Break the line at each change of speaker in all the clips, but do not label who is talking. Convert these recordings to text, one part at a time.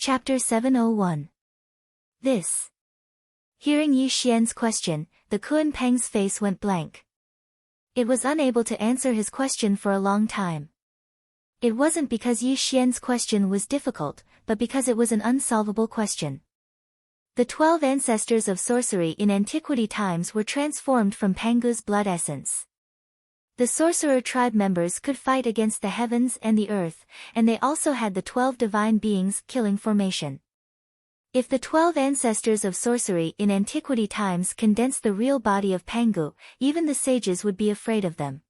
Chapter 701. This. Hearing Yi Xian's question, the Kun Peng's face went blank. It was unable to answer his question for a long time. It wasn't because Yi Xian's question was difficult, but because it was an unsolvable question. The 12 ancestors of sorcery in antiquity times were transformed from Pangu's blood essence. The sorcerer tribe members could fight against the heavens and the earth, and they also had the 12 divine beings killing formation. If the 12 ancestors of sorcery in antiquity times condensed the real body of Pangu, even the sages would be afraid of them.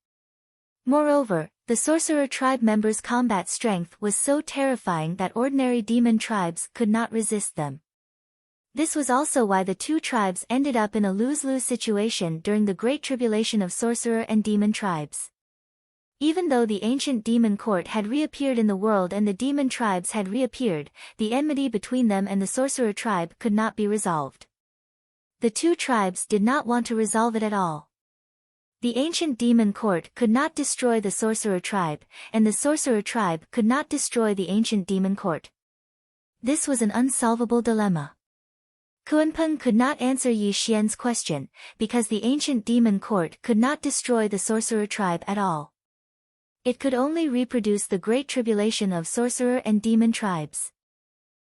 Moreover, the sorcerer tribe members' combat strength was so terrifying that ordinary demon tribes could not resist them. This was also why the two tribes ended up in a lose-lose situation during the Great Tribulation of sorcerer and demon tribes. Even though the ancient demon court had reappeared in the world and the demon tribes had reappeared, the enmity between them and the sorcerer tribe could not be resolved. The two tribes did not want to resolve it at all. The ancient demon court could not destroy the sorcerer tribe, and the sorcerer tribe could not destroy the ancient demon court. This was an unsolvable dilemma. Kunpeng could not answer Yi Xian's question, because the ancient demon court could not destroy the sorcerer tribe at all. It could only reproduce the great tribulation of sorcerer and demon tribes.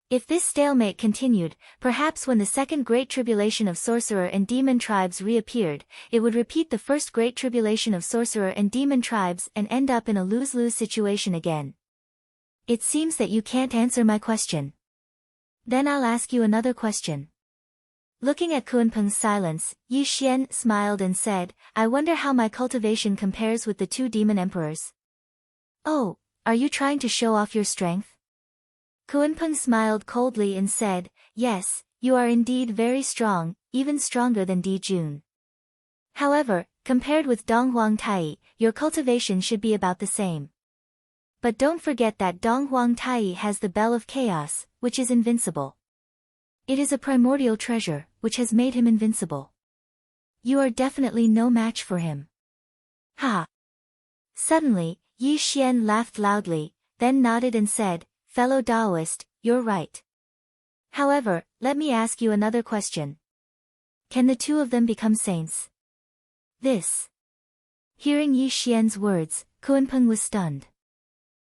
If this stalemate continued, perhaps when the second great tribulation of sorcerer and demon tribes reappeared, it would repeat the first great tribulation of sorcerer and demon tribes and end up in a lose-lose situation again. It seems that you can't answer my question. Then I'll ask you another question. Looking at Kunpeng's silence, Yi Xian smiled and said, I wonder how my cultivation compares with the two demon emperors. Oh, are you trying to show off your strength? Kunpeng smiled coldly and said, yes, you are indeed very strong, even stronger than Di Jun. However, compared with Donghuang Tai, your cultivation should be about the same. But don't forget that Donghuang Tai has the Bell of Chaos, which is invincible. It is a primordial treasure, which has made him invincible. You are definitely no match for him. Ha! Suddenly, Yi Xian laughed loudly, then nodded and said, fellow Taoist, you're right. However, let me ask you another question. Can the two of them become saints? This. Hearing Yi Xian's words, Kunpeng was stunned.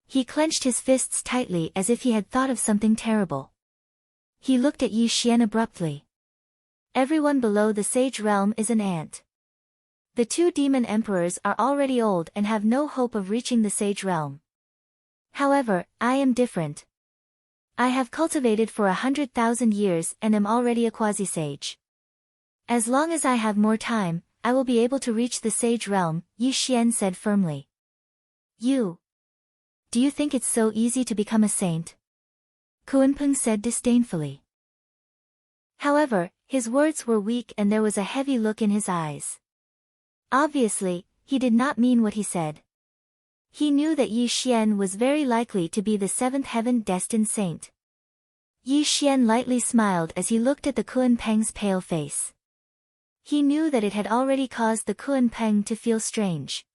He clenched his fists tightly as if he had thought of something terrible. He looked at Yi Xian abruptly. Everyone below the sage realm is an ant. The two demon emperors are already old and have no hope of reaching the sage realm. However, I am different. I have cultivated for 100,000 years and am already a quasi-sage. As long as I have more time, I will be able to reach the sage realm, Yi Xian said firmly. Do you think it's so easy to become a saint? Kunpeng said disdainfully. However, his words were weak and there was a heavy look in his eyes. Obviously, he did not mean what he said. He knew that Yi Xian was very likely to be the seventh heaven-destined saint. Yi Xian lightly smiled as he looked at the Kunpeng's pale face. He knew that it had already caused the Kunpeng to feel strange.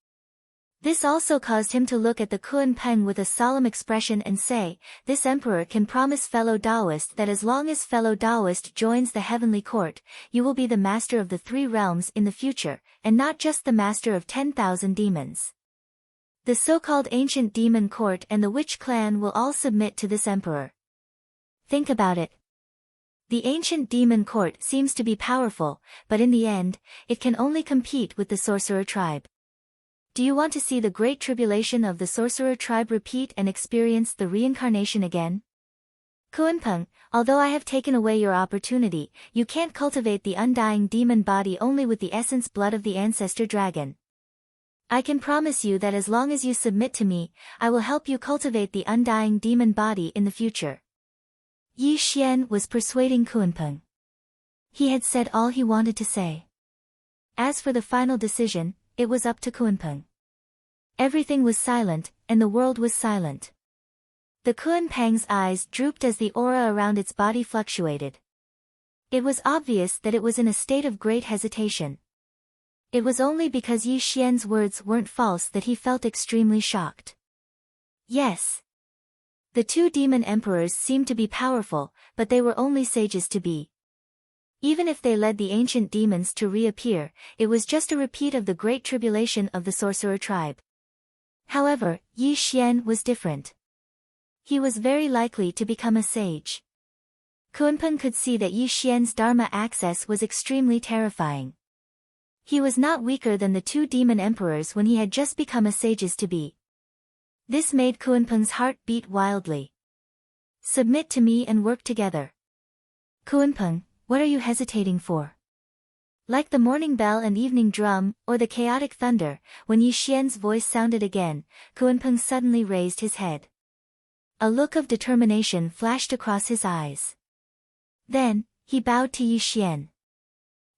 This also caused him to look at the Kunpeng with a solemn expression and say, this emperor can promise fellow Taoist that as long as fellow Taoist joins the heavenly court, you will be the master of the three realms in the future, and not just the master of 10,000 demons. The so-called ancient demon court and the witch clan will all submit to this emperor. Think about it. The ancient demon court seems to be powerful, but in the end, it can only compete with the sorcerer tribe. Do you want to see the great tribulation of the sorcerer tribe repeat and experience the reincarnation again? Kunpeng, although I have taken away your opportunity, you can't cultivate the undying demon body only with the essence blood of the ancestor dragon. I can promise you that as long as you submit to me, I will help you cultivate the undying demon body in the future. Yi Xian was persuading Kunpeng. He had said all he wanted to say. As for the final decision, it was up to Kunpeng. Everything was silent, and the world was silent. The Kunpeng's eyes drooped as the aura around its body fluctuated. It was obvious that it was in a state of great hesitation. It was only because Yi Xian's words weren't false that he felt extremely shocked. Yes. The two demon emperors seemed to be powerful, but they were only sages to be. Even if they led the ancient demons to reappear, it was just a repeat of the great tribulation of the sorcerer tribe. However, Yi Xian was different. He was very likely to become a sage. Kunpeng could see that Yi Xian's Dharma access was extremely terrifying. He was not weaker than the two demon emperors when he had just become a sage's to be. This made Kunpeng's heart beat wildly. Submit to me and work together. Kunpeng, what are you hesitating for? Like the morning bell and evening drum, or the chaotic thunder, when Yi Xian's voice sounded again, Kunpeng suddenly raised his head. A look of determination flashed across his eyes. Then, he bowed to Yi Xian.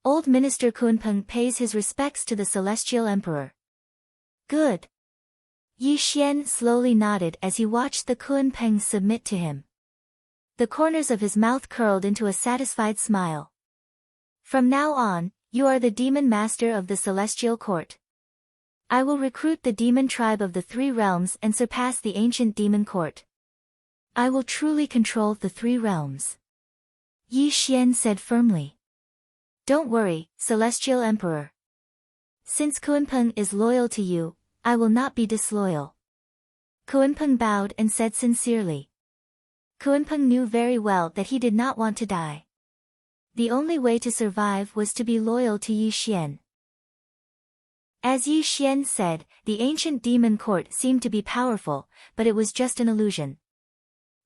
Old Minister Kunpeng pays his respects to the Celestial Emperor. Good. Yi Xian slowly nodded as he watched the Kunpeng submit to him. The corners of his mouth curled into a satisfied smile. From now on, you are the demon master of the Celestial Court. I will recruit the demon tribe of the three realms and surpass the ancient demon court. I will truly control the three realms. Yi Xian said firmly. Don't worry, Celestial Emperor. Since Kunpeng is loyal to you, I will not be disloyal. Kunpeng bowed and said sincerely. Kunpeng knew very well that he did not want to die. The only way to survive was to be loyal to Yi Xian. As Yi Xian said, the ancient demon court seemed to be powerful, but it was just an illusion.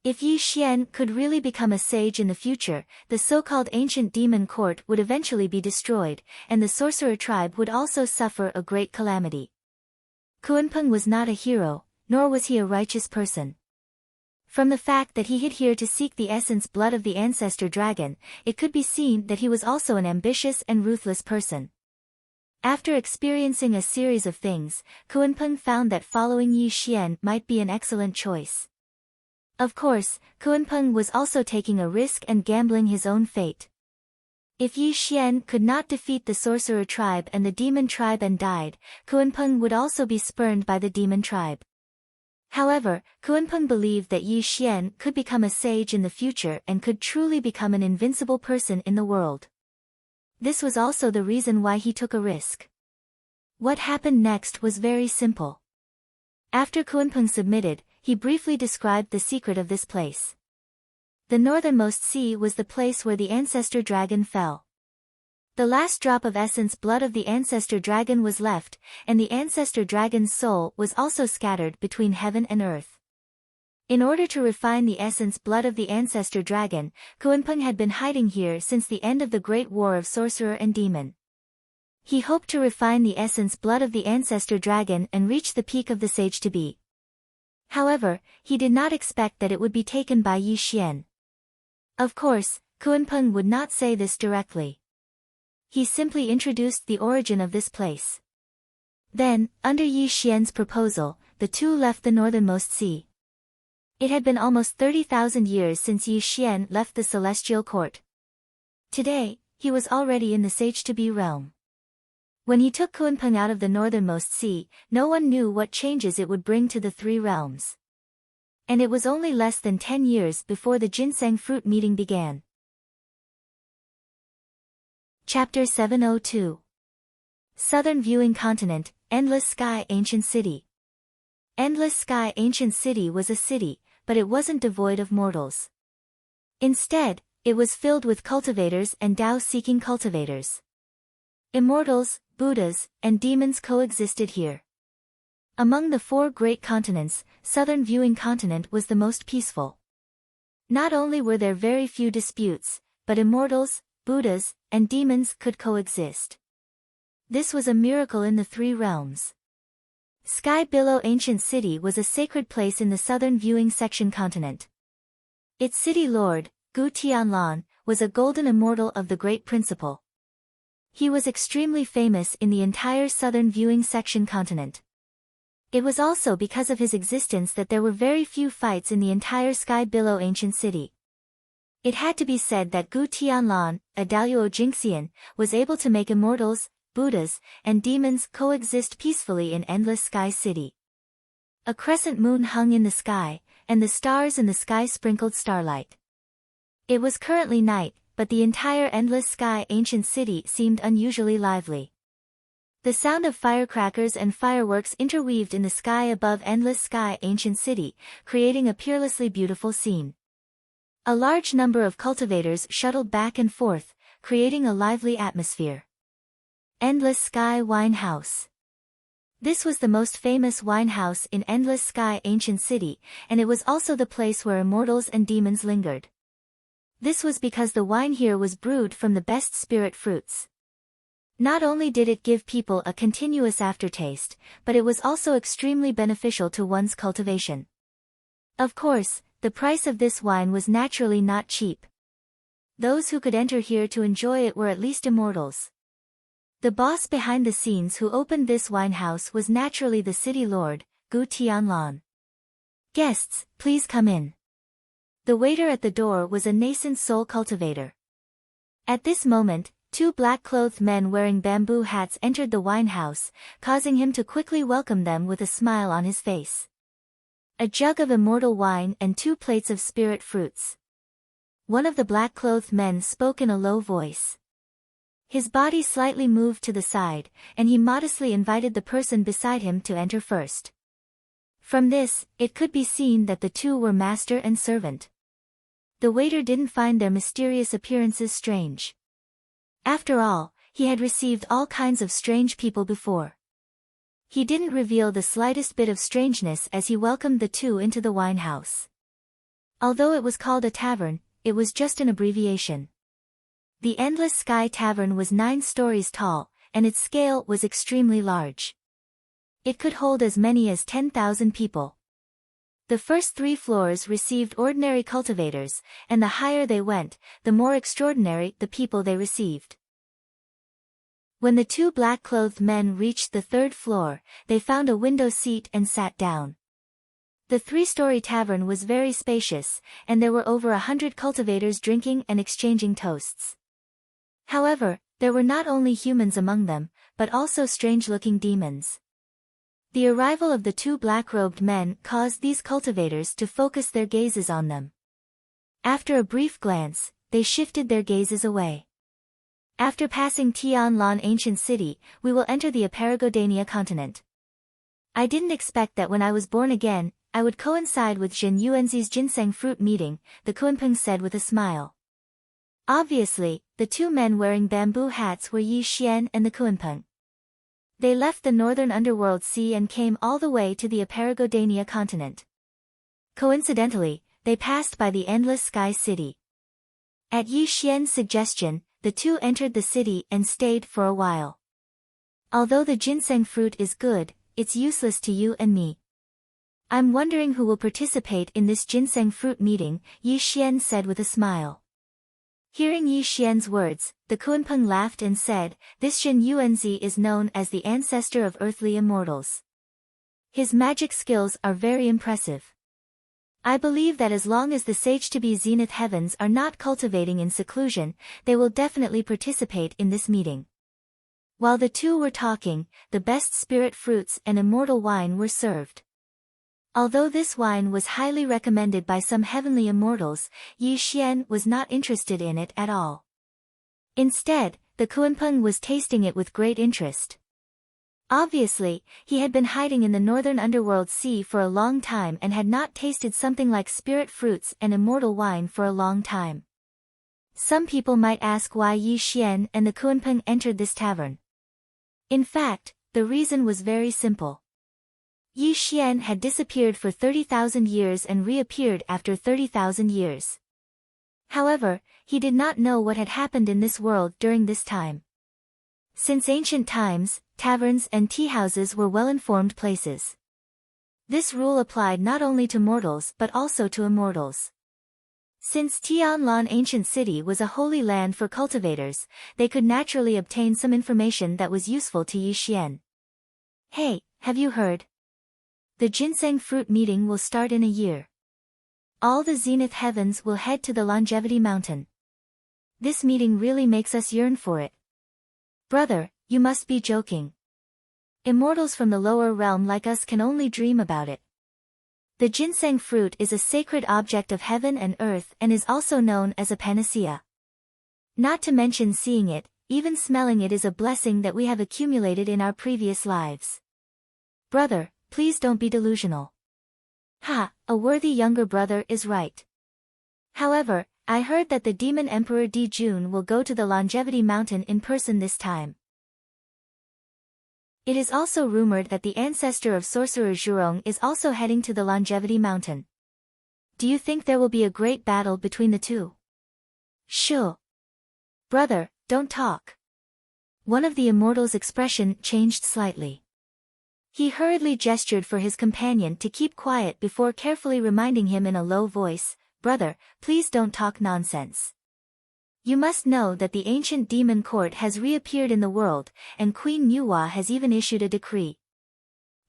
If Yi Xian could really become a sage in the future, the so-called ancient demon court would eventually be destroyed, and the sorcerer tribe would also suffer a great calamity. Kunpeng was not a hero, nor was he a righteous person. From the fact that he hid here to seek the essence blood of the ancestor dragon, it could be seen that he was also an ambitious and ruthless person. After experiencing a series of things, Kunpeng found that following Yi Xian might be an excellent choice. Of course, Kunpeng was also taking a risk and gambling his own fate. If Yi Xian could not defeat the sorcerer tribe and the demon tribe and died, Kunpeng would also be spurned by the demon tribe. However, Kunpeng believed that Yi Xian could become a sage in the future and could truly become an invincible person in the world. This was also the reason why he took a risk. What happened next was very simple. After Kunpeng submitted, he briefly described the secret of this place. The northernmost sea was the place where the ancestor dragon fell. The last drop of essence blood of the ancestor dragon was left, and the ancestor dragon's soul was also scattered between heaven and earth. In order to refine the essence blood of the ancestor dragon, Kunpeng had been hiding here since the end of the Great War of Sorcerer and Demon. He hoped to refine the essence blood of the ancestor dragon and reach the peak of the sage to be. However, he did not expect that it would be taken by Yi Xian. Of course, Kunpeng would not say this directly. He simply introduced the origin of this place. Then, under Yi Xian's proposal, the two left the northernmost sea. It had been almost 30,000 years since Yi Xian left the celestial court. Today, he was already in the sage-to-be realm. When he took Kunpeng out of the northernmost sea, no one knew what changes it would bring to the three realms. And it was only less than 10 years before the ginseng fruit meeting began. Chapter 702. Southern Viewing Continent, Endless Sky Ancient City. Endless Sky Ancient City was a city, but it wasn't devoid of mortals. Instead, it was filled with cultivators and Tao-seeking cultivators. Immortals, Buddhas, and demons coexisted here. Among the four great continents, Southern Viewing Continent was the most peaceful. Not only were there very few disputes, but immortals, Buddhas, and demons could coexist. This was a miracle in the three realms. Sky Below Ancient City was a sacred place in the Southern Viewing Section continent. Its city lord, Gu Tianlan, was a golden immortal of the Great Principle. He was extremely famous in the entire Southern Viewing Section continent. It was also because of his existence that there were very few fights in the entire Sky Below Ancient City. It had to be said that Gu Tianlan, a Daluo Jingxian, was able to make immortals, Buddhas, and demons coexist peacefully in Endless Sky City. A crescent moon hung in the sky, and the stars in the sky sprinkled starlight. It was currently night, but the entire endless sky ancient city seemed unusually lively. The sound of firecrackers and fireworks interweaved in the sky above endless sky ancient city, creating a peerlessly beautiful scene. A large number of cultivators shuttled back and forth, creating a lively atmosphere. Endless Sky Wine House. This was the most famous wine house in Endless Sky ancient city, and it was also the place where immortals and demons lingered. This was because the wine here was brewed from the best spirit fruits. Not only did it give people a continuous aftertaste, but it was also extremely beneficial to one's cultivation. Of course, the price of this wine was naturally not cheap. Those who could enter here to enjoy it were at least immortals. The boss behind the scenes who opened this wine house was naturally the city lord, Gu Tianlan. "Guests, please come in." The waiter at the door was a nascent soul cultivator. At this moment, two black-clothed men wearing bamboo hats entered the wine house, causing him to quickly welcome them with a smile on his face. A jug of immortal wine and 2 plates of spirit fruits. One of the black-clothed men spoke in a low voice. His body slightly moved to the side, and he modestly invited the person beside him to enter first. From this, it could be seen that the two were master and servant. The waiter didn't find their mysterious appearances strange. After all, he had received all kinds of strange people before. He didn't reveal the slightest bit of strangeness as he welcomed the two into the wine house. Although it was called a tavern, it was just an abbreviation. The Endless Sky Tavern was 9 stories tall, and its scale was extremely large. It could hold as many as 10,000 people. The first 3 floors received ordinary cultivators, and the higher they went, the more extraordinary the people they received. When the 2 black-clothed men reached the 3rd floor, they found a window seat and sat down. The 3-story tavern was very spacious, and there were over 100 cultivators drinking and exchanging toasts. However, there were not only humans among them, but also strange-looking demons. The arrival of the 2 black-robed men caused these cultivators to focus their gazes on them. After a brief glance, they shifted their gazes away. After passing Tianlan ancient city, we will enter the Aparagodania continent. I didn't expect that when I was born again, I would coincide with Jin Yuanzi's ginseng fruit meeting, the Kunpeng said with a smile. Obviously, the 2 men wearing bamboo hats were Yi Xian and the Kunpeng. They left the northern underworld sea and came all the way to the Aparagodania continent. Coincidentally, they passed by the Endless Sky City. At Yi Xian's suggestion, the 2 entered the city and stayed for a while. Although the ginseng fruit is good, it's useless to you and me. I'm wondering who will participate in this ginseng fruit meeting, Yi Xian said with a smile. Hearing Yi Xian's words, the Kunpeng laughed and said, "This Jin Yuanzi is known as the ancestor of earthly immortals. His magic skills are very impressive. I believe that as long as the sage-to-be zenith heavens are not cultivating in seclusion, they will definitely participate in this meeting." While the 2 were talking, the best spirit fruits and immortal wine were served. Although this wine was highly recommended by some heavenly immortals, Yi Xian was not interested in it at all. Instead, the Kunpeng was tasting it with great interest. Obviously, he had been hiding in the northern underworld sea for a long time and had not tasted something like spirit fruits and immortal wine for a long time. Some people might ask why Yi Xian and the Kunpeng entered this tavern. In fact, the reason was very simple. Yi Xian had disappeared for 30,000 years and reappeared after 30,000 years. However, he did not know what had happened in this world during this time. Since ancient times, taverns and tea-houses were well-informed places. This rule applied not only to mortals but also to immortals. Since Tianlan ancient city was a holy land for cultivators, they could naturally obtain some information that was useful to Yi Xian. "Hey, have you heard? The ginseng fruit meeting will start in a year. All the zenith heavens will head to the Longevity Mountain. This meeting really makes us yearn for it." "Brother, you must be joking. Immortals from the lower realm like us can only dream about it." The ginseng fruit is a sacred object of heaven and earth and is also known as a panacea. Not to mention seeing it, even smelling it is a blessing that we have accumulated in our previous lives. Brother, please don't be delusional. Ha, a worthy younger brother is right. However, I heard that the demon emperor Di Jun will go to the Longevity Mountain in person this time. It is also rumored that the ancestor of sorcerer Zhurong is also heading to the Longevity Mountain. Do you think there will be a great battle between the two? Sure. Brother, don't talk. One of the immortals' expression changed slightly. He hurriedly gestured for his companion to keep quiet before carefully reminding him in a low voice, Brother, please don't talk nonsense. You must know that the ancient demon court has reappeared in the world, and Queen Nuwa has even issued a decree.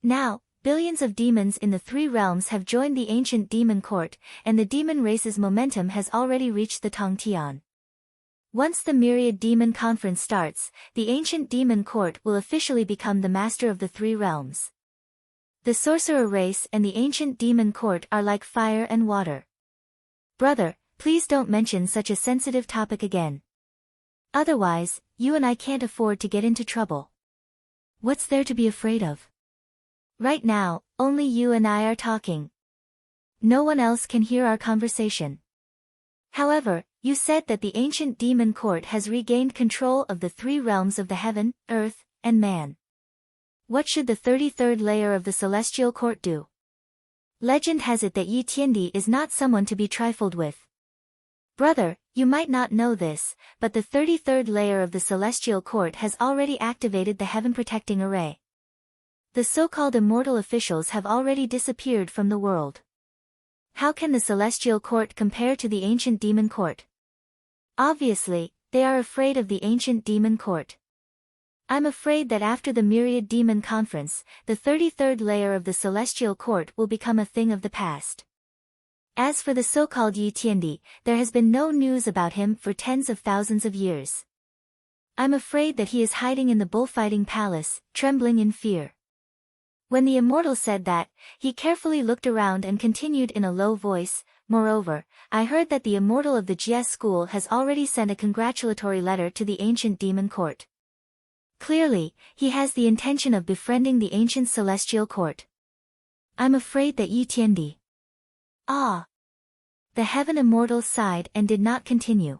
Now, billions of demons in the three realms have joined the ancient demon court, and the demon race's momentum has already reached the Tongtian. Once the Myriad Demon Conference starts, the ancient demon court will officially become the master of the three realms. The sorcerer race and the ancient demon court are like fire and water. Brother, please don't mention such a sensitive topic again. Otherwise, you and I can't afford to get into trouble. What's there to be afraid of? Right now, only you and I are talking. No one else can hear our conversation. However, you said that the ancient demon court has regained control of the three realms of the heaven, earth, and man. What should the 33rd layer of the celestial court do? Legend has it that Yi Tiandi is not someone to be trifled with. Brother, you might not know this, but the 33rd layer of the celestial court has already activated the heaven-protecting array. The so-called immortal officials have already disappeared from the world. How can the celestial court compare to the ancient demon court? Obviously, they are afraid of the ancient demon court. I'm afraid that after the Myriad Demon Conference, the 33rd layer of the celestial court will become a thing of the past. As for the so-called Yi Tiandi, there has been no news about him for tens of thousands of years. I'm afraid that he is hiding in the bullfighting palace, trembling in fear. When the immortal said that, he carefully looked around and continued in a low voice, Moreover, I heard that the immortal of the GS school has already sent a congratulatory letter to the ancient demon court. Clearly, he has the intention of befriending the ancient celestial court. I'm afraid that Yi Tiandi. Ah! The heaven immortal sighed and did not continue.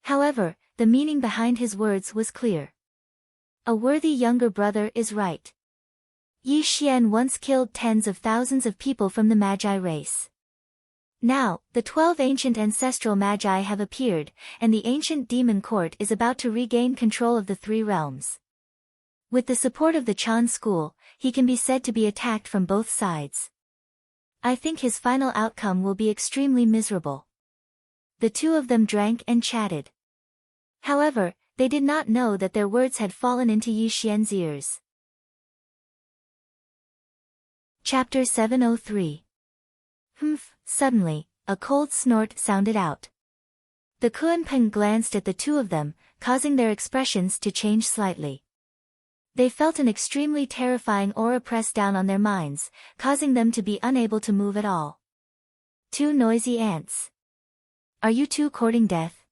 However, the meaning behind his words was clear. A worthy younger brother is right. Yi Xian once killed tens of thousands of people from the Magi race. Now, the 12 ancient ancestral Magi have appeared, and the ancient demon court is about to regain control of the three realms. With the support of the Chan school, he can be said to be attacked from both sides. I think his final outcome will be extremely miserable. The two of them drank and chatted. However, they did not know that their words had fallen into Yi Xian's ears. Chapter 703. Humph, suddenly, a cold snort sounded out. The Kuan-Peng glanced at the two of them, causing their expressions to change slightly. They felt an extremely terrifying aura press down on their minds, causing them to be unable to move at all. Two noisy ants. Are you two courting death?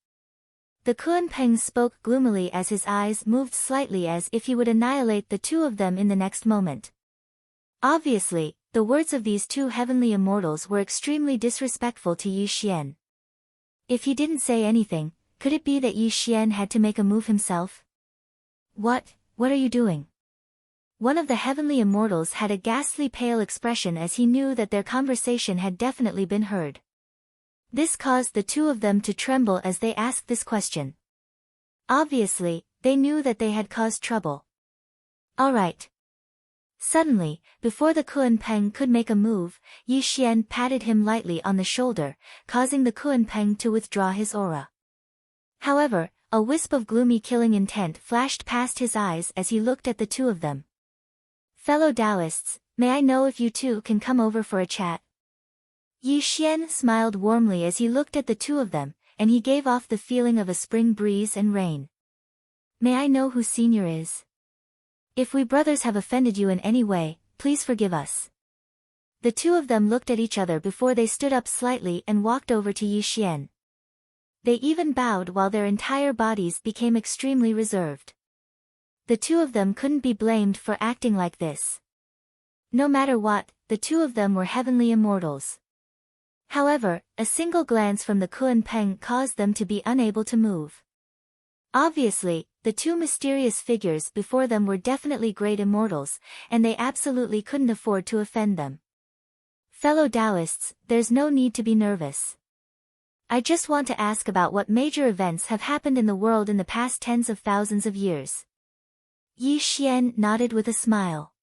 The Kuan-Peng spoke gloomily as his eyes moved slightly as if he would annihilate the two of them in the next moment. Obviously, the words of these two heavenly immortals were extremely disrespectful to Yi Xian. If he didn't say anything, could it be that Yi Xian had to make a move himself? What are you doing? One of the heavenly immortals had a ghastly pale expression as he knew that their conversation had definitely been heard. This caused the two of them to tremble as they asked this question. Obviously, they knew that they had caused trouble. Alright. Suddenly, before the Kuan-Peng could make a move, Yi Xian patted him lightly on the shoulder, causing the Kuan-Peng to withdraw his aura. However, a wisp of gloomy killing intent flashed past his eyes as he looked at the two of them. Fellow Taoists, may I know if you two can come over for a chat? Yi Xian smiled warmly as he looked at the two of them, and he gave off the feeling of a spring breeze and rain. May I know who Senior is? If we brothers have offended you in any way, please forgive us. The two of them looked at each other before they stood up slightly and walked over to Yi Xian. They even bowed while their entire bodies became extremely reserved. The two of them couldn't be blamed for acting like this. No matter what, the two of them were heavenly immortals. However, a single glance from the Kun Peng caused them to be unable to move. Obviously, the two mysterious figures before them were definitely great immortals, and they absolutely couldn't afford to offend them. Fellow Taoists, there's no need to be nervous. I just want to ask about what major events have happened in the world in the past tens of thousands of years. Yi Xian nodded with a smile.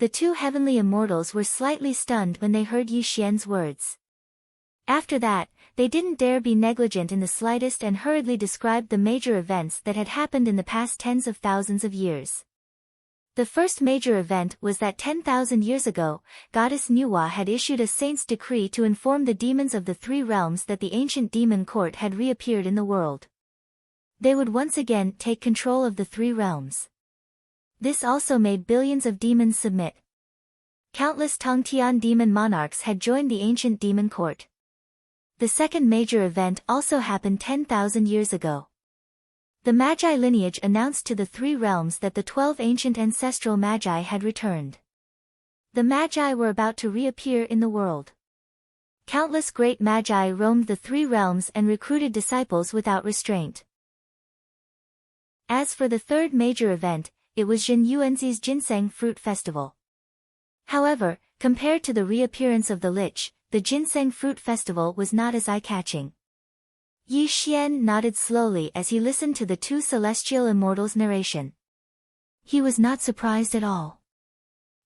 The two heavenly immortals were slightly stunned when they heard Yi Xian's words. After that, they didn't dare be negligent in the slightest and hurriedly described the major events that had happened in the past tens of thousands of years. The first major event was that 10,000 years ago, Goddess Nuwa had issued a saint's decree to inform the demons of the three realms that the ancient demon court had reappeared in the world. They would once again take control of the three realms. This also made billions of demons submit. Countless Tongtian demon monarchs had joined the ancient demon court. The second major event also happened 10,000 years ago. The Magi lineage announced to the three realms that the 12 ancient ancestral Magi had returned. The Magi were about to reappear in the world. Countless great Magi roamed the three realms and recruited disciples without restraint. As for the third major event, it was Jin Yuanzi's Ginseng Fruit Festival. However, compared to the reappearance of the Lich, the Ginseng Fruit Festival was not as eye-catching. Yi Xian nodded slowly as he listened to the two celestial immortals' narration. He was not surprised at all.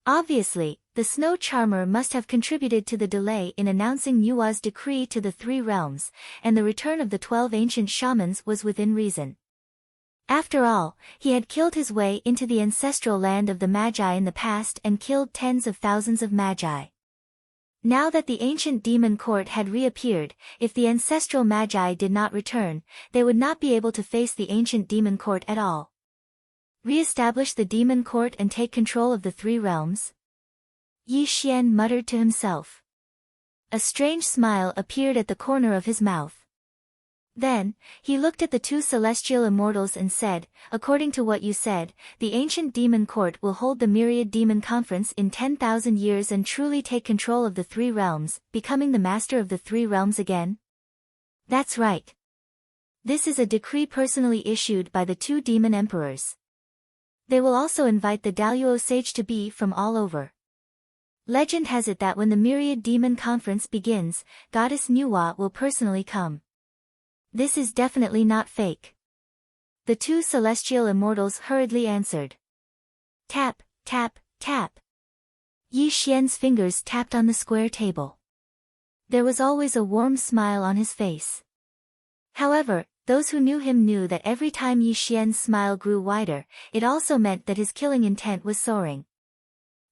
Obviously, the Snow Charmer must have contributed to the delay in announcing Nuwa's decree to the three realms, and the return of the 12 ancient shamans was within reason. After all, he had killed his way into the ancestral land of the Magi in the past and killed tens of thousands of Magi. Now that the ancient demon court had reappeared, if the ancestral Magi did not return, they would not be able to face the ancient demon court at all. Re-establish the demon court and take control of the three realms? Yi Xian muttered to himself. A strange smile appeared at the corner of his mouth. Then, he looked at the two celestial immortals and said, according to what you said, the ancient demon court will hold the myriad demon conference in 10,000 years and truly take control of the three realms, becoming the master of the three realms again? That's right. This is a decree personally issued by the two demon emperors. They will also invite the Daluo sage to be from all over. Legend has it that when the myriad demon conference begins, Goddess Nuwa will personally come. This is definitely not fake. The two celestial immortals hurriedly answered. Tap, tap, tap. Yi Xian's fingers tapped on the square table. There was always a warm smile on his face. However, those who knew him knew that every time Yi Xian's smile grew wider, it also meant that his killing intent was soaring.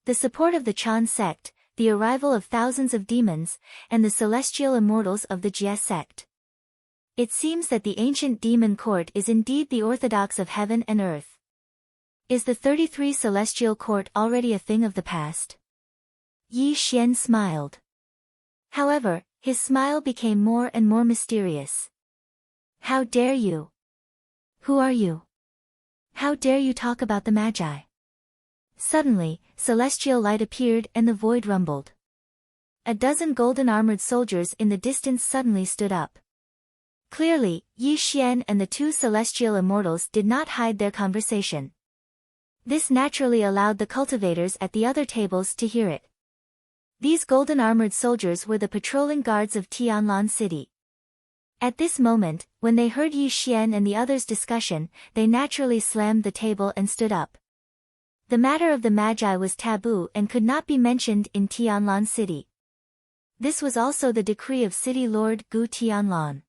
The support of the Chan sect, the arrival of thousands of demons, and the celestial immortals of the Jie sect. It seems that the ancient demon court is indeed the orthodox of heaven and earth. Is the 33 celestial court already a thing of the past? Yi Xian smiled. However, his smile became more and more mysterious. How dare you? Who are you? How dare you talk about the Magi? Suddenly, celestial light appeared and the void rumbled. A dozen golden-armored soldiers in the distance suddenly stood up. Clearly, Yi Xian and the two celestial immortals did not hide their conversation. This naturally allowed the cultivators at the other tables to hear it. These golden-armored soldiers were the patrolling guards of Tianlan City. At this moment, when they heard Yi Xian and the others' discussion, they naturally slammed the table and stood up. The matter of the Magi was taboo and could not be mentioned in Tianlan City. This was also the decree of City Lord Gu Tianlan.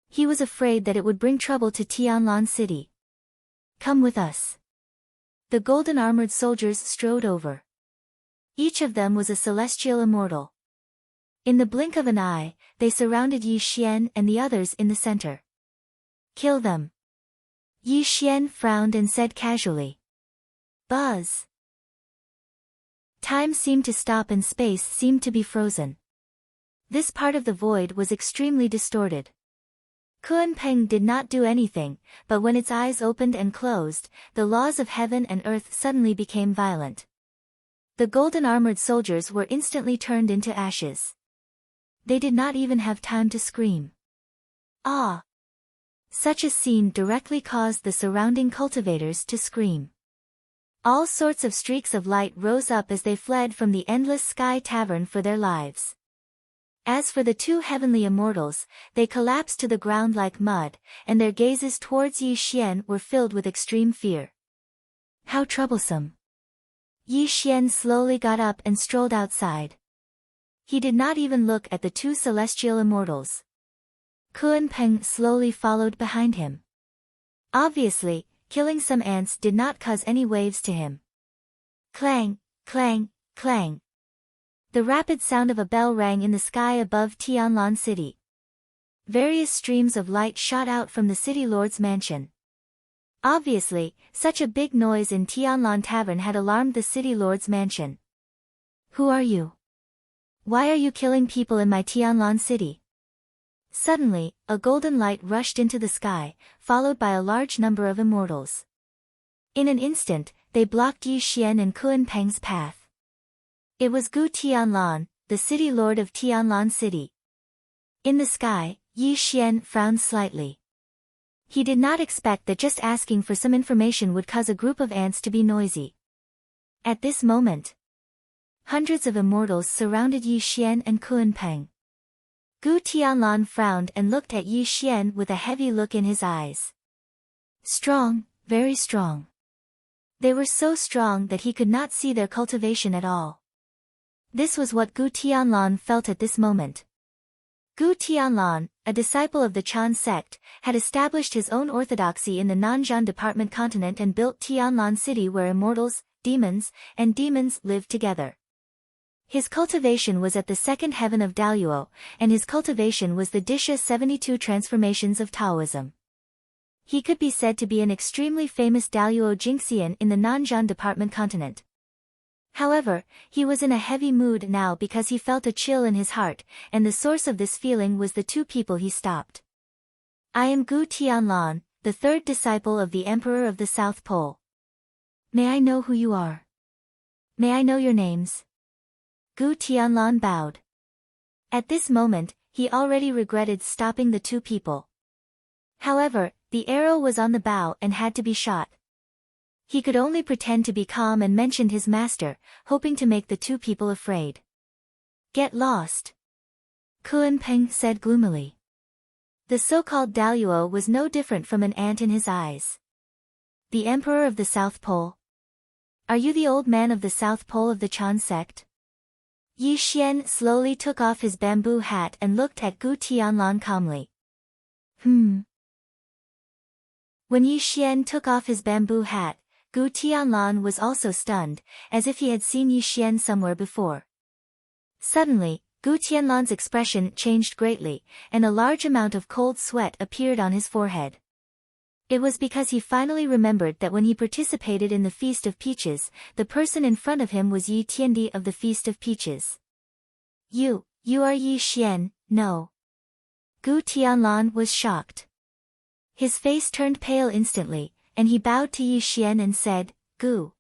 He was afraid that it would bring trouble to Tianlan City. Come with us. The golden-armored soldiers strode over. Each of them was a celestial immortal. In the blink of an eye, they surrounded Yi Xian and the others in the center. Kill them. Yi Xian frowned and said casually. Buzz. Time seemed to stop and space seemed to be frozen. This part of the void was extremely distorted. Kunpeng did not do anything, but when its eyes opened and closed, the laws of heaven and earth suddenly became violent. The golden-armored soldiers were instantly turned into ashes. They did not even have time to scream. Ah! Such a scene directly caused the surrounding cultivators to scream. All sorts of streaks of light rose up as they fled from the endless sky tavern for their lives. As for the two heavenly immortals, they collapsed to the ground like mud, and their gazes towards Yi Xian were filled with extreme fear. How troublesome! Yi Xian slowly got up and strolled outside. He did not even look at the two celestial immortals. Kunpeng slowly followed behind him. Obviously, killing some ants did not cause any waves to him. Clang, clang, clang. The rapid sound of a bell rang in the sky above Tianlan City. Various streams of light shot out from the city lord's mansion. Obviously, such a big noise in Tianlan Tavern had alarmed the city lord's mansion. Who are you? Why are you killing people in my Tianlan city? Suddenly, a golden light rushed into the sky, followed by a large number of immortals. In an instant, they blocked Yi Xian and Kunpeng's path. It was Gu Tianlan, the city lord of Tianlan City. In the sky, Yi Xian frowned slightly. He did not expect that just asking for some information would cause a group of ants to be noisy. At this moment, hundreds of immortals surrounded Yi Xian and Kunpeng. Gu Tianlan frowned and looked at Yi Xian with a heavy look in his eyes. Strong, very strong. They were so strong that he could not see their cultivation at all. This was what Gu Tianlan felt at this moment. Gu Tianlan, a disciple of the Chan sect, had established his own orthodoxy in the Nanzhan department continent and built Tianlan City where immortals, demons, and demons lived together. His cultivation was at the second heaven of Daluo, and his cultivation was the Disha 72 transformations of Taoism. He could be said to be an extremely famous Daluo Jingxian in the Nanzhan department continent. However, he was in a heavy mood now because he felt a chill in his heart, and the source of this feeling was the two people he stopped. I am Gu Tianlan, the third disciple of the Emperor of the South Pole. May I know who you are? May I know your names? Gu Tianlan bowed. At this moment, he already regretted stopping the two people. However, the arrow was on the bow and had to be shot. He could only pretend to be calm and mentioned his master, hoping to make the two people afraid. Get lost. Kunpeng said gloomily. The so-called Daluo was no different from an ant in his eyes. The Emperor of the South Pole? Are you the old man of the South Pole of the Chan sect? Yi Xian slowly took off his bamboo hat and looked at Gu Tianlan calmly. When Yi Xian took off his bamboo hat, Gu Tianlan was also stunned, as if he had seen Yi Xian somewhere before. Suddenly, Gu Tianlan's expression changed greatly, and a large amount of cold sweat appeared on his forehead. It was because he finally remembered that when he participated in the Feast of Peaches, the person in front of him was Yi Tiandi of the Feast of Peaches. You are Yi Xian, no. Gu Tianlan was shocked. His face turned pale instantly, and he bowed to Yi Xian and said, Gu.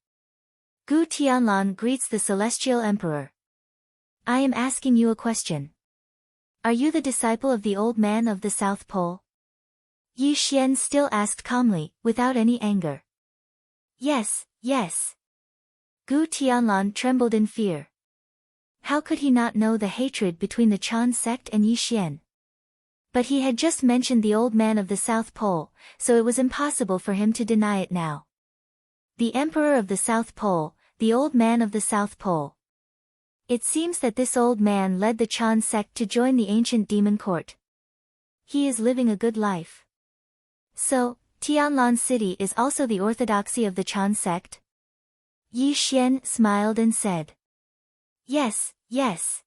Gu Tianlan greets the Celestial Emperor. I am asking you a question. Are you the disciple of the old man of the South Pole? Yi Xian still asked calmly, without any anger. Yes, yes. Gu Tianlan trembled in fear. How could he not know the hatred between the Chan sect and Yi Xian? But he had just mentioned the old man of the South Pole, so it was impossible for him to deny it now. The Emperor of the South Pole, the old man of the South Pole. It seems that this old man led the Chan sect to join the ancient demon court. He is living a good life. So, Tianlan City is also the orthodoxy of the Chan sect? Yi Xian smiled and said. Yes, yes.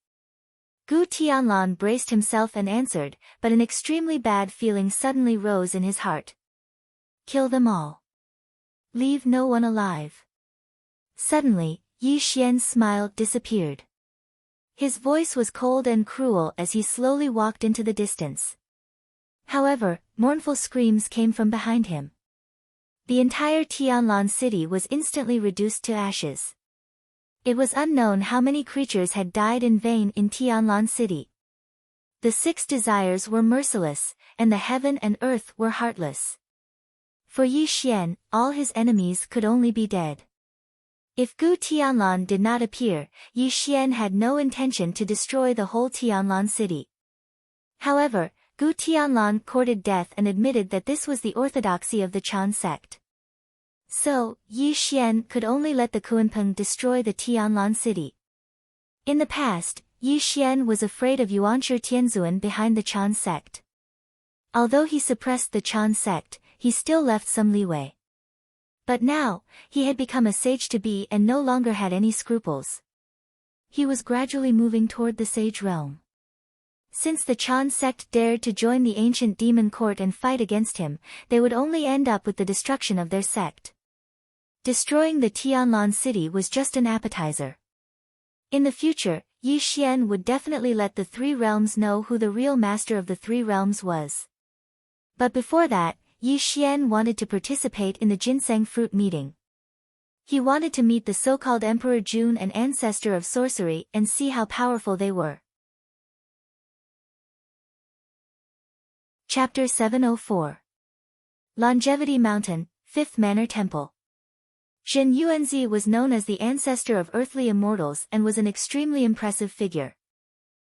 Gu Tianlan braced himself and answered, but an extremely bad feeling suddenly rose in his heart. Kill them all. Leave no one alive. Suddenly, Yi Xian's smile disappeared. His voice was cold and cruel as he slowly walked into the distance. However, mournful screams came from behind him. The entire Tianlan city was instantly reduced to ashes. It was unknown how many creatures had died in vain in Tianlan city. The 6 desires were merciless, and the heaven and earth were heartless. For Yi Xian, all his enemies could only be dead. If Gu Tianlan did not appear, Yi Xian had no intention to destroy the whole Tianlan city. However, Gu Tianlan courted death and admitted that this was the orthodoxy of the Chan sect. So, Yi Xian could only let the Kunpeng destroy the Tianlan city. In the past, Yi Xian was afraid of Yuanshi Tianzuan behind the Chan sect. Although he suppressed the Chan sect, he still left some leeway. But now, he had become a sage-to-be and no longer had any scruples. He was gradually moving toward the sage realm. Since the Chan sect dared to join the ancient demon court and fight against him, they would only end up with the destruction of their sect. Destroying the Tianlan city was just an appetizer. In the future, Yi Xian would definitely let the 3 realms know who the real master of the 3 realms was. But before that, Yi Xian wanted to participate in the ginseng fruit meeting. He wanted to meet the so-called Emperor Jun, an ancestor of sorcery, and see how powerful they were. Chapter 704. Longevity Mountain, 5th Manor Temple. Zhen Yuanzi was known as the ancestor of earthly immortals and was an extremely impressive figure.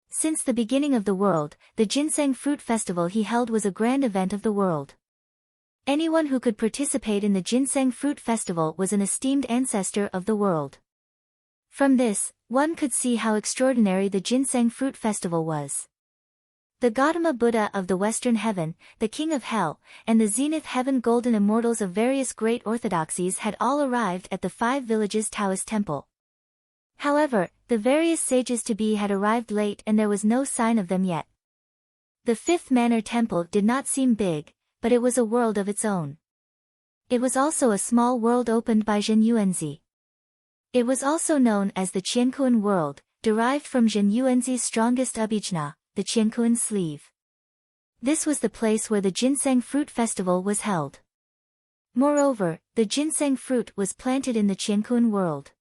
Since the beginning of the world, the Ginseng Fruit Festival he held was a grand event of the world. Anyone who could participate in the Ginseng Fruit Festival was an esteemed ancestor of the world. From this, one could see how extraordinary the Ginseng Fruit Festival was. The Gautama Buddha of the Western Heaven, the King of Hell, and the Zenith Heaven Golden Immortals of various great orthodoxies had all arrived at the 5 Villages Taoist Temple. However, the various sages-to-be had arrived late and there was no sign of them yet. The 5th Manor Temple did not seem big, but it was a world of its own. It was also a small world opened by Zhen Yuanzi. It was also known as the Qiankuan world, derived from Zhen Yuanzi's strongest abhijna, the Qiankuan sleeve. This was the place where the Ginseng Fruit Festival was held. Moreover, the ginseng fruit was planted in the Qiankuan world.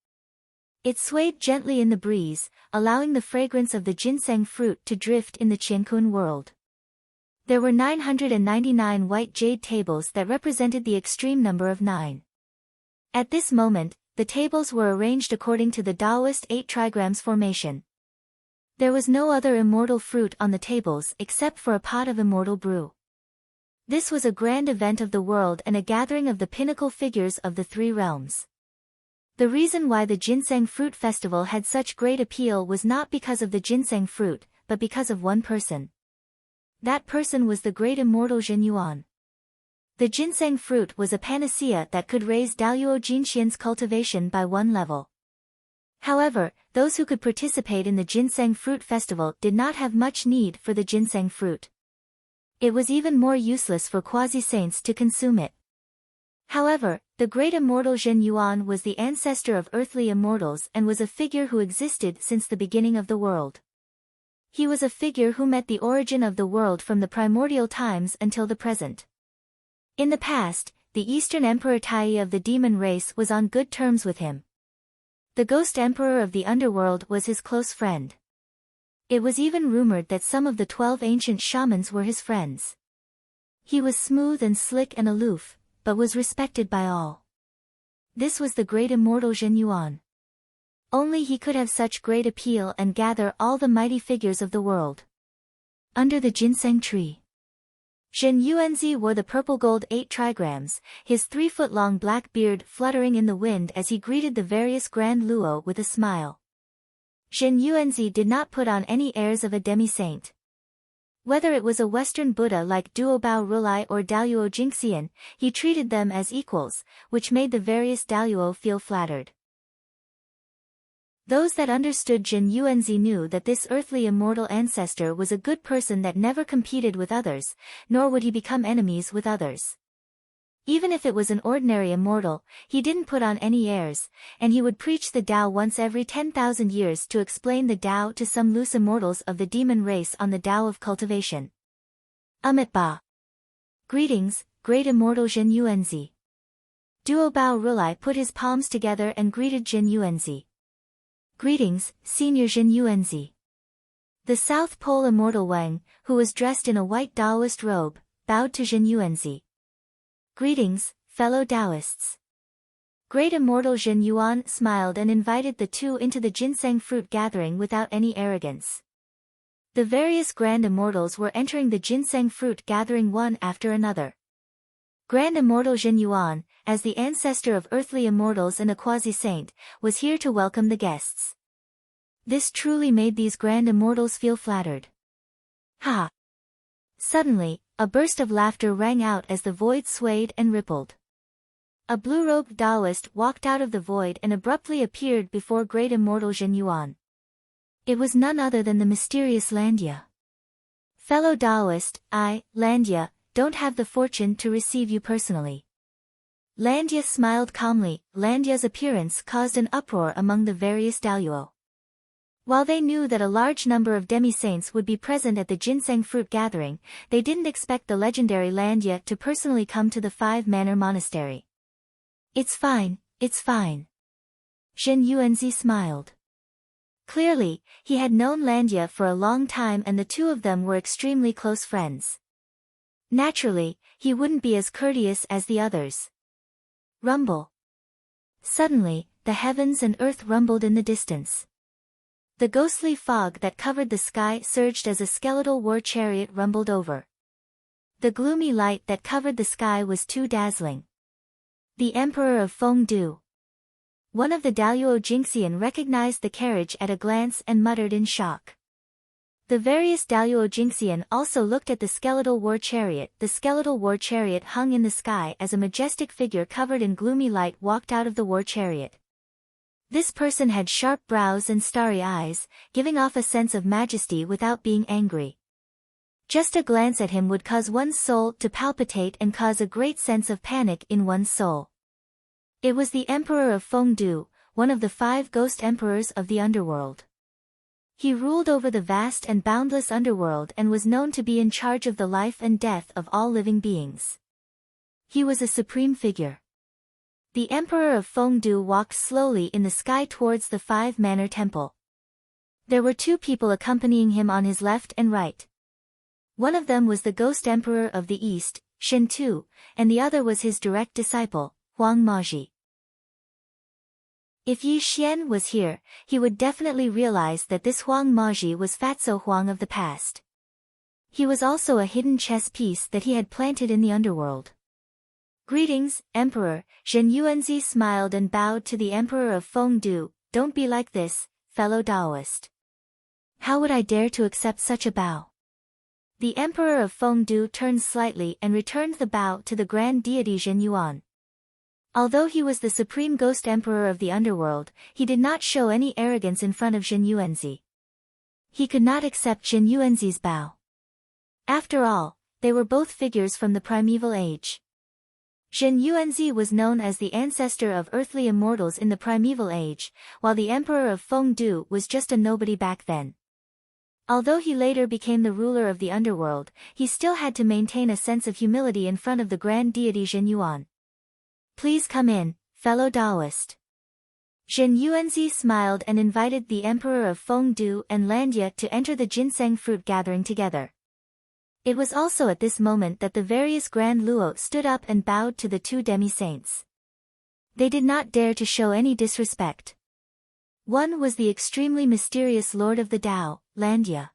It swayed gently in the breeze, allowing the fragrance of the ginseng fruit to drift in the Qiankuan world. There were 999 white jade tables that represented the extreme number of 9. At this moment, the tables were arranged according to the Taoist 8 trigrams formation. There was no other immortal fruit on the tables except for a pot of immortal brew. This was a grand event of the world and a gathering of the pinnacle figures of the 3 realms. The reason why the Ginseng Fruit Festival had such great appeal was not because of the ginseng fruit, but because of one person. That person was the great immortal Zhen Yuan. The ginseng fruit was a panacea that could raise Daoyuo Jinxian's cultivation by 1 level. However, those who could participate in the Ginseng Fruit Festival did not have much need for the ginseng fruit. It was even more useless for quasi-saints to consume it. However, the great immortal Zhen Yuan was the ancestor of earthly immortals and was a figure who existed since the beginning of the world. He was a figure who met the origin of the world from the primordial times until the present. In the past, the Eastern Emperor Tai of the demon race was on good terms with him. The Ghost Emperor of the underworld was his close friend. It was even rumored that some of the 12 ancient shamans were his friends. He was smooth and slick and aloof, but was respected by all. This was the great immortal Zhen Yuan. Only he could have such great appeal and gather all the mighty figures of the world. Under the ginseng tree. Zhen Yuanzi wore the purple-gold 8 trigrams, his 3-foot-long black beard fluttering in the wind as he greeted the various grand luo with a smile. Zhen Yuanzi did not put on any airs of a demi-saint. Whether it was a Western Buddha like Duobao Rulai or Daoyuo Jinxian, he treated them as equals, which made the various Daoyuo feel flattered. Those that understood Zhen Yuanzi knew that this earthly immortal ancestor was a good person that never competed with others, nor would he become enemies with others. Even if it was an ordinary immortal, he didn't put on any airs, and he would preach the Tao once every 10,000 years to explain the Tao to some loose immortals of the demon race on the Tao of cultivation. Ba. Greetings, great immortal Zhen Yuanzi. Duo Bao Rulai put his palms together and greeted Zhen Yuanzi. Greetings, Senior Zhen Yuanzi. The South Pole immortal Wang, who was dressed in a white Taoist robe, bowed to Zhen Yuanzi. Greetings, fellow Taoists. Great immortal Zhen Yuan smiled and invited the two into the ginseng fruit gathering without any arrogance. The various grand immortals were entering the ginseng fruit gathering one after another. Grand Immortal Zhen Yuan, as the ancestor of earthly immortals and a quasi-saint, was here to welcome the guests. This truly made these grand immortals feel flattered. Ha! Suddenly, a burst of laughter rang out as the void swayed and rippled. A blue-robed Taoist walked out of the void and abruptly appeared before Great Immortal Zhen Yuan. It was none other than the mysterious Landia. Fellow Taoist, I, Landia, don't have the fortune to receive you personally. Landia smiled calmly. Landia's appearance caused an uproar among the various Daluo. While they knew that a large number of demi-saints would be present at the ginseng fruit gathering, they didn't expect the legendary Landia to personally come to the Five Manor Monastery. It's fine, it's fine. Zhen Yuanzi smiled. Clearly, he had known Landia for a long time and the two of them were extremely close friends. Naturally, he wouldn't be as courteous as the others. Rumble. Suddenly, the heavens and earth rumbled in the distance. The ghostly fog that covered the sky surged as a skeletal war chariot rumbled over. The gloomy light that covered the sky was too dazzling. The Emperor of Fengdu. One of the Daluo Jingxian recognized the carriage at a glance and muttered in shock. The various Daluo Jingxian also looked at the skeletal war chariot. The skeletal war chariot hung in the sky as a majestic figure covered in gloomy light walked out of the war chariot. This person had sharp brows and starry eyes, giving off a sense of majesty without being angry. Just a glance at him would cause one's soul to palpitate and cause a great sense of panic in one's soul. It was the Emperor of Fengdu, one of the 5 ghost emperors of the underworld. He ruled over the vast and boundless underworld and was known to be in charge of the life and death of all living beings. He was a supreme figure. The Emperor of Fengdu walked slowly in the sky towards the 5 Manor Temple. There were 2 people accompanying him on his left and right. One of them was the Ghost Emperor of the East, Shen Tu, and the other was his direct disciple, Huang Maji. If Yi Xian was here, he would definitely realize that this Huang Maji was Fatso Huang of the past. He was also a hidden chess piece that he had planted in the underworld. Greetings, Emperor. Zhen Yuanzi smiled and bowed to the Emperor of Fengdu. Don't be like this, fellow Taoist. How would I dare to accept such a bow? The Emperor of Fengdu turned slightly and returned the bow to the grand deity Zhen Yuan. Although he was the supreme ghost emperor of the underworld, he did not show any arrogance in front of Zhen Yuanzi. He could not accept Zhen Yuanzi's bow. After all, they were both figures from the primeval age. Zhen Yuanzi was known as the ancestor of earthly immortals in the primeval age, while the Emperor of Fengdu was just a nobody back then. Although he later became the ruler of the underworld, he still had to maintain a sense of humility in front of the grand deity Zhen Yuan. Please come in, fellow Taoist. Zhen Yuanzi smiled and invited the Emperor of Fengdu and Landia to enter the ginseng fruit gathering together. It was also at this moment that the various Grand Luo stood up and bowed to the 2 demi-saints. They did not dare to show any disrespect. One was the extremely mysterious Lord of the Tao, Landia.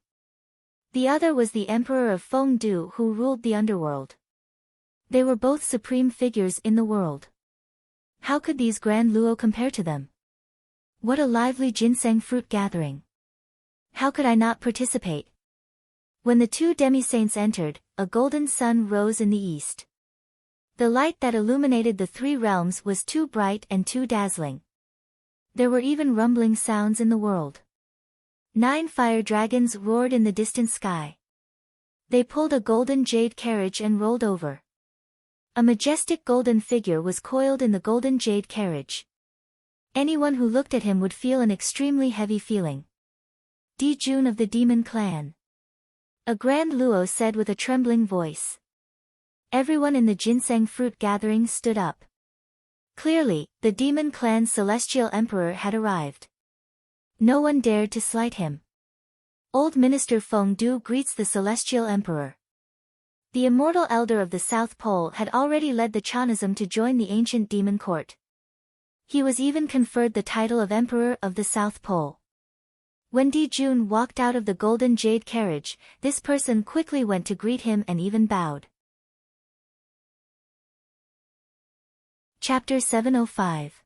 The other was the Emperor of Fengdu who ruled the underworld. They were both supreme figures in the world. How could these Grand Luo compare to them? What a lively ginseng fruit gathering. How could I not participate? When the 2 demi-saints entered, a golden sun rose in the east. The light that illuminated the 3 realms was too bright and too dazzling. There were even rumbling sounds in the world. 9 fire dragons roared in the distant sky. They pulled a golden jade carriage and rolled over. A majestic golden figure was coiled in the golden jade carriage. Anyone who looked at him would feel an extremely heavy feeling. Jun of the demon clan. A grand Luo said with a trembling voice. Everyone in the ginseng fruit gathering stood up. Clearly, the demon clan's celestial emperor had arrived. No one dared to slight him. Old Minister Feng Du greets the celestial emperor. The immortal elder of the South Pole had already led the Chanism to join the ancient demon court. He was even conferred the title of Emperor of the South Pole. When Jun walked out of the golden jade carriage, this person quickly went to greet him and even bowed. Chapter 705.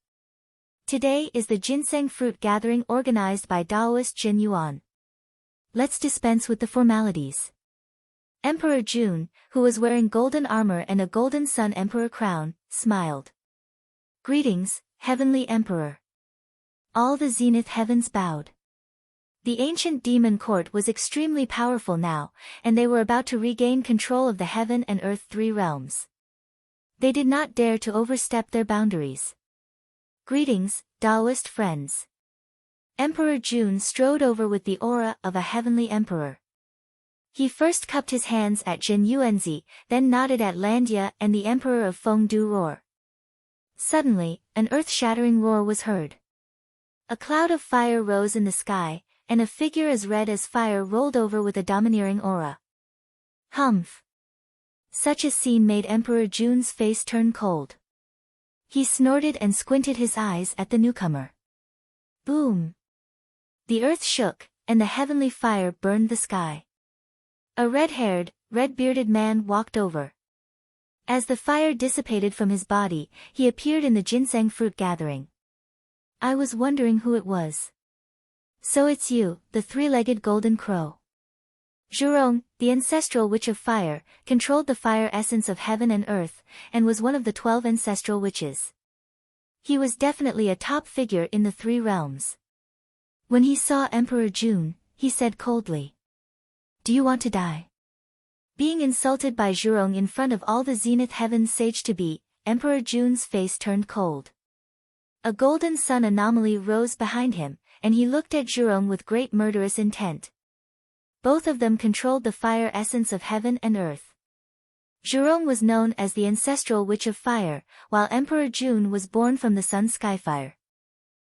Today is the ginseng fruit gathering organized by Taoist Jin Yuan. Let's dispense with the formalities. Emperor Jun, who was wearing golden armor and a golden sun emperor crown, smiled. Greetings, Heavenly Emperor. All the zenith heavens bowed. The ancient demon court was extremely powerful now, and they were about to regain control of the heaven and earth three realms. They did not dare to overstep their boundaries. Greetings, Taoist friends. Emperor Jun strode over with the aura of a heavenly emperor. He first cupped his hands at Jin Yuanzi, then nodded at Landia and the emperor of Feng Du roar. Suddenly, an earth-shattering roar was heard. A cloud of fire rose in the sky, and a figure as red as fire rolled over with a domineering aura. Humph! Such a scene made Emperor Jun's face turn cold. He snorted and squinted his eyes at the newcomer. Boom! The earth shook, and the heavenly fire burned the sky. A red-haired, red-bearded man walked over. As the fire dissipated from his body, he appeared in the ginseng fruit gathering. I was wondering who it was. So it's you, the three-legged golden crow. Zhurong, the ancestral witch of fire, controlled the fire essence of heaven and earth, and was one of the 12 ancestral witches. He was definitely a top figure in the three realms. When he saw Emperor Jun, he said coldly. Do you want to die? Being insulted by Zhurong in front of all the zenith heavens sage-to-be, Emperor Jun's face turned cold. A golden sun anomaly rose behind him, and he looked at Zhurong with great murderous intent. Both of them controlled the fire essence of heaven and earth. Zhurong was known as the ancestral witch of fire, while Emperor Jun was born from the sun skyfire.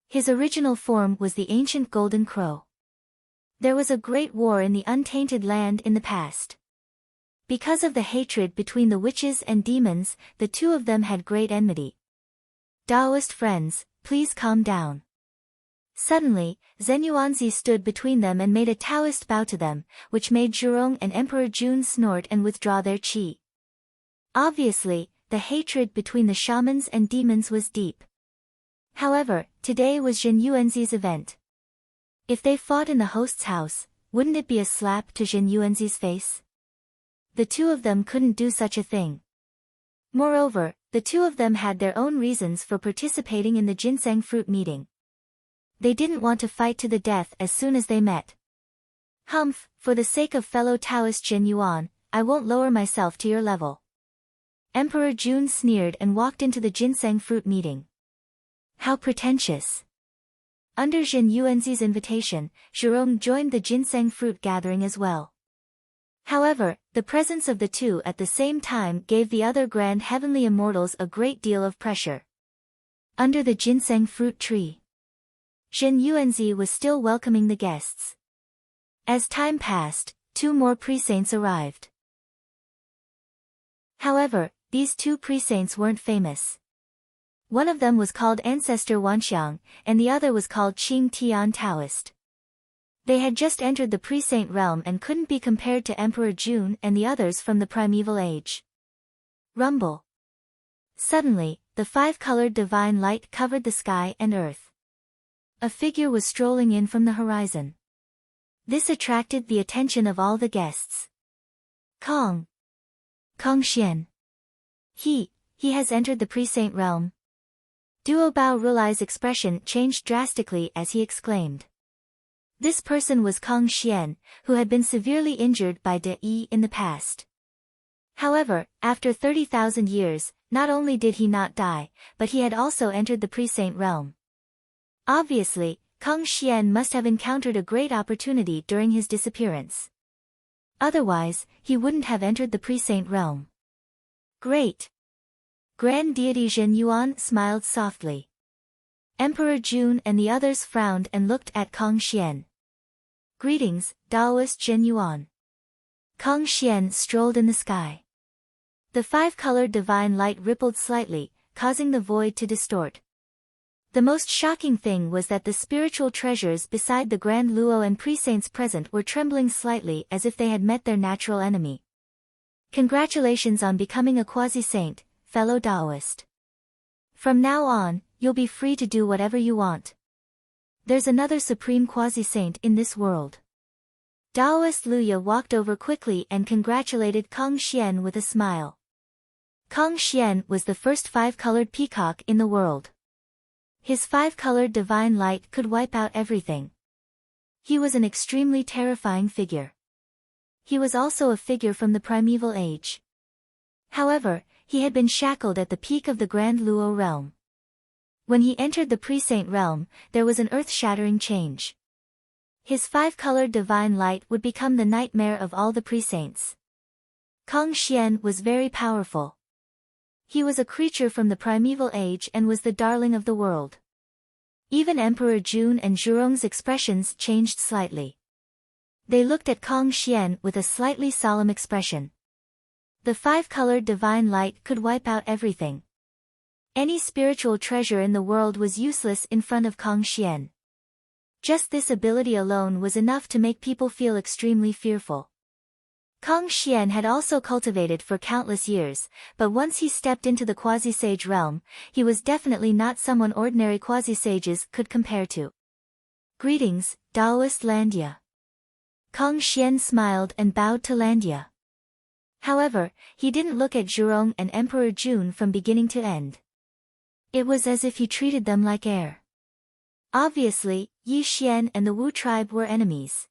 His original form was the ancient golden crow. There was a great war in the untainted land in the past. Because of the hatred between the witches and demons, the two of them had great enmity. Taoist friends, please calm down. Suddenly, Zenyuanzi stood between them and made a Taoist bow to them, which made Zhurong and Emperor Jun snort and withdraw their qi. Obviously, the hatred between the shamans and demons was deep. However, today was Jin Yuanzi's event. If they fought in the host's house, wouldn't it be a slap to Jin Yuanzi's face? The two of them couldn't do such a thing. Moreover, the two of them had their own reasons for participating in the ginseng fruit meeting. They didn't want to fight to the death as soon as they met. Humph, for the sake of fellow Taoist Jin Yuan, I won't lower myself to your level. Emperor Jun sneered and walked into the ginseng fruit meeting. How pretentious. Under Jin Yuanzi's invitation, Zhurong joined the ginseng fruit gathering as well. However, the presence of the two at the same time gave the other grand heavenly immortals a great deal of pressure. Under the ginseng fruit tree, Jin Yuanzi was still welcoming the guests. As time passed, two more pre-saints arrived. However, these two pre-saints weren't famous. One of them was called Ancestor Wanxiang, and the other was called Qing Tian Taoist. They had just entered the pre-saint realm and couldn't be compared to Emperor Jun and the others from the primeval age. Rumble. Suddenly, the five-colored divine light covered the sky and earth. A figure was strolling in from the horizon. This attracted the attention of all the guests. Kong Xian. He has entered the pre-saint realm. Duo Bao Rulai's expression changed drastically as he exclaimed. This person was Kong Xian, who had been severely injured by De Yi in the past. However, after 30,000 years, not only did he not die, but he had also entered the pre-saint realm. Obviously, Kang Xian must have encountered a great opportunity during his disappearance. Otherwise, he wouldn't have entered the pre-saint realm. Great! Grand Deity Zhen Yuan smiled softly. Emperor Jun and the others frowned and looked at Kang Xian. Greetings, Taoist Zhen Yuan. Kang Xian strolled in the sky. The five-colored divine light rippled slightly, causing the void to distort. The most shocking thing was that the spiritual treasures beside the Grand Luo and pre-saints present were trembling slightly as if they had met their natural enemy. Congratulations on becoming a quasi-saint, fellow Taoist. From now on, you'll be free to do whatever you want. There's another supreme quasi-saint in this world. Taoist Luya walked over quickly and congratulated Kang Xian with a smile. Kang Xian was the first five-colored peacock in the world. His five-colored divine light could wipe out everything. He was an extremely terrifying figure. He was also a figure from the primeval age. However, he had been shackled at the peak of the Grand Luo realm. When he entered the pre-saint realm, there was an earth-shattering change. His five-colored divine light would become the nightmare of all the pre-saints. Kang Xian was very powerful. He was a creature from the primeval age and was the darling of the world. Even Emperor Jun and Zhurong's expressions changed slightly. They looked at Kang Xian with a slightly solemn expression. The five-colored divine light could wipe out everything. Any spiritual treasure in the world was useless in front of Kang Xian. Just this ability alone was enough to make people feel extremely fearful. Kang Xian had also cultivated for countless years, but once he stepped into the quasi-sage realm, he was definitely not someone ordinary quasi-sages could compare to. Greetings, Taoist Landia. Kang Xian smiled and bowed to Landia. However, he didn't look at Zhurong and Emperor Jun from beginning to end. It was as if he treated them like air. Obviously, Yi Xian and the Wu tribe were enemies.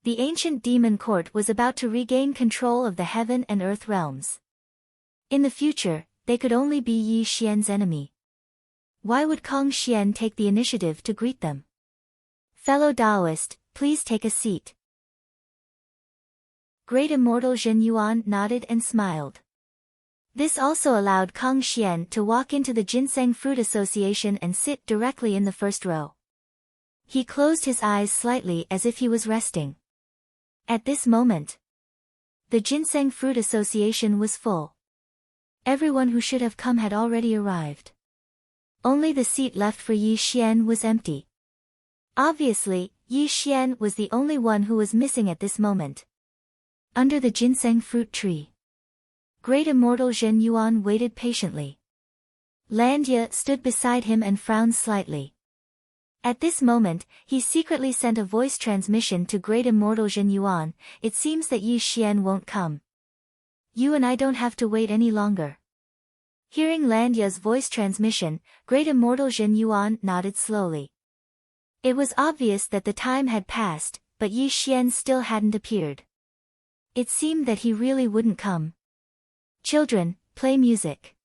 The ancient demon court was about to regain control of the heaven and earth realms. In the future, they could only be Yi Xian's enemy. Why would Kang Xian take the initiative to greet them? Fellow Taoist, please take a seat. Great Immortal Zhen Yuan nodded and smiled. This also allowed Kang Xian to walk into the Ginseng Fruit Association and sit directly in the first row. He closed his eyes slightly as if he was resting. At this moment, the Ginseng Fruit Association was full. Everyone who should have come had already arrived. Only the seat left for Yi Xian was empty. Obviously, Yi Xian was the only one who was missing at this moment. Under the ginseng fruit tree, Great Immortal Zhen Yuan waited patiently. Landia stood beside him and frowned slightly. At this moment, he secretly sent a voice transmission to Great Immortal Zhen Yuan. It seems that Yi Xian won't come. You and I don't have to wait any longer. Hearing Landia's voice transmission, Great Immortal Zhen Yuan nodded slowly. It was obvious that the time had passed, but Yi Xian still hadn't appeared. It seemed that he really wouldn't come. Children, play music.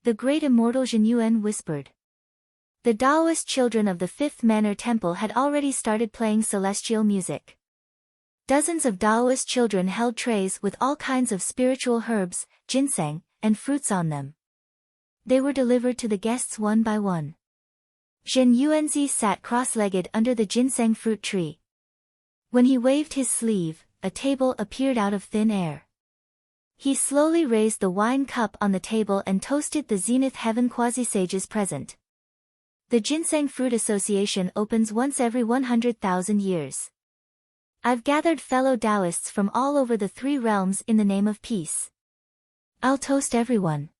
The Great Immortal Zhen Yuan whispered. The Taoist children of the Fifth Manor Temple had already started playing celestial music. Dozens of Taoist children held trays with all kinds of spiritual herbs, ginseng, and fruits on them. They were delivered to the guests one by one. Zhen Yuanzi sat cross-legged under the ginseng fruit tree. When he waved his sleeve, a table appeared out of thin air. He slowly raised the wine cup on the table and toasted the Zenith Heaven quasi-sages present. The Ginseng Fruit Association opens once every 100,000 years. I've gathered fellow Taoists from all over the three realms in the name of peace. I'll toast everyone.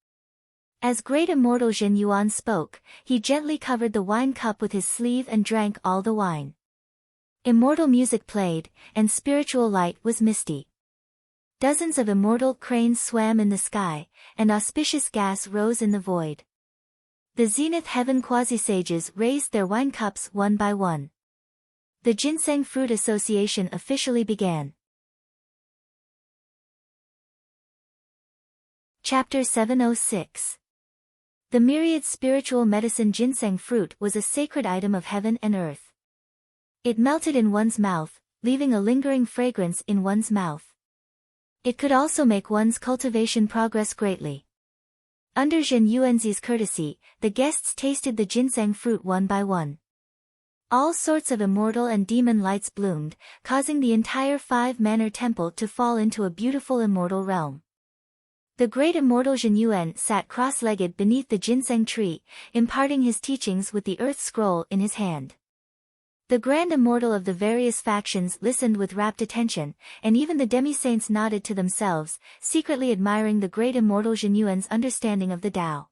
As Great Immortal Zhen Yuan spoke, he gently covered the wine cup with his sleeve and drank all the wine. Immortal music played, and spiritual light was misty. Dozens of immortal cranes swam in the sky, and auspicious gas rose in the void. The Zenith Heaven quasi-sages raised their wine cups one by one. The Ginseng Fruit Association officially began. Chapter 706. The myriad spiritual medicine ginseng fruit was a sacred item of heaven and earth. It melted in one's mouth, leaving a lingering fragrance in one's mouth. It could also make one's cultivation progress greatly. Under Zhen Yuanzi's courtesy, the guests tasted the ginseng fruit one by one. All sorts of immortal and demon lights bloomed, causing the entire five-manor temple to fall into a beautiful immortal realm. The great immortal Zhen Yuan sat cross-legged beneath the ginseng tree, imparting his teachings with the earth scroll in his hand. The grand immortal of the various factions listened with rapt attention, and even the demi-saints nodded to themselves, secretly admiring the great immortal Zhen Yuan's understanding of the Tao.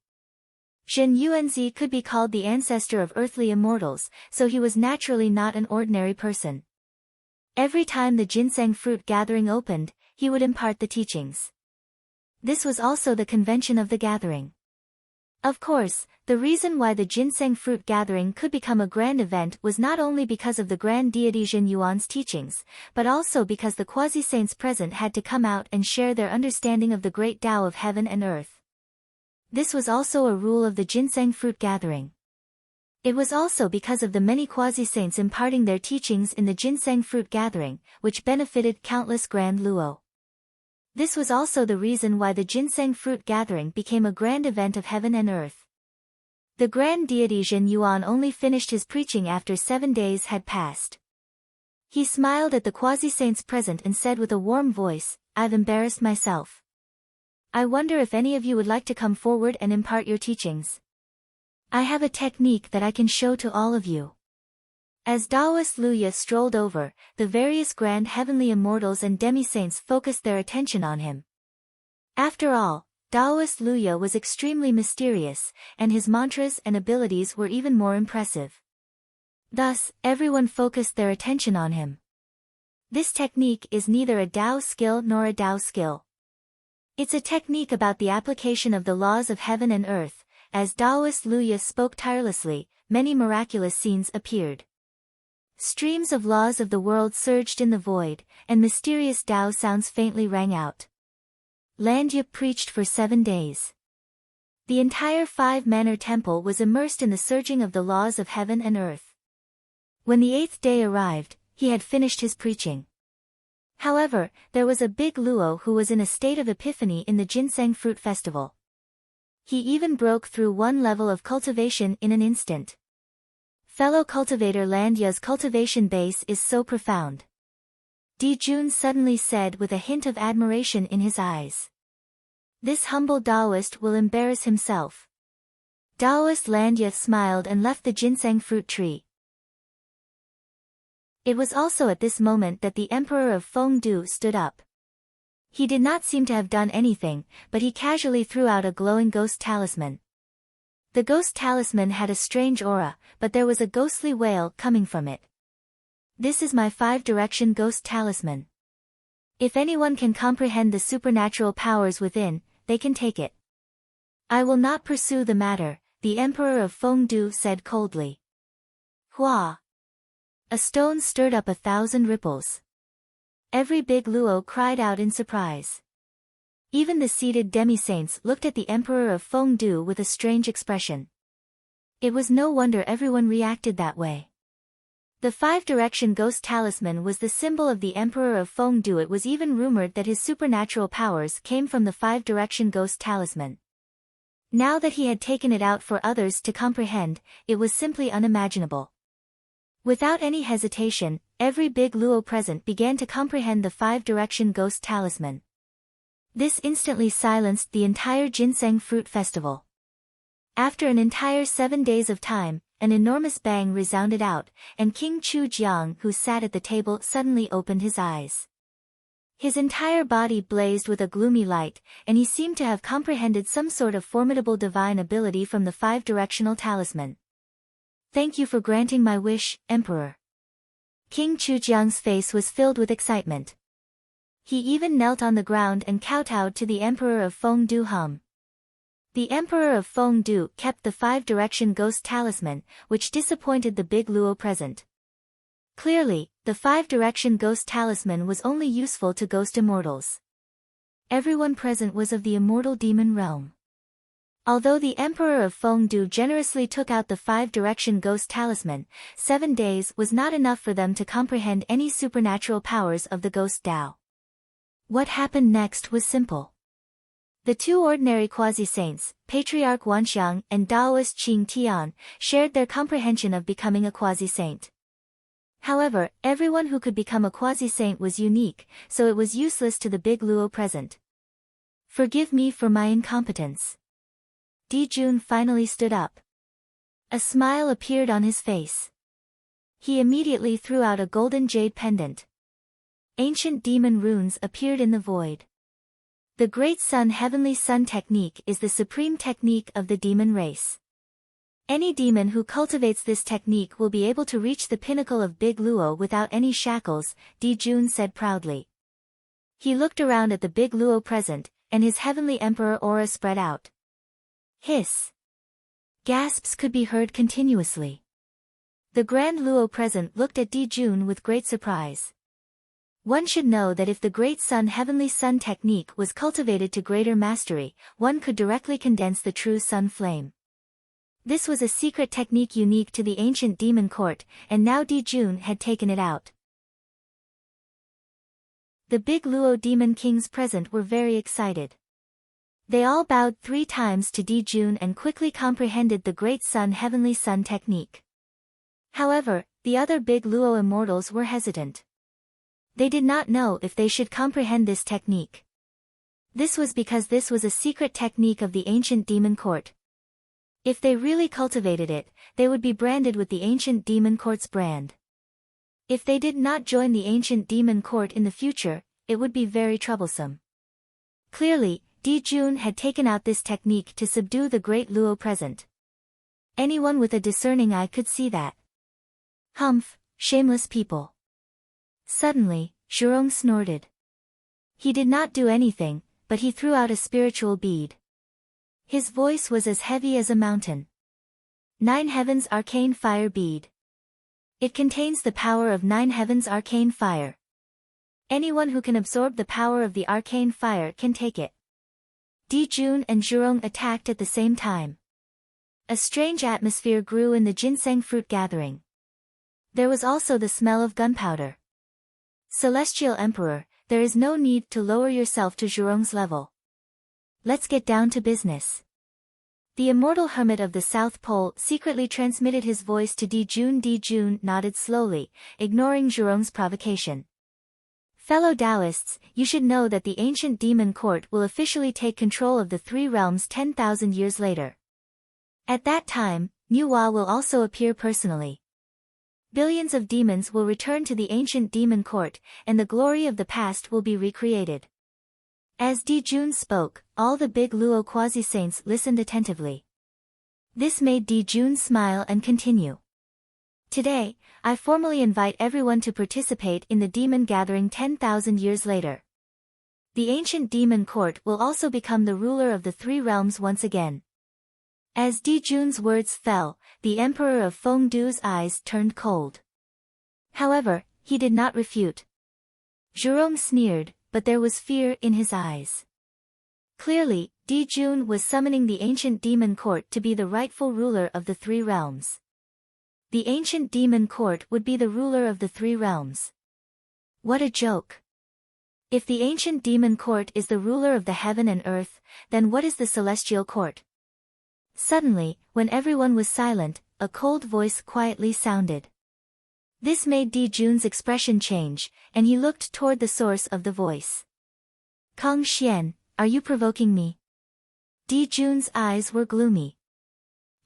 Zhen Yuanzi could be called the ancestor of earthly immortals, so he was naturally not an ordinary person. Every time the ginseng fruit gathering opened, he would impart the teachings. This was also the convention of the gathering. Of course, the reason why the ginseng fruit gathering could become a grand event was not only because of the grand deity Zhen Yuan's teachings, but also because the quasi-saints present had to come out and share their understanding of the great Tao of heaven and earth. This was also a rule of the ginseng fruit gathering. It was also because of the many quasi-saints imparting their teachings in the ginseng fruit gathering, which benefited countless grand luo. This was also the reason why the ginseng fruit gathering became a grand event of heaven and earth. The grand deity Zhen Yuan only finished his preaching after 7 days had passed. He smiled at the quasi-saints present and said with a warm voice, "I've embarrassed myself. I wonder if any of you would like to come forward and impart your teachings. I have a technique that I can show to all of you." As Taoist Luya strolled over, the various grand heavenly immortals and demi-saints focused their attention on him. After all, Taoist Luya was extremely mysterious, and his mantras and abilities were even more impressive. Thus, everyone focused their attention on him. This technique is neither a Tao skill nor a Tao skill. It's a technique about the application of the laws of heaven and earth. As Taoist Luya spoke tirelessly, many miraculous scenes appeared. Streams of laws of the world surged in the void, and mysterious Tao sounds faintly rang out. Landya preached for 7 days. The entire five-manor temple was immersed in the surging of the laws of heaven and earth. When the 8th day arrived, he had finished his preaching. However, there was a big luo who was in a state of epiphany in the ginseng fruit festival. He even broke through one level of cultivation in an instant. Fellow cultivator Landya's cultivation base is so profound. Di Jun suddenly said with a hint of admiration in his eyes. This humble Taoist will embarrass himself. Taoist Landya smiled and left the ginseng fruit tree. It was also at this moment that the emperor of Fengdu stood up. He did not seem to have done anything, but he casually threw out a glowing ghost talisman. The ghost talisman had a strange aura, but there was a ghostly wail coming from it. This is my 5-direction ghost talisman. If anyone can comprehend the supernatural powers within, they can take it. I will not pursue the matter, the emperor of Fengdu said coldly. Hua! A stone stirred up 1,000 ripples. Every big luo cried out in surprise. Even the seated demi-saints looked at the emperor of Fengdu with a strange expression. It was no wonder everyone reacted that way. The 5-direction ghost talisman was the symbol of the emperor of Fengdu. It was even rumored that his supernatural powers came from the 5-direction ghost talisman. Now that he had taken it out for others to comprehend, it was simply unimaginable. Without any hesitation, every big luo present began to comprehend the 5-direction ghost talisman. This instantly silenced the entire ginseng fruit festival. After an entire 7 days of time, an enormous bang resounded out, and King Chu Jiang, who sat at the table, suddenly opened his eyes. His entire body blazed with a gloomy light, and he seemed to have comprehended some sort of formidable divine ability from the 5-directional talisman. Thank you for granting my wish, Emperor. King Chu Jiang's face was filled with excitement. He even knelt on the ground and kowtowed to the Emperor of Fengdu hum. The Emperor of Fengdu kept the 5-direction ghost talisman, which disappointed the big luo present. Clearly, the 5-direction ghost talisman was only useful to ghost immortals. Everyone present was of the immortal demon realm. Although the Emperor of Fengdu generously took out the 5-direction ghost talisman, 7 days was not enough for them to comprehend any supernatural powers of the ghost Tao. What happened next was simple. The 2 ordinary quasi-saints, Patriarch Wanxiang and Daoist Qing Tian, shared their comprehension of becoming a quasi-saint. However, everyone who could become a quasi-saint was unique, so it was useless to the big Luo present. Forgive me for my incompetence. Dijun finally stood up. A smile appeared on his face. He immediately threw out a golden jade pendant. Ancient demon runes appeared in the void. The Great Sun Heavenly Sun technique is the supreme technique of the demon race. Any demon who cultivates this technique will be able to reach the pinnacle of Big Luo without any shackles, Dijun said proudly. He looked around at the Big Luo present, and his heavenly emperor aura spread out. Hiss. Gasps could be heard continuously. The Grand Luo present looked at Dijun with great surprise. One should know that if the Great Sun Heavenly Sun technique was cultivated to greater mastery, one could directly condense the true sun flame. This was a secret technique unique to the ancient demon court, and now Dijun had taken it out. The big Luo demon kings present were very excited. They all bowed 3 times to Dijun and quickly comprehended the Great Sun Heavenly Sun technique. However, the other big Luo immortals were hesitant. They did not know if they should comprehend this technique. This was because this was a secret technique of the ancient demon court. If they really cultivated it, they would be branded with the ancient demon court's brand. If they did not join the ancient demon court in the future, it would be very troublesome. Clearly, Dijun had taken out this technique to subdue the great Luo present. Anyone with a discerning eye could see that. Humph, shameless people. Suddenly, Zhurong snorted. He did not do anything, but he threw out a spiritual bead. His voice was as heavy as a mountain. 9 Heavens Arcane Fire Bead. It contains the power of 9 Heavens Arcane Fire. Anyone who can absorb the power of the arcane fire can take it. Dijun and Zhurong attacked at the same time. A strange atmosphere grew in the ginseng fruit gathering. There was also the smell of gunpowder. Celestial Emperor, there is no need to lower yourself to Zhurong's level. Let's get down to business. The immortal hermit of the South Pole secretly transmitted his voice to Dijun. Dijun nodded slowly, ignoring Zhurong's provocation. Fellow Taoists, you should know that the ancient demon court will officially take control of the 3 realms 10,000 years later. At that time, Nuwa will also appear personally. Billions of demons will return to the ancient demon court, and the glory of the past will be recreated. As Dijun spoke, all the big Luo quasi-saints listened attentively. This made Dijun smile and continue. Today, I formally invite everyone to participate in the demon gathering 10,000 years later. The ancient demon court will also become the ruler of the 3 realms once again. As Dijun's words fell, the emperor of Fengdu's eyes turned cold. However, he did not refute. Zhurong sneered, but there was fear in his eyes. Clearly, Dijun was summoning the ancient demon court to be the rightful ruler of the 3 realms. The ancient demon court would be the ruler of the 3 realms. What a joke! If the ancient demon court is the ruler of the heaven and earth, then what is the celestial court? Suddenly, when everyone was silent, a cold voice quietly sounded. This made Dijun's expression change, and he looked toward the source of the voice. Kong Xian, are you provoking me? Dijun's eyes were gloomy.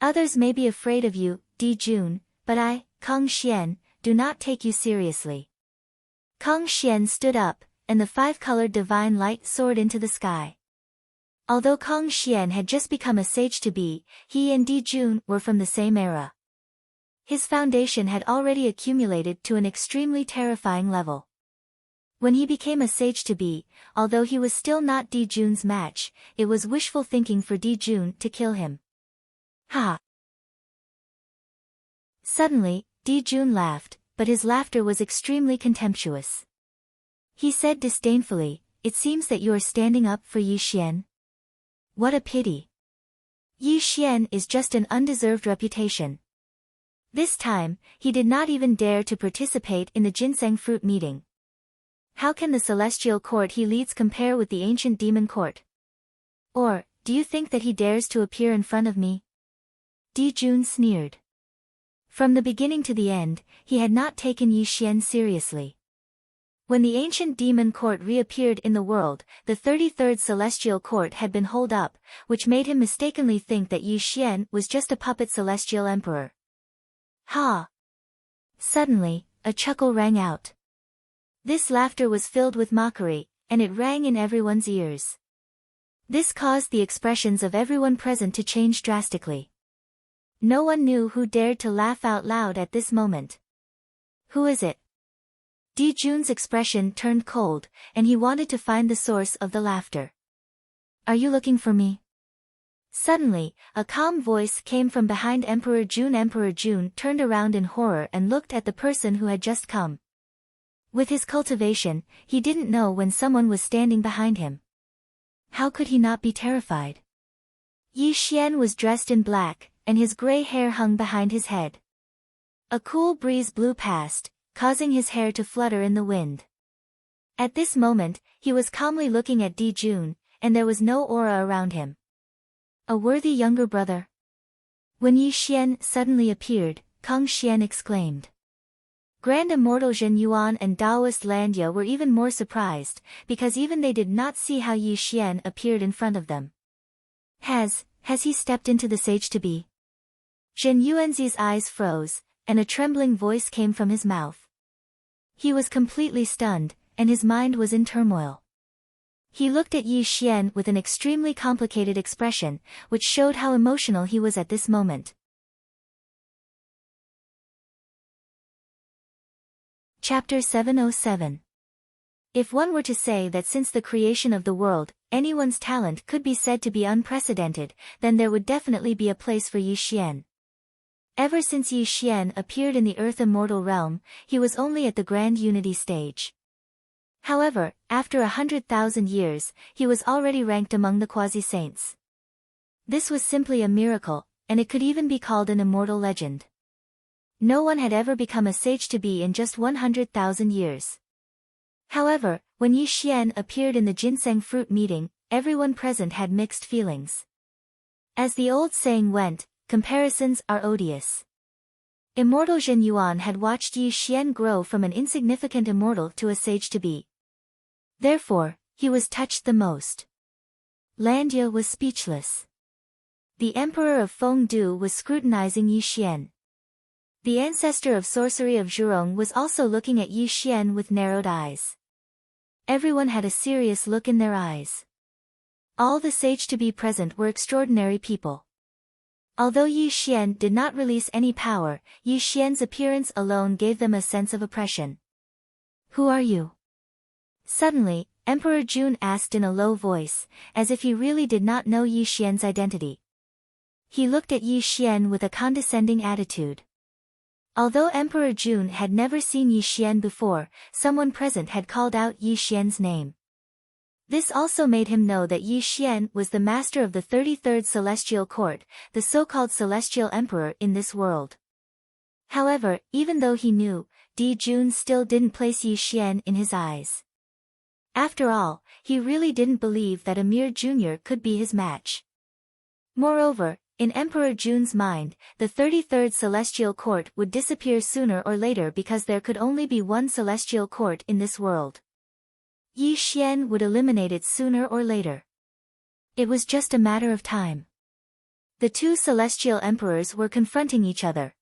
Others may be afraid of you, Dijun, but I, Kong Xian, do not take you seriously. Kong Xian stood up, and the 5-colored divine light soared into the sky. Although Kong Xian had just become a sage-to-be, he and Dijun were from the same era. His foundation had already accumulated to an extremely terrifying level. When he became a sage-to-be, although he was still not Dijun's match, it was wishful thinking for Dijun to kill him. Ha! Suddenly, Dijun laughed, but his laughter was extremely contemptuous. He said disdainfully, it seems that you are standing up for Yi Xian. What a pity. Yi Xian is just an undeserved reputation. This time, he did not even dare to participate in the ginseng fruit meeting. How can the celestial court he leads compare with the ancient demon court? Or, do you think that he dares to appear in front of me? Di Jun sneered. From the beginning to the end, he had not taken Yi Xian seriously. When the ancient demon court reappeared in the world, the 33rd celestial court had been holed up, which made him mistakenly think that Yi Xian was just a puppet celestial emperor. Ha! Suddenly, a chuckle rang out. This laughter was filled with mockery, and it rang in everyone's ears. This caused the expressions of everyone present to change drastically. No one knew who dared to laugh out loud at this moment. Who is it? Di Jun's expression turned cold, and he wanted to find the source of the laughter. Are you looking for me? Suddenly, a calm voice came from behind Emperor Jun. Emperor Jun turned around in horror and looked at the person who had just come. With his cultivation, he didn't know when someone was standing behind him. How could he not be terrified? Yi Xian was dressed in black, and his gray hair hung behind his head. A cool breeze blew past, causing his hair to flutter in the wind. At this moment, he was calmly looking at Di Jun, and there was no aura around him. A worthy younger brother. When Yi Xian suddenly appeared, Kang Xian exclaimed. Grand Immortal Zhen Yuan and Taoist Landia were even more surprised, because even they did not see how Yi Xian appeared in front of them. Has he stepped into the sage to be? Zhen Yuanzi's eyes froze, and a trembling voice came from his mouth. He was completely stunned, and his mind was in turmoil. He looked at Yi Xian with an extremely complicated expression, which showed how emotional he was at this moment. Chapter 707. If one were to say that since the creation of the world, anyone's talent could be said to be unprecedented, then there would definitely be a place for Yi Xian. Ever since Yi Xian appeared in the Earth Immortal realm, he was only at the Grand Unity stage. However, after 100,000 years, he was already ranked among the quasi-saints. This was simply a miracle, and it could even be called an immortal legend. No one had ever become a sage to be in just 100,000 years. However, when Yi Xian appeared in the ginseng fruit meeting, everyone present had mixed feelings. As the old saying went, comparisons are odious. Immortal Zhen Yuan had watched Yi Xian grow from an insignificant immortal to a sage to be. Therefore, he was touched the most. Landia was speechless. The Emperor of Fengdu was scrutinizing Yi Xian. The ancestor of sorcery of Zhurong was also looking at Yi Xian with narrowed eyes. Everyone had a serious look in their eyes. All the sage-to-be present were extraordinary people. Although Yi Xian did not release any power, Yi Xian's appearance alone gave them a sense of oppression. Who are you? Suddenly, Emperor Jun asked in a low voice, as if he really did not know Yi Xian's identity. He looked at Yi Xian with a condescending attitude. Although Emperor Jun had never seen Yi Xian before, someone present had called out Yi Xian's name. This also made him know that Yi Xian was the master of the 33rd Celestial Court, the so-called Celestial Emperor in this world. However, even though he knew, Di Jun still didn't place Yi Xian in his eyes. After all, he really didn't believe that a mere junior could be his match. Moreover, in Emperor Jun's mind, the 33rd Celestial Court would disappear sooner or later because there could only be one Celestial Court in this world. Yi Xian would eliminate it sooner or later. It was just a matter of time. The two Celestial Emperors were confronting each other.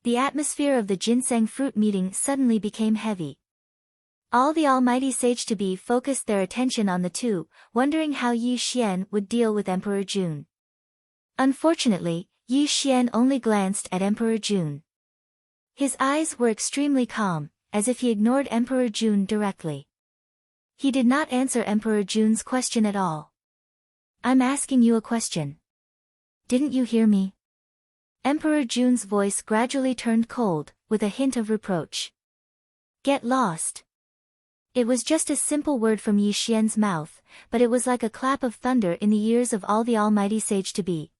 The atmosphere of the ginseng fruit meeting suddenly became heavy. All the almighty sage-to-be focused their attention on the two, wondering how Yi Xian would deal with Emperor Jun. Unfortunately, Yi Xian only glanced at Emperor Jun. His eyes were extremely calm, as if he ignored Emperor Jun directly. He did not answer Emperor Jun's question at all. I'm asking you a question. Didn't you hear me? Emperor Jun's voice gradually turned cold, with a hint of reproach. Get lost. It was just a simple word from Yi Xian's mouth, but it was like a clap of thunder in the ears of all the almighty sage-to-be.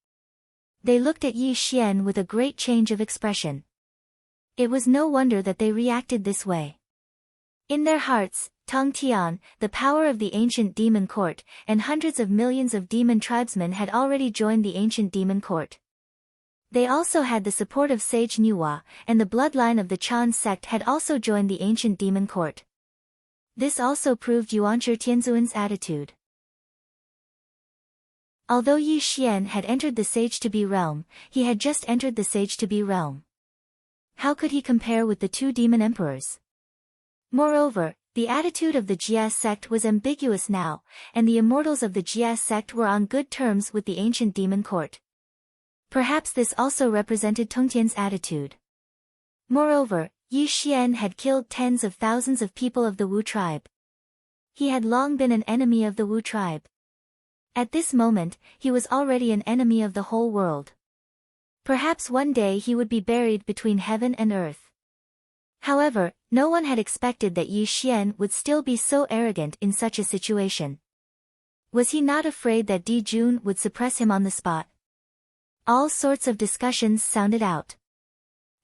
They looked at Yi Xian with a great change of expression. It was no wonder that they reacted this way. In their hearts, Tong Tian, the power of the ancient demon court, and hundreds of millions of demon tribesmen had already joined the ancient demon court. They also had the support of Sage Nuwa, and the bloodline of the Chan sect had also joined the ancient demon court. This also proved Yuanzhi Tianzuan's attitude. Although Yi Xian had entered the sage-to-be realm, he had just entered the sage-to-be realm. How could he compare with the two demon emperors? Moreover, the attitude of the Jia sect was ambiguous now, and the immortals of the Jia sect were on good terms with the ancient demon court. Perhaps this also represented Tongtian's attitude. Moreover, Yi Xian had killed tens of thousands of people of the Wu tribe. He had long been an enemy of the Wu tribe. At this moment, he was already an enemy of the whole world. Perhaps one day he would be buried between heaven and earth. However, no one had expected that Yi Xian would still be so arrogant in such a situation. Was he not afraid that Di Jun would suppress him on the spot? All sorts of discussions sounded out.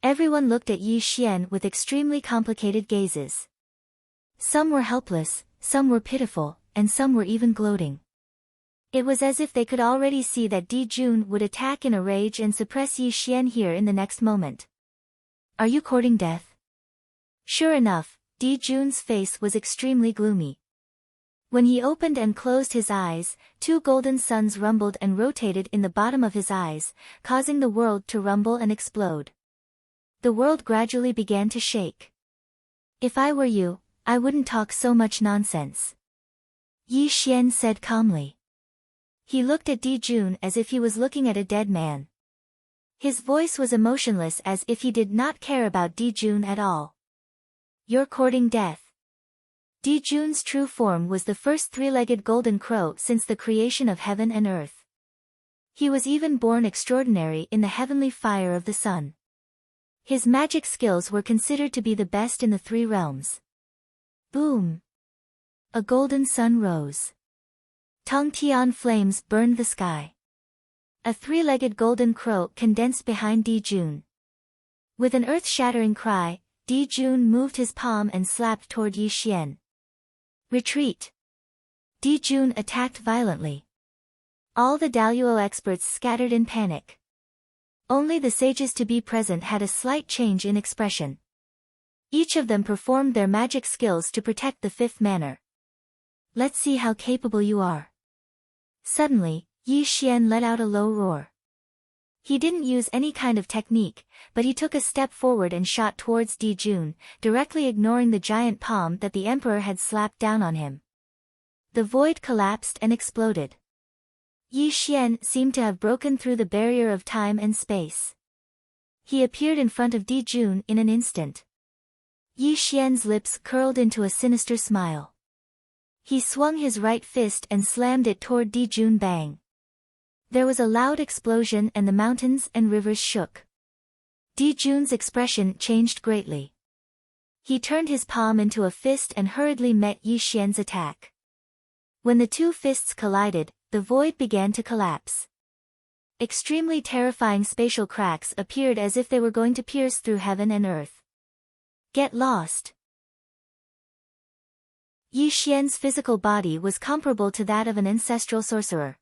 Everyone looked at Yi Xian with extremely complicated gazes. Some were helpless, some were pitiful, and some were even gloating. It was as if they could already see that Di Jun would attack in a rage and suppress Yi Xian here in the next moment. Are you courting death? Sure enough, Di Jun's face was extremely gloomy. When he opened and closed his eyes, two golden suns rumbled and rotated in the bottom of his eyes, causing the world to rumble and explode. The world gradually began to shake. If I were you, I wouldn't talk so much nonsense. Yi Xian said calmly. He looked at Di Jun as if he was looking at a dead man. His voice was emotionless as if he did not care about Di Jun at all. You're courting death. Di Jun's true form was the first three-legged golden crow since the creation of heaven and earth. He was even born extraordinary in the heavenly fire of the sun. His magic skills were considered to be the best in the three realms. Boom! A golden sun rose. Tong Tian flames burned the sky. A three-legged golden crow condensed behind Di Jun. With an earth-shattering cry, Di Jun moved his palm and slapped toward Yi Xian. Retreat! Di Jun attacked violently. All the Daluo experts scattered in panic. Only the sages to be present had a slight change in expression. Each of them performed their magic skills to protect the fifth manor. Let's see how capable you are. Suddenly, Yi Xian let out a low roar. He didn't use any kind of technique, but he took a step forward and shot towards Di Jun, directly ignoring the giant palm that the emperor had slapped down on him. The void collapsed and exploded. Yi Xian seemed to have broken through the barrier of time and space. He appeared in front of Di Jun in an instant. Yi Xian's lips curled into a sinister smile. He swung his right fist and slammed it toward Di Jun. Bang! There was a loud explosion and the mountains and rivers shook. Di Jun's expression changed greatly. He turned his palm into a fist and hurriedly met Yi Xian's attack. When the two fists collided, the void began to collapse. Extremely terrifying spatial cracks appeared as if they were going to pierce through heaven and earth. Get lost! Yi Xian's physical body was comparable to that of an ancestral sorcerer.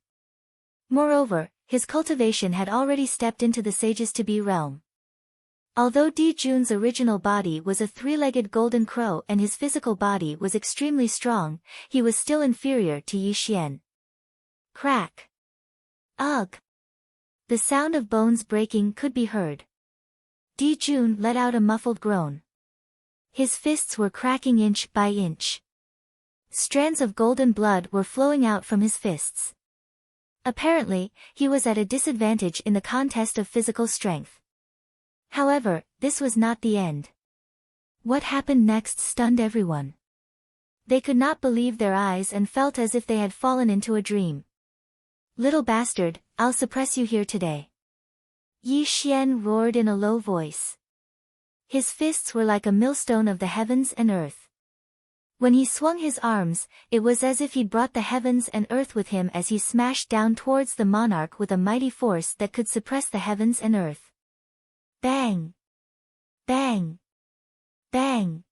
Moreover, his cultivation had already stepped into the sages-to-be realm. Although Di Jun's original body was a three-legged golden crow and his physical body was extremely strong, he was still inferior to Yi Xian. Crack! Ugh! The sound of bones breaking could be heard. Di Jun let out a muffled groan. His fists were cracking inch by inch. Strands of golden blood were flowing out from his fists. Apparently, he was at a disadvantage in the contest of physical strength. However, this was not the end. What happened next stunned everyone. They could not believe their eyes and felt as if they had fallen into a dream. Little bastard, I'll suppress you here today. Yi Xian roared in a low voice. His fists were like a millstone of the heavens and earth. When he swung his arms, it was as if he'd brought the heavens and earth with him as he smashed down towards the monarch with a mighty force that could suppress the heavens and earth. Bang! Bang! Bang!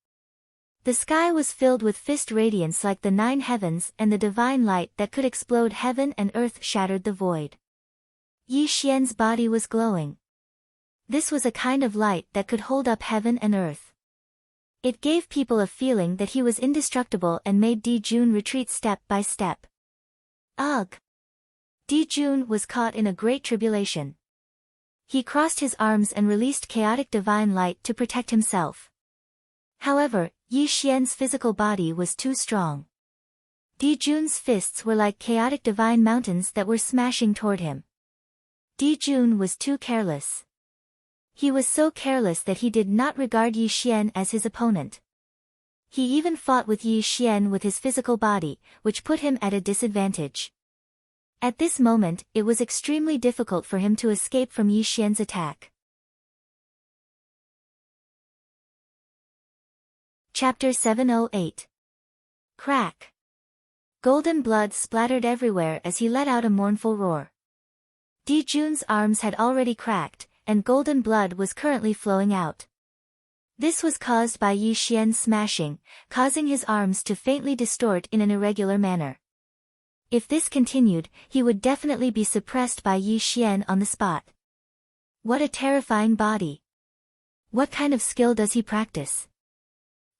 The sky was filled with fist radiance like the 9 heavens, and the divine light that could explode heaven and earth shattered the void. Yi Xian's body was glowing. This was a kind of light that could hold up heaven and earth. It gave people a feeling that he was indestructible and made Di Jun retreat step by step. Ugh! Di Jun was caught in a great tribulation. He crossed his arms and released chaotic divine light to protect himself. However, Yi Xian's physical body was too strong. Di Jun's fists were like chaotic divine mountains that were smashing toward him. Di Jun was too careless. He was so careless that he did not regard Yi Xian as his opponent. He even fought with Yi Xian with his physical body, which put him at a disadvantage. At this moment, it was extremely difficult for him to escape from Yi Xian's attack. Chapter 708. Crack. Golden blood splattered everywhere as he let out a mournful roar. Di Jun's arms had already cracked, and golden blood was currently flowing out. This was caused by Yi Xian's smashing, causing his arms to faintly distort in an irregular manner. If this continued, he would definitely be suppressed by Yi Xian on the spot. What a terrifying body! What kind of skill does he practice?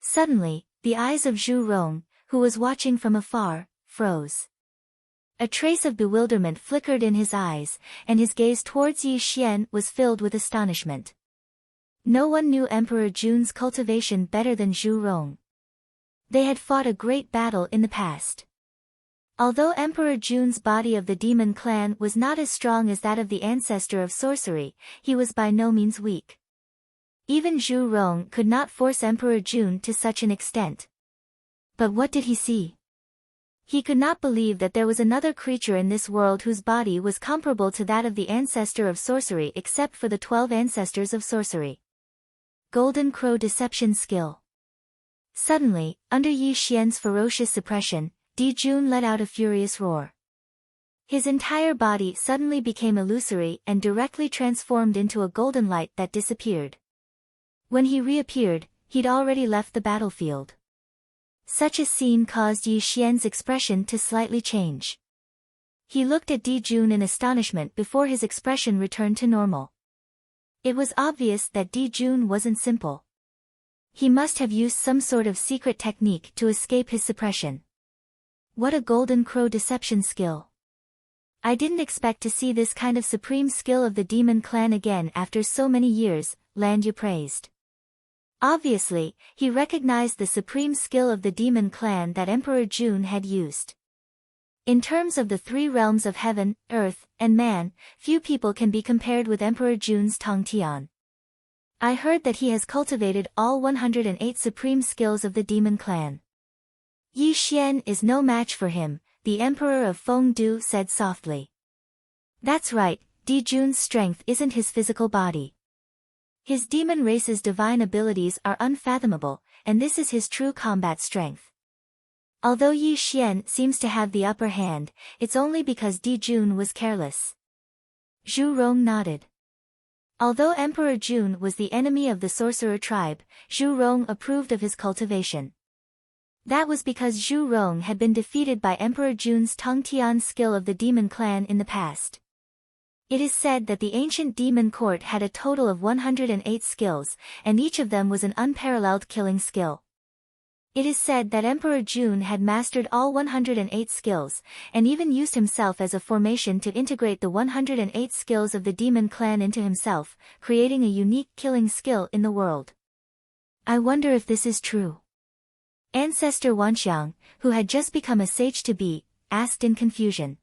Suddenly, the eyes of Zhu Rong, who was watching from afar, froze. A trace of bewilderment flickered in his eyes, and his gaze towards Yi Xian was filled with astonishment. No one knew Emperor Jun's cultivation better than Zhu Rong. They had fought a great battle in the past. Although Emperor Jun's body of the demon clan was not as strong as that of the ancestor of sorcery, he was by no means weak. Even Zhu Rong could not force Emperor Jun to such an extent. But what did he see? He could not believe that there was another creature in this world whose body was comparable to that of the ancestor of sorcery except for the 12 ancestors of sorcery. Golden Crow Deception Skill. Suddenly, under Yi Xian's ferocious suppression, Di Jun let out a furious roar. His entire body suddenly became illusory and directly transformed into a golden light that disappeared. When he reappeared, he'd already left the battlefield. Such a scene caused Yi Xian's expression to slightly change. He looked at Di Jun in astonishment before his expression returned to normal. It was obvious that Di Jun wasn't simple. He must have used some sort of secret technique to escape his suppression. What a golden crow deception skill! I didn't expect to see this kind of supreme skill of the demon clan again after so many years, Lan Yu praised. Obviously, he recognized the supreme skill of the demon clan that Emperor Jun had used. In terms of the 3 realms of heaven, earth, and man, few people can be compared with Emperor Jun's Tongtian. I heard that he has cultivated all 108 supreme skills of the demon clan. Yi Xian is no match for him, the Emperor of Fengdu said softly. That's right, Di Jun's strength isn't his physical body. His demon race's divine abilities are unfathomable, and this is his true combat strength. Although Yi Xian seems to have the upper hand, it's only because Di Jun was careless. Zhu Rong nodded. Although Emperor Jun was the enemy of the sorcerer tribe, Zhu Rong approved of his cultivation. That was because Zhu Rong had been defeated by Emperor Jun's Tongtian skill of the demon clan in the past. It is said that the ancient demon court had a total of 108 skills, and each of them was an unparalleled killing skill. It is said that Emperor Jun had mastered all 108 skills, and even used himself as a formation to integrate the 108 skills of the demon clan into himself, creating a unique killing skill in the world. I wonder if this is true. Ancestor Wanxiang, who had just become a sage-to-be, asked in confusion.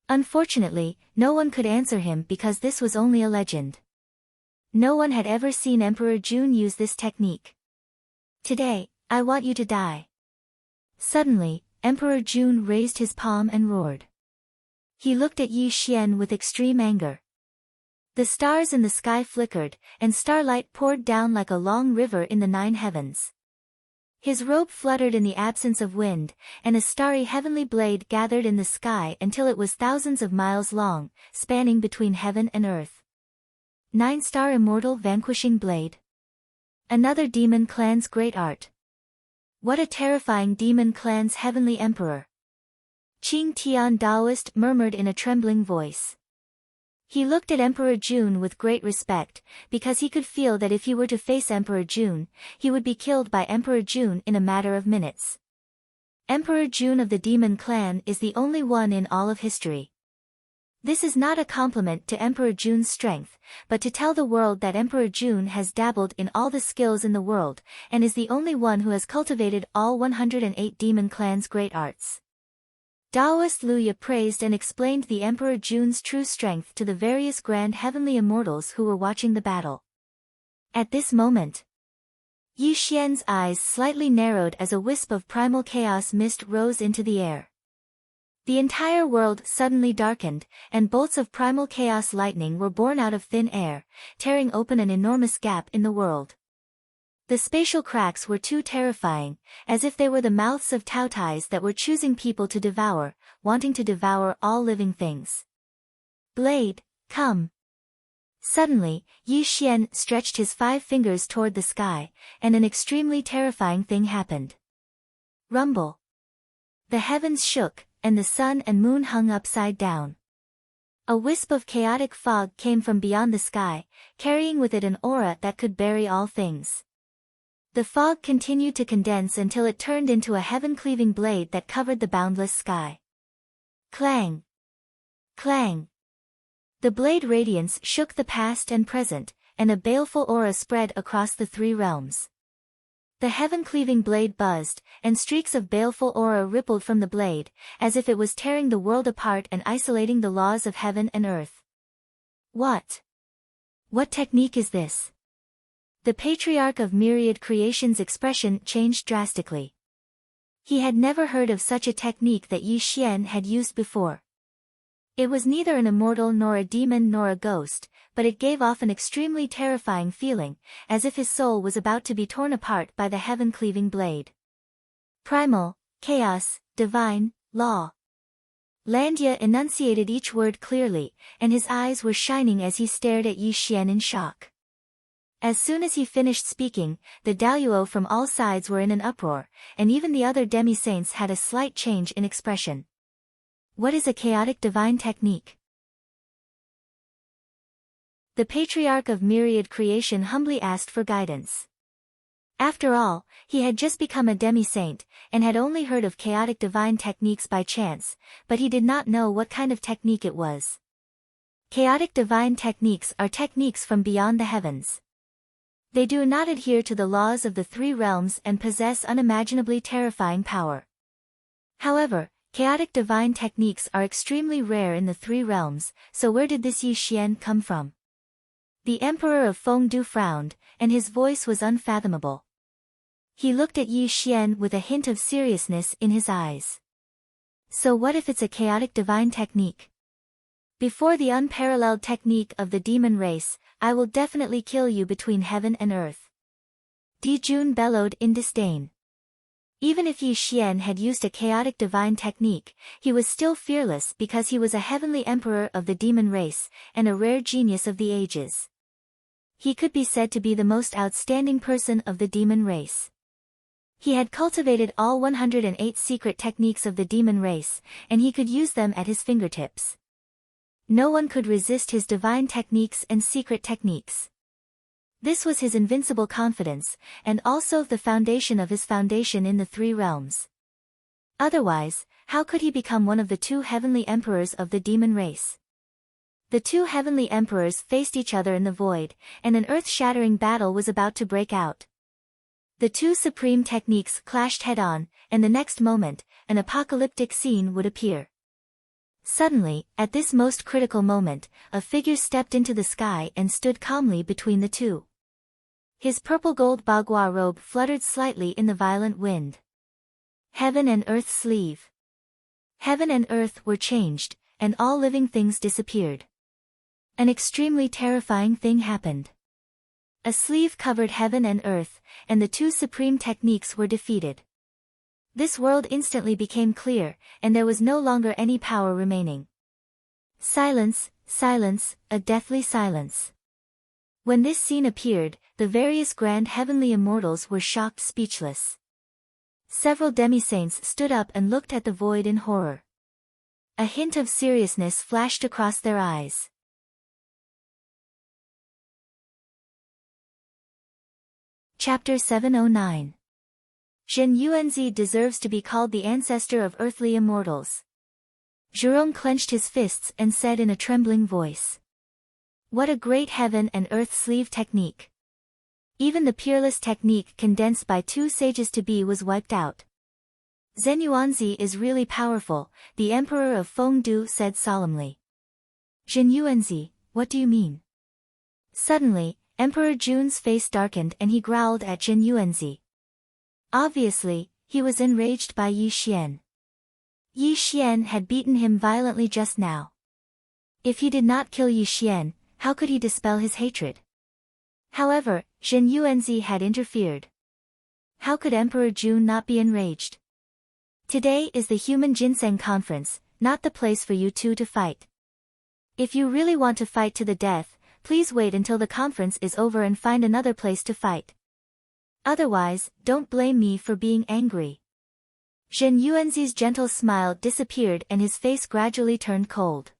Unfortunately, no one could answer him because this was only a legend. No one had ever seen Emperor Jun use this technique. Today, I want you to die. Suddenly, Emperor Jun raised his palm and roared. He looked at Yi Xian with extreme anger. The stars in the sky flickered, and starlight poured down like a long river in the 9 heavens. His robe fluttered in the absence of wind, and a starry heavenly blade gathered in the sky until it was thousands of miles long, spanning between heaven and earth. 9-star Immortal Vanquishing Blade. Another demon clan's great art. What a terrifying demon clan's heavenly emperor! Qing Tian Daoist murmured in a trembling voice. He looked at Emperor Jun with great respect, because he could feel that if he were to face Emperor Jun, he would be killed by Emperor Jun in a matter of minutes. Emperor Jun of the Demon Clan is the only one in all of history. This is not a compliment to Emperor Jun's strength, but to tell the world that Emperor Jun has dabbled in all the skills in the world, and is the only one who has cultivated all 108 Demon Clan's great arts. Daoist Luya praised and explained the Emperor Jun's true strength to the various grand heavenly immortals who were watching the battle. At this moment, Yi Xian's eyes slightly narrowed as a wisp of primal chaos mist rose into the air. The entire world suddenly darkened, and bolts of primal chaos lightning were born out of thin air, tearing open an enormous gap in the world. The spatial cracks were too terrifying, as if they were the mouths of Tautais that were choosing people to devour, wanting to devour all living things. Blade, come! Suddenly, Yi Xian stretched his 5 fingers toward the sky, and an extremely terrifying thing happened. Rumble! The heavens shook, and the sun and moon hung upside down. A wisp of chaotic fog came from beyond the sky, carrying with it an aura that could bury all things. The fog continued to condense until it turned into a heaven-cleaving blade that covered the boundless sky. Clang! Clang! The blade radiance shook the past and present, and a baleful aura spread across the 3 realms. The heaven-cleaving blade buzzed, and streaks of baleful aura rippled from the blade, as if it was tearing the world apart and isolating the laws of heaven and earth. What technique is this? The Patriarch of Myriad Creation's expression changed drastically. He had never heard of such a technique that Yi Xian had used before. It was neither an immortal nor a demon nor a ghost, but it gave off an extremely terrifying feeling, as if his soul was about to be torn apart by the heaven-cleaving blade. Primal, chaos, divine, law. Landia enunciated each word clearly, and his eyes were shining as he stared at Yi Xian in shock. As soon as he finished speaking, the Daluo from all sides were in an uproar, and even the other demi-saints had a slight change in expression. What is a chaotic divine technique? The Patriarch of Myriad Creation humbly asked for guidance. After all, he had just become a demi-saint, and had only heard of chaotic divine techniques by chance, but he did not know what kind of technique it was. Chaotic divine techniques are techniques from beyond the heavens. They do not adhere to the laws of the 3 realms and possess unimaginably terrifying power. However, chaotic divine techniques are extremely rare in the 3 realms, so where did this Yi Xian come from? The Emperor of Fengdu frowned, and his voice was unfathomable. He looked at Yi Xian with a hint of seriousness in his eyes. So what if it's a chaotic divine technique? Before the unparalleled technique of the demon race, I will definitely kill you between heaven and earth. Di Jun bellowed in disdain. Even if Yi Xian had used a chaotic divine technique, he was still fearless because he was a heavenly emperor of the demon race, and a rare genius of the ages. He could be said to be the most outstanding person of the demon race. He had cultivated all 108 secret techniques of the demon race, and he could use them at his fingertips. No one could resist his divine techniques and secret techniques. This was his invincible confidence, and also the foundation of his foundation in the 3 realms. Otherwise, how could he become one of the 2 heavenly emperors of the demon race? The 2 heavenly emperors faced each other in the void, and an earth-shattering battle was about to break out. The 2 supreme techniques clashed head-on, and the next moment, an apocalyptic scene would appear. Suddenly, at this most critical moment, a figure stepped into the sky and stood calmly between the 2. His purple-gold bagua robe fluttered slightly in the violent wind. Heaven and Earth's sleeve. Heaven and earth were changed, and all living things disappeared. An extremely terrifying thing happened. A sleeve covered heaven and earth, and the two supreme techniques were defeated. This world instantly became clear, and there was no longer any power remaining. Silence, silence, a deathly silence. When this scene appeared, the various grand heavenly immortals were shocked speechless. Several demi-saints stood up and looked at the void in horror. A hint of seriousness flashed across their eyes. Chapter 709. Zhen Yuanzi deserves to be called the ancestor of earthly immortals. Zhurong clenched his fists and said in a trembling voice. What a great heaven and earth sleeve technique. Even the peerless technique condensed by two sages to be was wiped out. Zhen Yuanzi is really powerful, the emperor of Fengdu said solemnly. Zhen Yuanzi, what do you mean? Suddenly, Emperor Jun's face darkened and he growled at Zhen Yuanzi. Obviously, he was enraged by Yi Xian. Yi Xian had beaten him violently just now. If he did not kill Yi Xian, how could he dispel his hatred? However, Zhen Yuanzi had interfered. How could Emperor Jun not be enraged? Today is the Human Ginseng Conference, not the place for you two to fight. If you really want to fight to the death, please wait until the conference is over and find another place to fight. Otherwise, don't blame me for being angry. Zhen Yuanzi's gentle smile disappeared and his face gradually turned cold.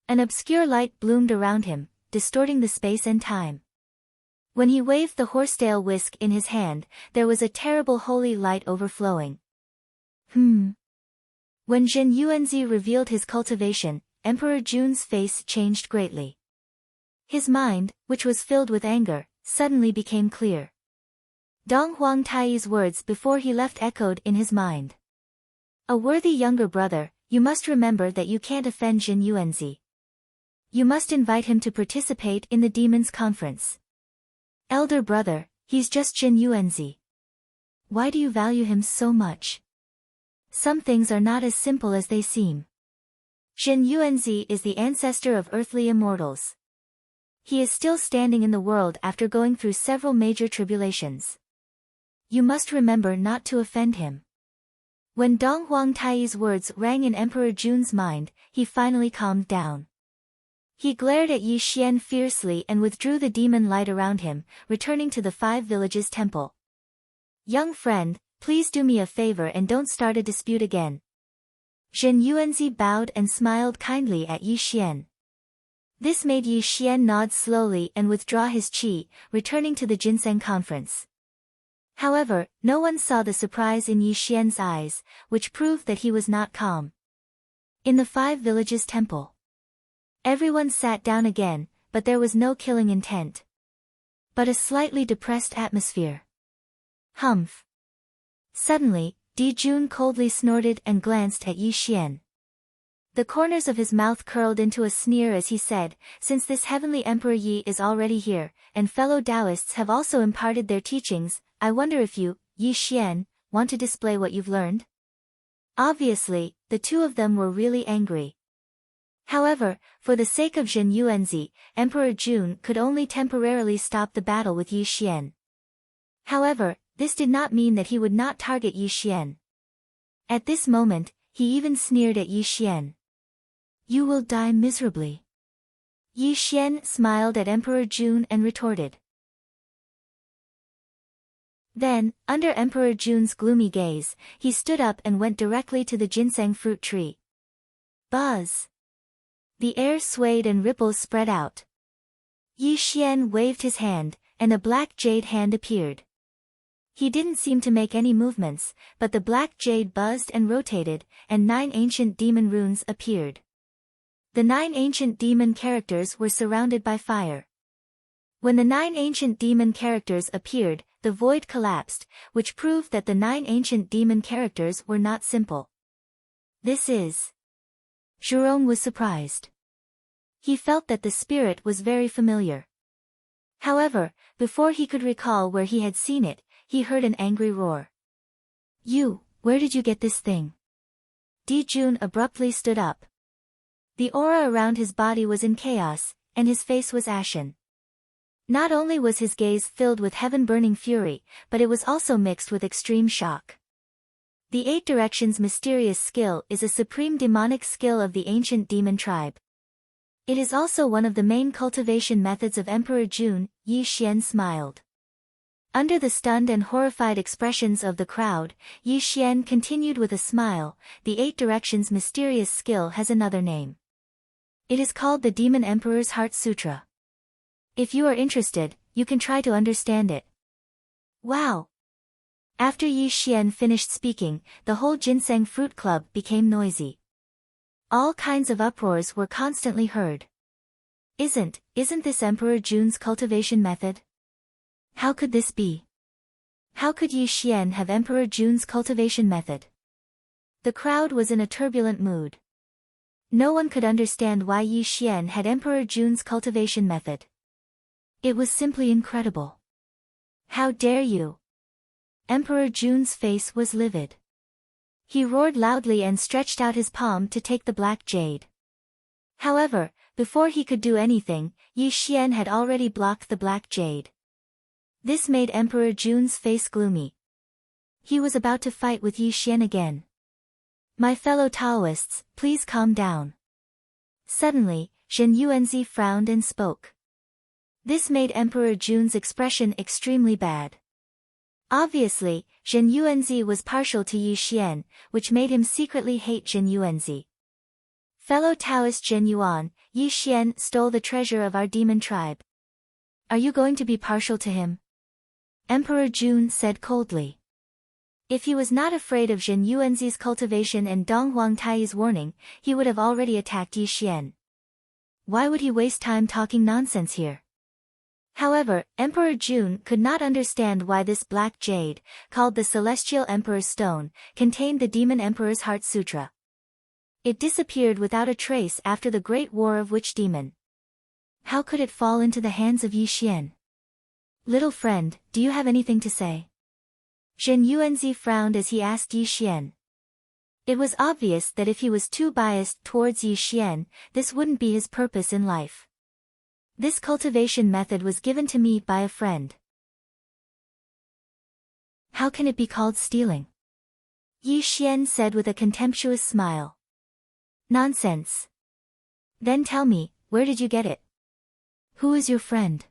An obscure light bloomed around him, distorting the space and time. When he waved the horsetail whisk in his hand, there was a terrible holy light overflowing. When Zhen Yuanzi revealed his cultivation, Emperor Jun's face changed greatly. His mind, which was filled with anger, suddenly became clear. Dong Huangtai's words before he left echoed in his mind. A worthy younger brother, you must remember that you can't offend Zhen Yuanzi. You must invite him to participate in the Demon's Conference. Elder brother, he's just Zhen Yuanzi. Why do you value him so much? Some things are not as simple as they seem. Zhen Yuanzi is the ancestor of earthly immortals. He is still standing in the world after going through several major tribulations. You must remember not to offend him. When Dong Huangtai's words rang in Emperor Jun's mind, he finally calmed down. He glared at Yi Xian fiercely and withdrew the demon light around him, returning to the Five Villages temple. Young friend, please do me a favor and don't start a dispute again. Zhen Yuanzi bowed and smiled kindly at Yi Xian. This made Yi Xian nod slowly and withdraw his qi, returning to the Ginseng Conference. However, no one saw the surprise in Yi Xian's eyes, which proved that he was not calm. In the Five Villages temple, everyone sat down again, but there was no killing intent, but a slightly depressed atmosphere. Humph. Suddenly, Di Jun coldly snorted and glanced at Yi Xian. The corners of his mouth curled into a sneer as he said, since this heavenly Emperor Yi is already here, and fellow Taoists have also imparted their teachings, I wonder if you, Yi Xian, want to display what you've learned? Obviously, the two of them were really angry. However, for the sake of Zhen Yuanzi, Emperor Jun could only temporarily stop the battle with Yi Xian. However, this did not mean that he would not target Yi Xian. At this moment, he even sneered at Yi Xian. You will die miserably. Yi Xian smiled at Emperor Jun and retorted. Then, under Emperor Jun's gloomy gaze, he stood up and went directly to the ginseng fruit tree. Buzz! The air swayed and ripples spread out. Yi Xian waved his hand, and a black jade hand appeared. He didn't seem to make any movements, but the black jade buzzed and rotated, and 9 ancient demon runes appeared. The 9 ancient demon characters were surrounded by fire. When the 9 ancient demon characters appeared, the void collapsed, which proved that the 9 ancient demon characters were not simple. This is... Zhurong was surprised. He felt that the spirit was very familiar. However, before he could recall where he had seen it, he heard an angry roar. You, where did you get this thing? Di Jun abruptly stood up. The aura around his body was in chaos, and his face was ashen. Not only was his gaze filled with heaven-burning fury, but it was also mixed with extreme shock. The 8 Directions' mysterious skill is a supreme demonic skill of the ancient demon tribe. It is also one of the main cultivation methods of Emperor Jun. Yi Xian smiled. Under the stunned and horrified expressions of the crowd, Yi Xian continued with a smile, the 8 Directions' mysterious skill has another name. It is called the Demon Emperor's Heart Sutra. If you are interested, you can try to understand it. Wow! After Yi Xian finished speaking, the whole ginseng fruit club became noisy. All kinds of uproars were constantly heard. Isn't this Emperor Jun's cultivation method? How could this be? How could Yi Xian have Emperor Jun's cultivation method? The crowd was in a turbulent mood. No one could understand why Yi Xian had Emperor Jun's cultivation method. It was simply incredible. How dare you? Emperor Jun's face was livid. He roared loudly and stretched out his palm to take the black jade. However, before he could do anything, Yi Xian had already blocked the black jade. This made Emperor Jun's face gloomy. He was about to fight with Yi Xian again. My fellow Taoists, please calm down. Suddenly, Zhen Yuanzi frowned and spoke. This made Emperor Jun's expression extremely bad. Obviously, Zhen Yuanzi was partial to Yi Xian, which made him secretly hate Zhen Yuanzi. Fellow Taoist Zhen Yuan, Yi Xian stole the treasure of our demon tribe. Are you going to be partial to him? Emperor Jun said coldly. If he was not afraid of Zhen Yuanzi's cultivation and Dong Huangtai's warning, he would have already attacked Yi Xian. Why would he waste time talking nonsense here? However, Emperor Jun could not understand why this black jade, called the Celestial Emperor's Stone, contained the Demon Emperor's Heart Sutra. It disappeared without a trace after the Great War of Witch Demon. How could it fall into the hands of Yi Xian? Little friend, do you have anything to say? Zhen Yuanzi frowned as he asked Yi Xian. It was obvious that if he was too biased towards Yi Xian, this wouldn't be his purpose in life. This cultivation method was given to me by a friend. How can it be called stealing? Yi Xian said with a contemptuous smile. Nonsense. Then tell me, where did you get it? Who is your friend?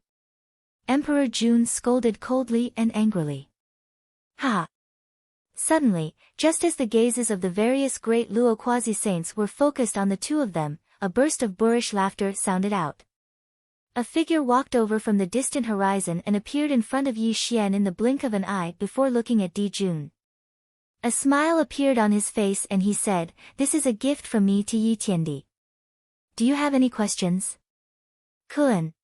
Emperor Jun scolded coldly and angrily. Ha! Suddenly, just as the gazes of the various great Luo quasi-saints were focused on the two of them, a burst of boorish laughter sounded out. A figure walked over from the distant horizon and appeared in front of Yi Xian in the blink of an eye before looking at Di Jun. A smile appeared on his face and he said, "This is a gift from me to Yi Tiandi. Do you have any questions?" Kuan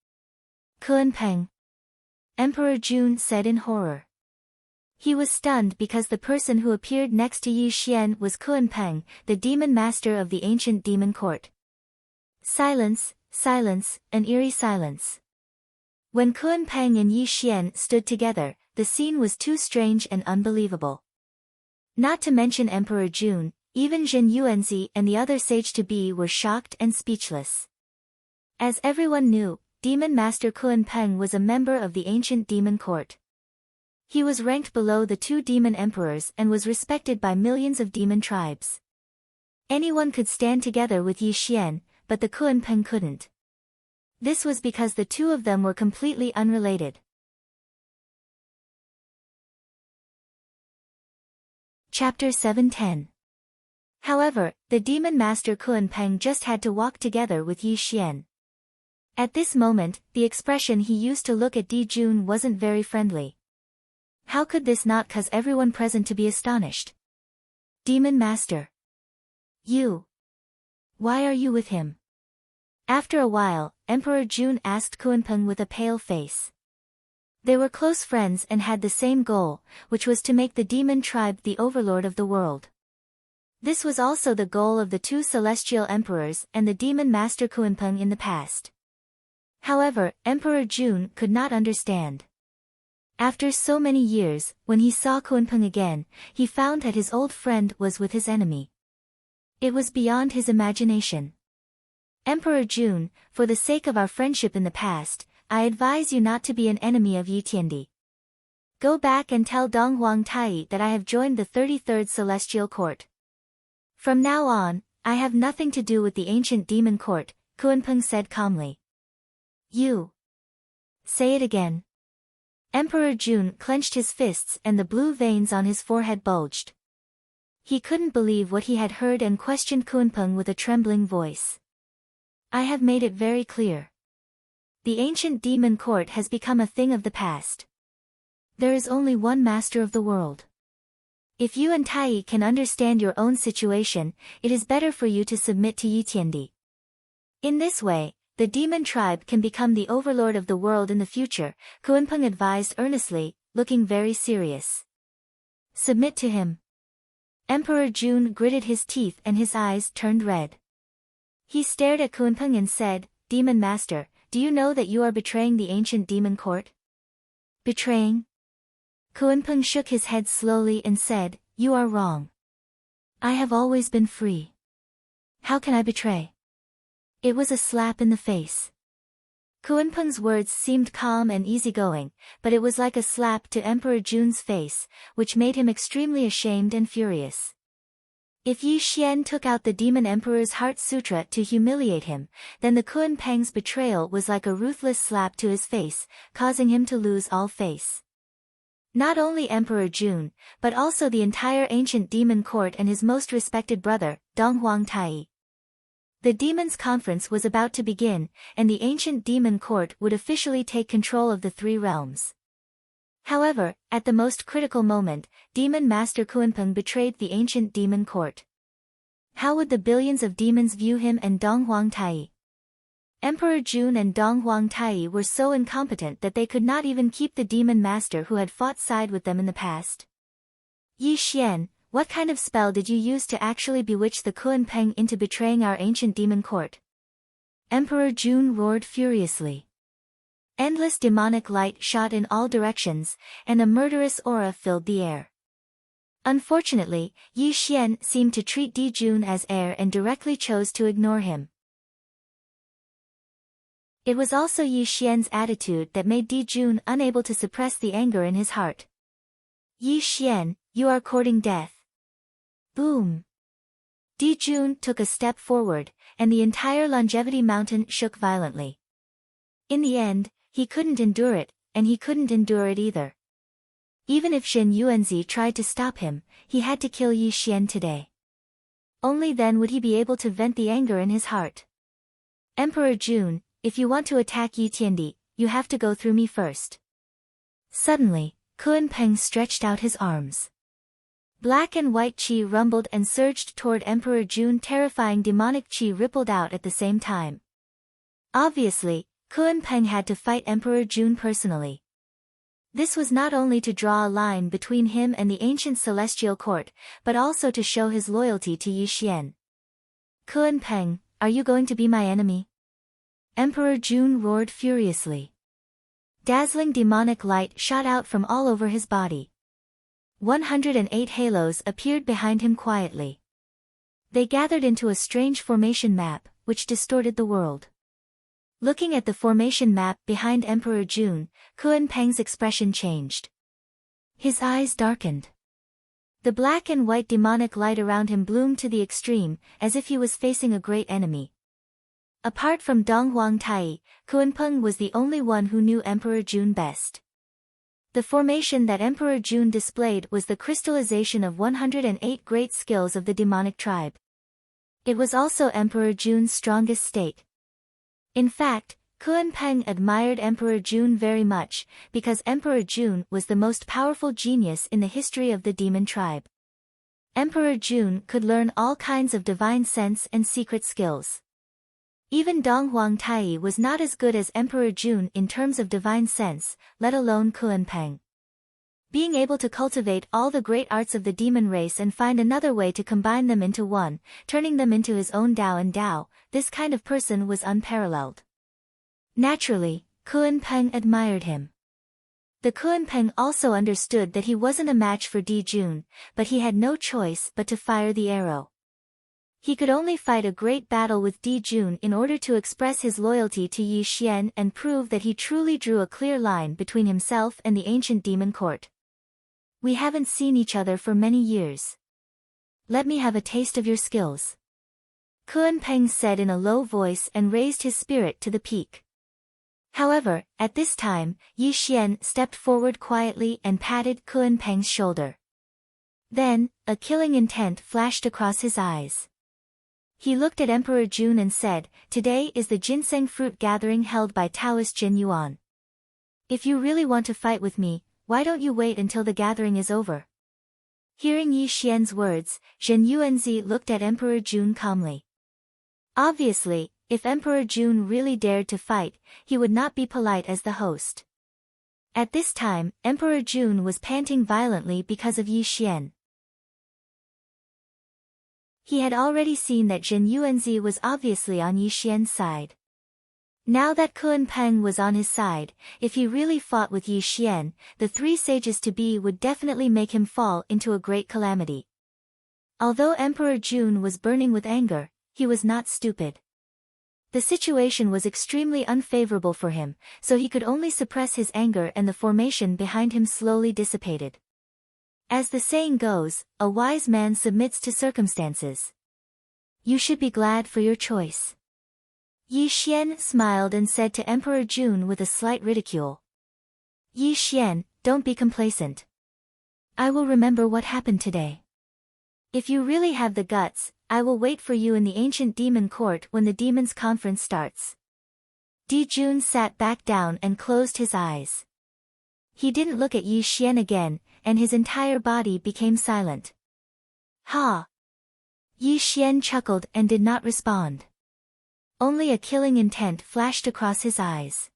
Peng. Emperor Jun said in horror. He was stunned because the person who appeared next to Yi Xian was Kuan Peng, the demon master of the ancient demon court. Silence, an eerie silence. When Kuan Peng and Yi Xian stood together, the scene was too strange and unbelievable. Not to mention Emperor Jun, even Zhen Yuanzi and the other sage-to-be were shocked and speechless. As everyone knew, Demon Master Kuan Peng was a member of the ancient demon court. He was ranked below the 2 demon emperors and was respected by millions of demon tribes. Anyone could stand together with Yi Xian, but the Kuan Peng couldn't. This was because the two of them were completely unrelated. Chapter 710. However, the demon master Kuan Peng just had to walk together with Yi Xian. At this moment, the expression he used to look at Di Jun wasn't very friendly. How could this not cause everyone present to be astonished? Demon Master. You. Why are you with him? After a while, Emperor Jun asked Kuan Peng with a pale face. They were close friends and had the same goal, which was to make the demon tribe the overlord of the world. This was also the goal of the 2 celestial emperors and the demon master Kuan Peng in the past. However, Emperor Jun could not understand. After so many years, when he saw Kuan Peng again, he found that his old friend was with his enemy. It was beyond his imagination. Emperor Jun, for the sake of our friendship in the past, I advise you not to be an enemy of Yi Tiandi. Go back and tell Dong Huang Tai that I have joined the 33rd Celestial Court. From now on, I have nothing to do with the ancient demon court, Kunpeng said calmly. You. Say it again. Emperor Jun clenched his fists and the blue veins on his forehead bulged. He couldn't believe what he had heard and questioned Kunpeng with a trembling voice. I have made it very clear. The ancient demon court has become a thing of the past. There is only one master of the world. If you and Tai can understand your own situation, it is better for you to submit to Yi Tiandi. In this way, the demon tribe can become the overlord of the world in the future, Kunpeng advised earnestly, looking very serious. Submit to him. Emperor Jun gritted his teeth and his eyes turned red. He stared at Kunpeng and said, Demon Master, do you know that you are betraying the ancient demon court? Betraying? Kunpeng shook his head slowly and said, You are wrong. I have always been free. How can I betray? It was a slap in the face. Kunpeng's words seemed calm and easygoing, but it was like a slap to Emperor Jun's face, which made him extremely ashamed and furious. If Yi Xian took out the Demon Emperor's Heart Sutra to humiliate him, then the Kunpeng's betrayal was like a ruthless slap to his face, causing him to lose all face. Not only Emperor Jun, but also the entire ancient demon court and his most respected brother, Dong Huang Tai. The demons' conference was about to begin, and the ancient demon court would officially take control of the three realms. However, at the most critical moment, Demon Master Kunpeng betrayed the ancient demon court. How would the billions of demons view him and Dong Huang Tai? Emperor Jun and Dong Huang Tai were so incompetent that they could not even keep the demon master who had fought side with them in the past. Yi Xian, what kind of spell did you use to actually bewitch the Kunpeng into betraying our ancient demon court? Emperor Jun roared furiously. Endless demonic light shot in all directions, and a murderous aura filled the air. Unfortunately, Yi Xian seemed to treat Di Jun as air and directly chose to ignore him. It was also Yi Xian's attitude that made Di Jun unable to suppress the anger in his heart. Yi Xian, you are courting death. Boom! Di Jun took a step forward, and the entire Longevity Mountain shook violently. In the end, he couldn't endure it, and he couldn't endure it either. Even if Shen Yuanzi tried to stop him, he had to kill Yi Xian today. Only then would he be able to vent the anger in his heart. Emperor Jun, if you want to attack Yi Tiandi, you have to go through me first. Suddenly, Kunpeng stretched out his arms. Black and white qi rumbled and surged toward Emperor Jun. Terrifying demonic qi rippled out at the same time. Obviously, Kunpeng had to fight Emperor Jun personally. This was not only to draw a line between him and the ancient celestial court, but also to show his loyalty to Yi Xian. Kunpeng, are you going to be my enemy? Emperor Jun roared furiously. Dazzling demonic light shot out from all over his body. 108 halos appeared behind him quietly. They gathered into a strange formation map, which distorted the world. Looking at the formation map behind Emperor Jun, Kunpeng's expression changed. His eyes darkened. The black and white demonic light around him bloomed to the extreme, as if he was facing a great enemy. Apart from Dong Huang Tai, Kunpeng was the only one who knew Emperor Jun best. The formation that Emperor Jun displayed was the crystallization of 108 great skills of the demonic tribe. It was also Emperor Jun's strongest state. In fact, Kunpeng admired Emperor Jun very much, because Emperor Jun was the most powerful genius in the history of the demon tribe. Emperor Jun could learn all kinds of divine sense and secret skills. Even Dong Huang Tai was not as good as Emperor Jun in terms of divine sense, let alone Kunpeng. Being able to cultivate all the great arts of the demon race and find another way to combine them into one, turning them into his own Dao and Dao, this kind of person was unparalleled. Naturally, Kunpeng admired him. The Kunpeng also understood that he wasn't a match for Di Jun, but he had no choice but to fire the arrow. He could only fight a great battle with Di Jun in order to express his loyalty to Yi Xian and prove that he truly drew a clear line between himself and the ancient demon court. We haven't seen each other for many years. Let me have a taste of your skills. Kun Peng said in a low voice and raised his spirit to the peak. However, at this time, Yi Xian stepped forward quietly and patted Kun Peng's shoulder. Then, a killing intent flashed across his eyes. He looked at Emperor Jun and said, "Today is the ginseng fruit gathering held by Taoist Jin Yuan. If you really want to fight with me, why don't you wait until the gathering is over?" Hearing Yi Xian's words, Zhen Yuanzi looked at Emperor Jun calmly. Obviously, if Emperor Jun really dared to fight, he would not be polite as the host. At this time, Emperor Jun was panting violently because of Yi Xian. He had already seen that Zhen Yuanzi was obviously on Yi Xian's side. Now that Kun Peng was on his side, if he really fought with Yi Xian, the three sages to be would definitely make him fall into a great calamity. Although Emperor Jun was burning with anger, he was not stupid. The situation was extremely unfavorable for him, so he could only suppress his anger and the formation behind him slowly dissipated. As the saying goes, a wise man submits to circumstances. You should be glad for your choice. Yi Xian smiled and said to Emperor Jun with a slight ridicule. Yi Xian, don't be complacent. I will remember what happened today. If you really have the guts, I will wait for you in the ancient demon court when the demons' conference starts. Di Jun sat back down and closed his eyes. He didn't look at Yi Xian again, and his entire body became silent. Ha! Yi Xian chuckled and did not respond. Only a killing intent flashed across his eyes.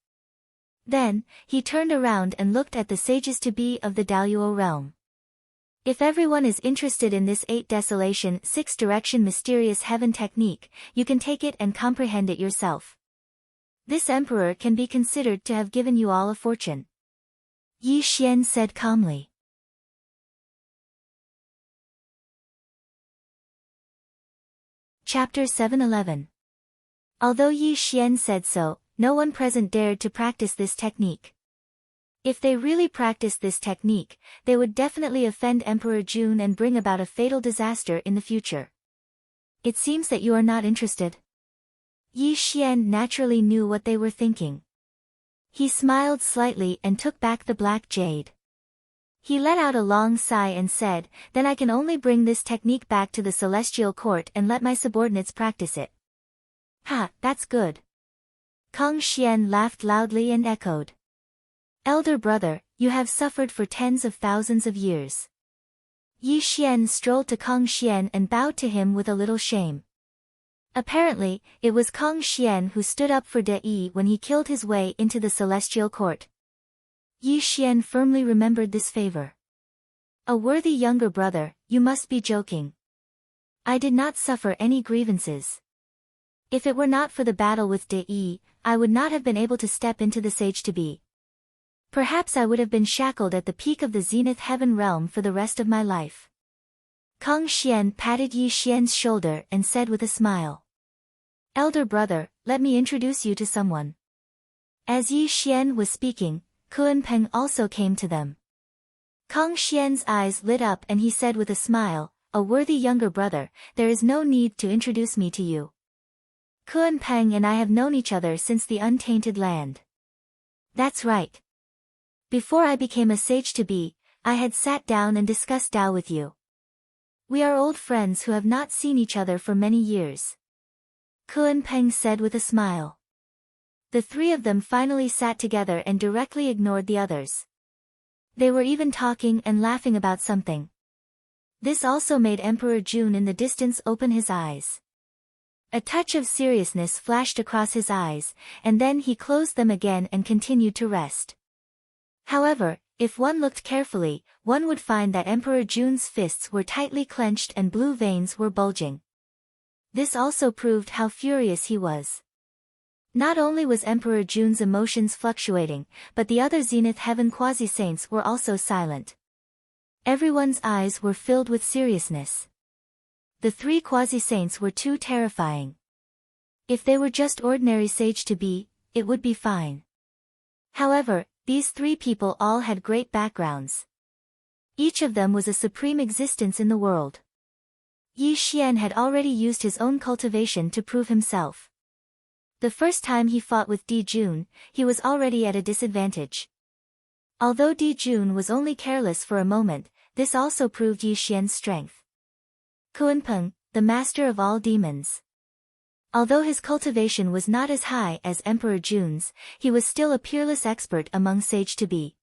Then, he turned around and looked at the sages-to-be of the Daluo realm. If everyone is interested in this 8 Desolation 6 Direction Mysterious Heaven technique, you can take it and comprehend it yourself. This emperor can be considered to have given you all a fortune. Yi Xian said calmly. Chapter 711. Although Yi Xian said so, no one present dared to practice this technique. If they really practiced this technique, they would definitely offend Emperor Jun and bring about a fatal disaster in the future. It seems that you are not interested. Yi Xian naturally knew what they were thinking. He smiled slightly and took back the black jade. He let out a long sigh and said, "Then I can only bring this technique back to the celestial court and let my subordinates practice it." Ha, that's good. Kang Xian laughed loudly and echoed. Elder brother, you have suffered for tens of thousands of years. Yi Xian strolled to Kang Xian and bowed to him with a little shame. Apparently, it was Kang Xian who stood up for De Yi when he killed his way into the celestial court. Yi Xian firmly remembered this favor. A worthy younger brother, you must be joking. I did not suffer any grievances. If it were not for the battle with De Yi, I would not have been able to step into the sage-to-be. Perhaps I would have been shackled at the peak of the zenith heaven realm for the rest of my life. Kang Xian patted Yi Xian's shoulder and said with a smile. Elder brother, let me introduce you to someone. As Yi Xian was speaking, Kun Peng also came to them. Kang Xian's eyes lit up and he said with a smile, a worthy younger brother, there is no need to introduce me to you. Kun Peng and I have known each other since the untainted land. That's right. Before I became a sage-to-be, I had sat down and discussed Tao with you. We are old friends who have not seen each other for many years. Kun Peng said with a smile. The three of them finally sat together and directly ignored the others. They were even talking and laughing about something. This also made Emperor Jun in the distance open his eyes. A touch of seriousness flashed across his eyes, and then he closed them again and continued to rest. However, if one looked carefully, one would find that Emperor Jun's fists were tightly clenched and blue veins were bulging. This also proved how furious he was. Not only was Emperor Jun's emotions fluctuating, but the other Zenith Heaven quasi-saints were also silent. Everyone's eyes were filled with seriousness. the three quasi-saints were too terrifying. If they were just ordinary sage to be, it would be fine. However, these three people all had great backgrounds. Each of them was a supreme existence in the world. Yi Xian had already used his own cultivation to prove himself. The first time he fought with Di Jun, he was already at a disadvantage. Although Di Jun was only careless for a moment, this also proved Yi Xian's strength. Kunpeng, the master of all demons. Although his cultivation was not as high as Emperor Jun's, he was still a peerless expert among sage to be.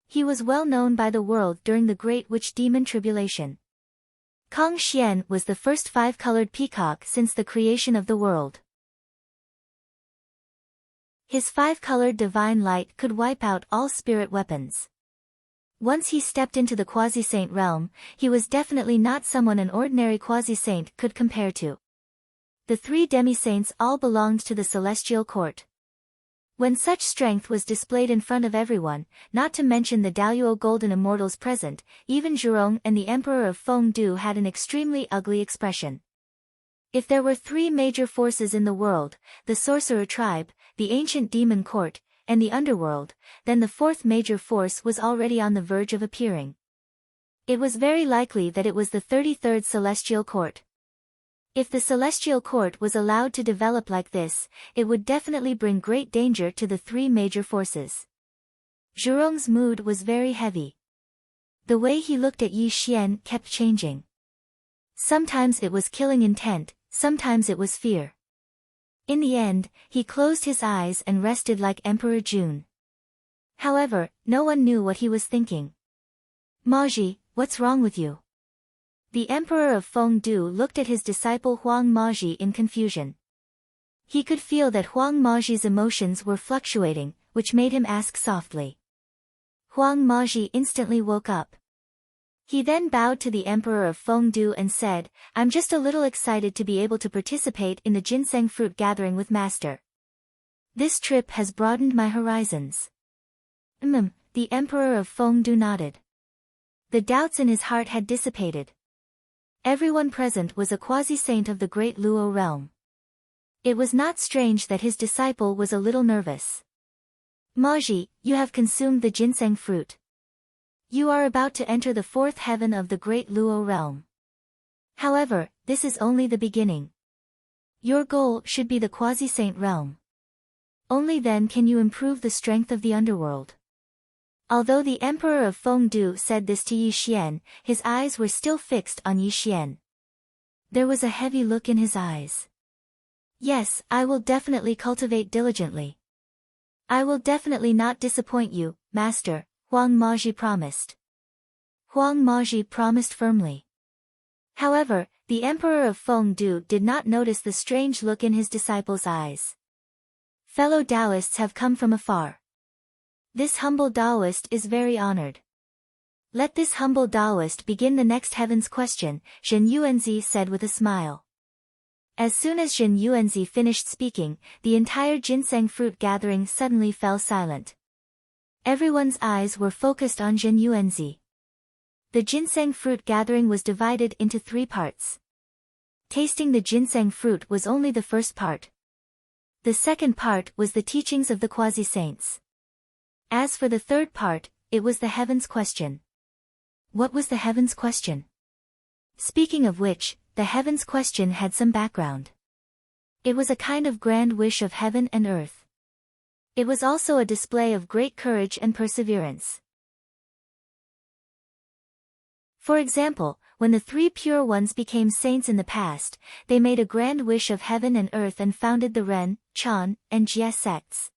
He was well known by the world during the Great Witch Demon Tribulation. Kong Xian was the first five-colored peacock since the creation of the world. His five-colored divine light could wipe out all spirit weapons. Once he stepped into the quasi-saint realm, he was definitely not someone an ordinary quasi-saint could compare to. The three demi-saints all belonged to the celestial court. When such strength was displayed in front of everyone, not to mention the Daoyuo golden immortals present, even Zhurong and the Emperor of Fengdu had an extremely ugly expression. If there were three major forces in the world, the sorcerer tribe, the ancient demon court, and the underworld, then the fourth major force was already on the verge of appearing. It was very likely that it was the 33rd celestial court. If the celestial court was allowed to develop like this, it would definitely bring great danger to the three major forces. Zhurong's mood was very heavy. The way he looked at Yi Xian kept changing. Sometimes it was killing intent, sometimes it was fear. In the end, he closed his eyes and rested like Emperor Jun. However, no one knew what he was thinking. Maji, what's wrong with you? The Emperor of Fengdu looked at his disciple Huang Maji in confusion. He could feel that Huang Maji's emotions were fluctuating, which made him ask softly. Huang Maji instantly woke up. He then bowed to the Emperor of Fengdu and said, "I'm just a little excited to be able to participate in the ginseng fruit gathering with Master. This trip has broadened my horizons." The Emperor of Fengdu nodded. The doubts in his heart had dissipated. Everyone present was a quasi-saint of the great Luo realm. It was not strange that his disciple was a little nervous. "Maji, you have consumed the ginseng fruit. You are about to enter the fourth heaven of the great Luo realm. However, this is only the beginning. Your goal should be the quasi-saint realm. Only then can you improve the strength of the underworld." Although the Emperor of Fengdu said this to Yi Xian, his eyes were still fixed on Yi Xian. There was a heavy look in his eyes. "Yes, I will definitely cultivate diligently. I will definitely not disappoint you, Master," Huang Maji promised. Huang Maji promised firmly. However, the Emperor of Fengdu did not notice the strange look in his disciple's eyes. Fellow Taoists have come from afar. This humble Taoist is very honored. Let this humble Taoist begin the next heaven's question, Zhen Yuanzi said with a smile. As soon as Zhen Yuanzi finished speaking, the entire ginseng fruit gathering suddenly fell silent. Everyone's eyes were focused on Zhen Yuanzi. The ginseng fruit gathering was divided into three parts. Tasting the ginseng fruit was only the first part. The second part was the teachings of the quasi-saints. As for the third part, it was the heaven's question. What was the heaven's question? Speaking of which, the heaven's question had some background. It was a kind of grand wish of heaven and earth. It was also a display of great courage and perseverance. For example, when the three pure ones became saints in the past, they made a grand wish of heaven and earth and founded the Ren, Chan, and Jie sects.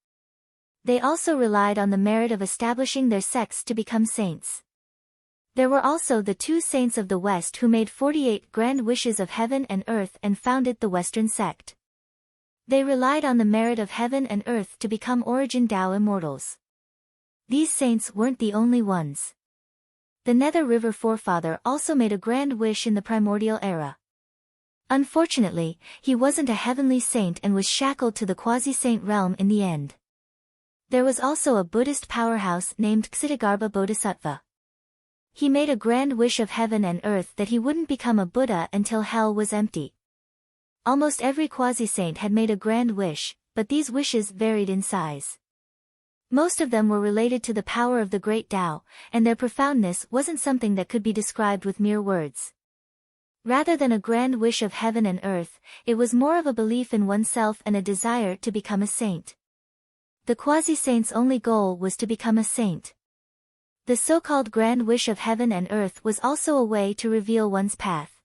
They also relied on the merit of establishing their sects to become saints. There were also the two saints of the West who made 48 grand wishes of heaven and earth and founded the Western sect. They relied on the merit of heaven and earth to become origin Tao immortals. These saints weren't the only ones. The Nether River forefather also made a grand wish in the primordial era. Unfortunately, he wasn't a heavenly saint and was shackled to the quasi-saint realm in the end. There was also a Buddhist powerhouse named Ksitagarbha Bodhisattva. He made a grand wish of heaven and earth that he wouldn't become a Buddha until hell was empty. Almost every quasi-saint had made a grand wish, but these wishes varied in size. Most of them were related to the power of the great Tao, and their profoundness wasn't something that could be described with mere words. Rather than a grand wish of heaven and earth, it was more of a belief in oneself and a desire to become a saint. The quasi-saint's only goal was to become a saint. The so-called grand wish of heaven and earth was also a way to reveal one's path.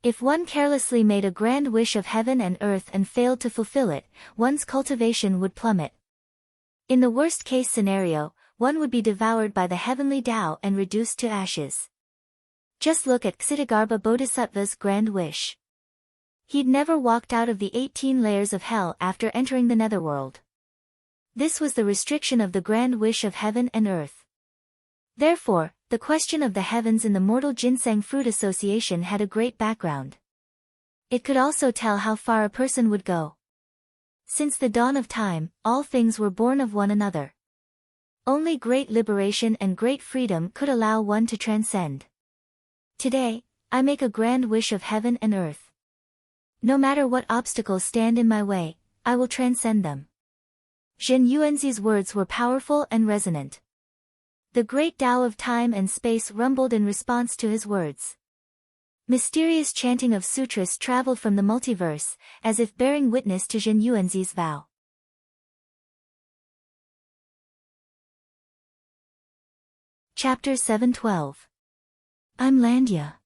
If one carelessly made a grand wish of heaven and earth and failed to fulfill it, one's cultivation would plummet. In the worst-case scenario, one would be devoured by the heavenly Tao and reduced to ashes. Just look at Ksitigarbha Bodhisattva's grand wish. He'd never walked out of the 18 layers of hell after entering the netherworld. This was the restriction of the grand wish of heaven and earth. Therefore, the question of the heavens in the mortal ginseng fruit association had a great background. It could also tell how far a person would go. Since the dawn of time, all things were born of one another. Only great liberation and great freedom could allow one to transcend. Today, I make a grand wish of heaven and earth. No matter what obstacles stand in my way, I will transcend them. Zhen Yuanzi's words were powerful and resonant. The great Tao of time and space rumbled in response to his words. Mysterious chanting of sutras traveled from the multiverse, as if bearing witness to Zhen Yuanzi's vow. Chapter 712. I'm Landya.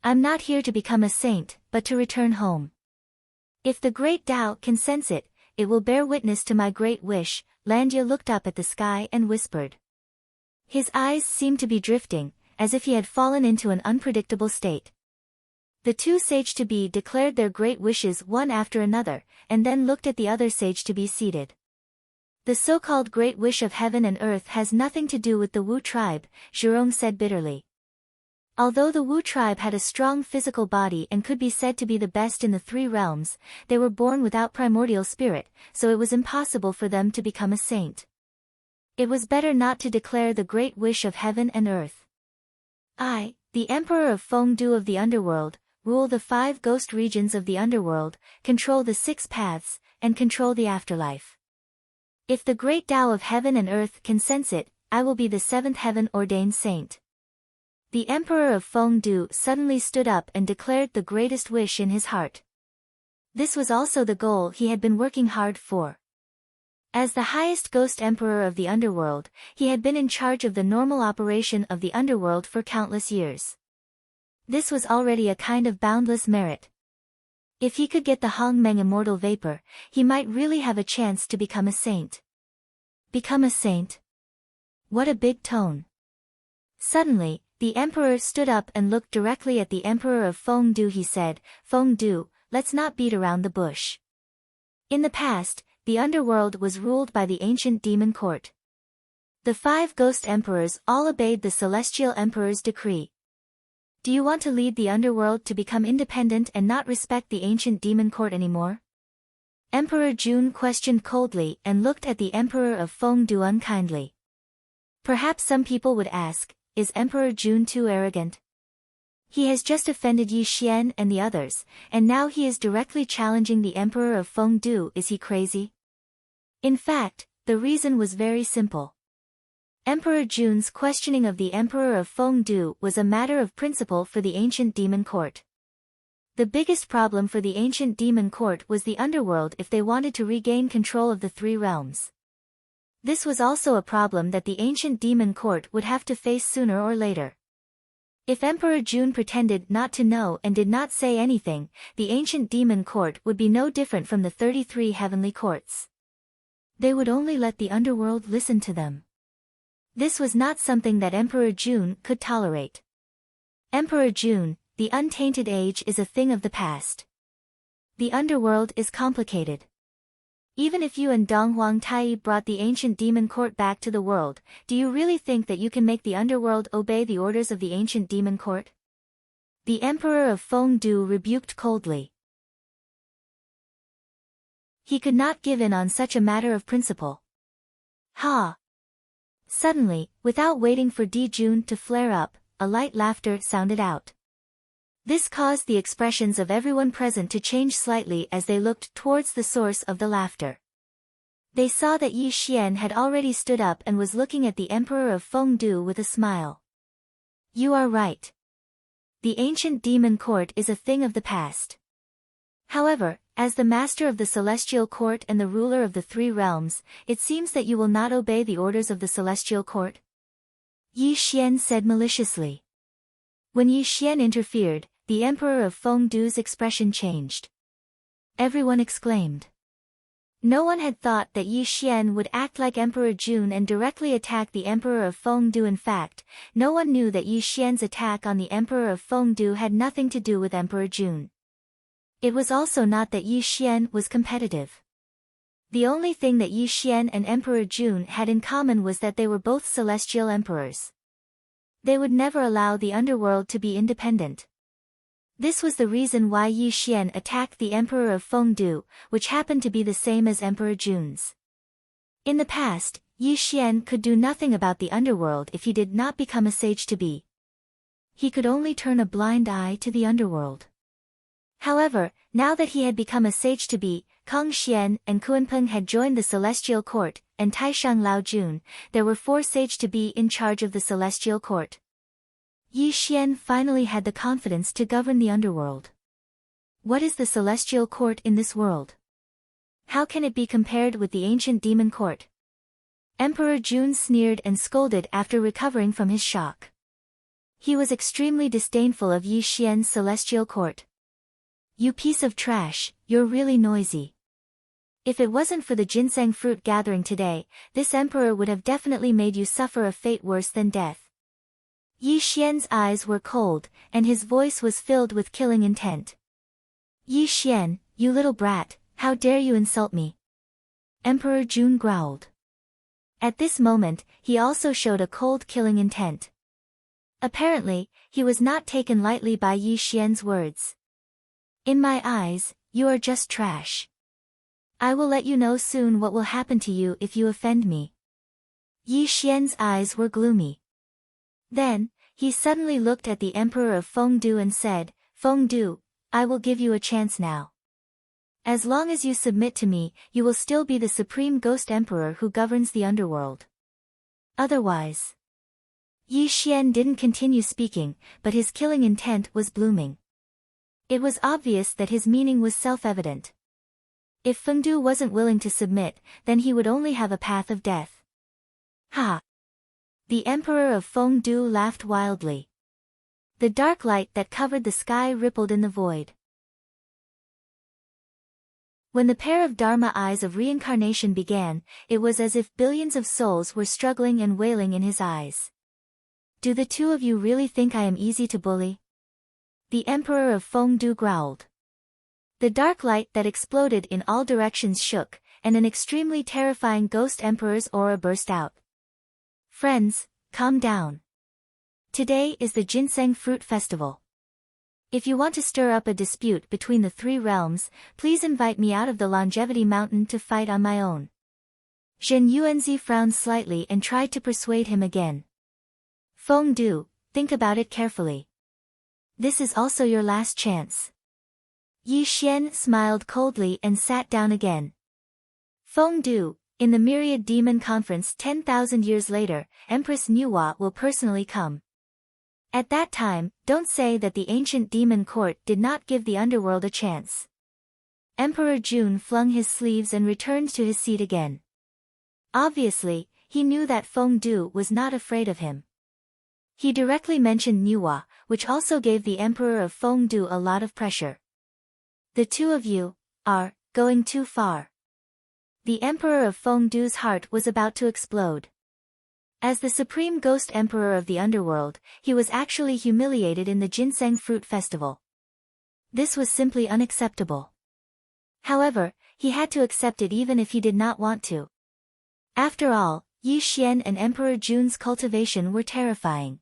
I'm not here to become a saint, but to return home. If the great Tao can sense it, it will bear witness to my great wish. Landya looked up at the sky and whispered. His eyes seemed to be drifting, as if he had fallen into an unpredictable state. The two sage-to-be declared their great wishes one after another, and then looked at the other sage-to-be seated. The so-called great wish of heaven and earth has nothing to do with the Wu tribe, Zhurong said bitterly. Although the Wu tribe had a strong physical body and could be said to be the best in the three realms, they were born without primordial spirit, so it was impossible for them to become a saint. It was better not to declare the great wish of heaven and earth. I, the Emperor of Fengdu of the underworld, rule the 5 ghost regions of the underworld, control the 6 paths, and control the afterlife. If the great Tao of heaven and earth can sense it, I will be the 7th heaven-ordained saint. The Emperor of Fengdu suddenly stood up and declared the greatest wish in his heart. This was also the goal he had been working hard for. As the highest ghost emperor of the underworld, he had been in charge of the normal operation of the underworld for countless years. This was already a kind of boundless merit. If he could get the Hongmeng immortal vapor, he might really have a chance to become a saint. Become a saint? What a big tone. Suddenly, the emperor stood up and looked directly at the Emperor of Fengdu. He said, Fengdu, let's not beat around the bush. In the past, the underworld was ruled by the ancient demon court. The 5 ghost emperors all obeyed the celestial emperor's decree. Do you want to lead the underworld to become independent and not respect the ancient demon court anymore? Emperor Jun questioned coldly and looked at the Emperor of Fengdu unkindly. Perhaps some people would ask, is Emperor Jun too arrogant? He has just offended Yi Xian and the others, and now he is directly challenging the Emperor of Fengdu. Is he crazy? In fact, the reason was very simple. Emperor Jun's questioning of the Emperor of Fengdu was a matter of principle for the ancient demon court. The biggest problem for the ancient demon court was the underworld if they wanted to regain control of the 3 realms. This was also a problem that the ancient demon court would have to face sooner or later. If Emperor Jun pretended not to know and did not say anything, the ancient demon court would be no different from the 33 heavenly courts. They would only let the underworld listen to them. This was not something that Emperor Jun could tolerate. Emperor Jun, the untainted age is a thing of the past. The underworld is complicated. Even if you and Dong Huang Tai brought the ancient demon court back to the world, do you really think that you can make the underworld obey the orders of the ancient demon court? The Emperor of Fengdu rebuked coldly. He could not give in on such a matter of principle. Ha! Suddenly, without waiting for Di Jun to flare up, a light laughter sounded out. This caused the expressions of everyone present to change slightly as they looked towards the source of the laughter. They saw that Yi Xian had already stood up and was looking at the Emperor of Fengdu with a smile. You are right. The ancient demon court is a thing of the past. However, as the master of the celestial court and the ruler of the three realms, it seems that you will not obey the orders of the celestial court? Yi Xian said maliciously. When Yi Xian interfered, the Emperor of Fengdu's expression changed. Everyone exclaimed. No one had thought that Yi Xian would act like Emperor Jun and directly attack the Emperor of Fengdu. In fact, no one knew that Yi Xian's attack on the Emperor of Fengdu had nothing to do with Emperor Jun. It was also not that Yi Xian was competitive. The only thing that Yi Xian and Emperor Jun had in common was that they were both celestial emperors. They would never allow the underworld to be independent. This was the reason why Yi Xian attacked the Emperor of Fengdu, which happened to be the same as Emperor Jun's. In the past, Yi Xian could do nothing about the underworld if he did not become a sage to be. He could only turn a blind eye to the underworld. However, now that he had become a sage to be, Kong Xian and Kuanpeng had joined the celestial court, and Taishang Lao Jun, there were 4 sage to be in charge of the celestial court. Yi Xian finally had the confidence to govern the underworld. What is the celestial court in this world? How can it be compared with the ancient demon court? Emperor Jun sneered and scolded after recovering from his shock. He was extremely disdainful of Yi Xian's celestial court. You piece of trash, you're really noisy. If it wasn't for the ginseng fruit gathering today, this emperor would have definitely made you suffer a fate worse than death. Yi Xian's eyes were cold, and his voice was filled with killing intent. Yi Xian, you little brat, how dare you insult me? Emperor Jun growled. At this moment, he also showed a cold killing intent. Apparently, he was not taken lightly by Yi Xian's words. In my eyes, you are just trash. I will let you know soon what will happen to you if you offend me. Yi Xian's eyes were gloomy. Then, he suddenly looked at the Emperor of Fengdu and said, Fengdu, I will give you a chance now. As long as you submit to me, you will still be the supreme ghost emperor who governs the underworld. Otherwise. Yi Xian didn't continue speaking, but his killing intent was blooming. It was obvious that his meaning was self-evident. If Fengdu wasn't willing to submit, then he would only have a path of death. Ha! The Emperor of Fengdu laughed wildly. The dark light that covered the sky rippled in the void. When the pair of Dharma eyes of reincarnation began, it was as if billions of souls were struggling and wailing in his eyes. Do the two of you really think I am easy to bully? The Emperor of Fengdu growled. The dark light that exploded in all directions shook, and an extremely terrifying ghost emperor's aura burst out. Friends, calm down. Today is the Ginseng Fruit Festival. If you want to stir up a dispute between the three realms, please invite me out of the Longevity Mountain to fight on my own. Zhen Yuanzi frowned slightly and tried to persuade him again. Fengdu, think about it carefully. This is also your last chance. Yi Xian smiled coldly and sat down again. Fengdu, in the Myriad Demon Conference 10,000 years later, Empress Nuwa will personally come. At that time, don't say that the ancient demon court did not give the underworld a chance. Emperor Jun flung his sleeves and returned to his seat again. Obviously, he knew that Fengdu was not afraid of him. He directly mentioned Nuwa, which also gave the Emperor of Fengdu a lot of pressure. The two of you are going too far. The Emperor of Fengdu's heart was about to explode. As the supreme ghost emperor of the underworld, he was actually humiliated in the Ginseng Fruit Festival. This was simply unacceptable. However, he had to accept it even if he did not want to. After all, Yi Xian and Emperor Jun's cultivation were terrifying.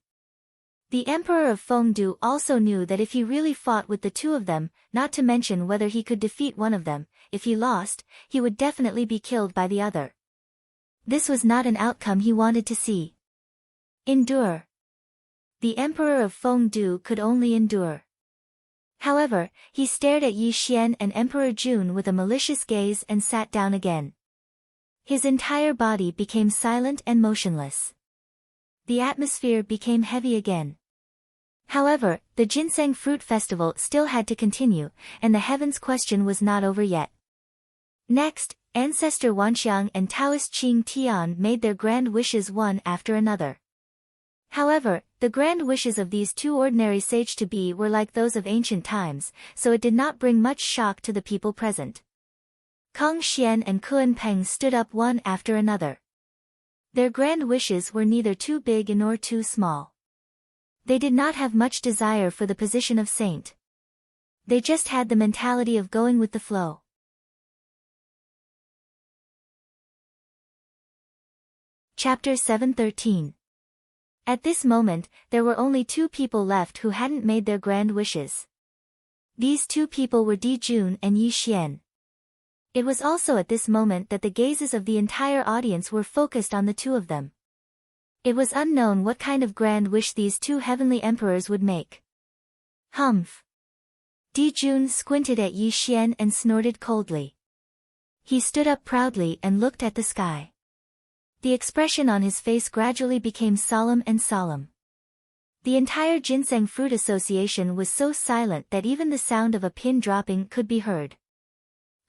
The Emperor of Fengdu also knew that if he really fought with the two of them, not to mention whether he could defeat one of them, if he lost, he would definitely be killed by the other. This was not an outcome he wanted to see. Endure. The Emperor of Fengdu could only endure. However, he stared at Yi Xian and Emperor Jun with a malicious gaze and sat down again. His entire body became silent and motionless. The atmosphere became heavy again. However, the ginseng fruit festival still had to continue, and the heavens question was not over yet. Next, Ancestor Wanxiang and Taoist Qing Tian made their grand wishes one after another. However, the grand wishes of these two ordinary sage-to-be were like those of ancient times, so it did not bring much shock to the people present. Kong Xian and Kun Peng stood up one after another. Their grand wishes were neither too big nor too small. They did not have much desire for the position of saint. They just had the mentality of going with the flow. Chapter 7:13. At this moment, there were only two people left who hadn't made their grand wishes. These two people were Di Jun and Yi Xian. It was also at this moment that the gazes of the entire audience were focused on the two of them. It was unknown what kind of grand wish these two heavenly emperors would make. Humph. Di Jun squinted at Yi Xian and snorted coldly. He stood up proudly and looked at the sky. The expression on his face gradually became solemn and solemn. The entire Ginseng Fruit Association was so silent that even the sound of a pin dropping could be heard.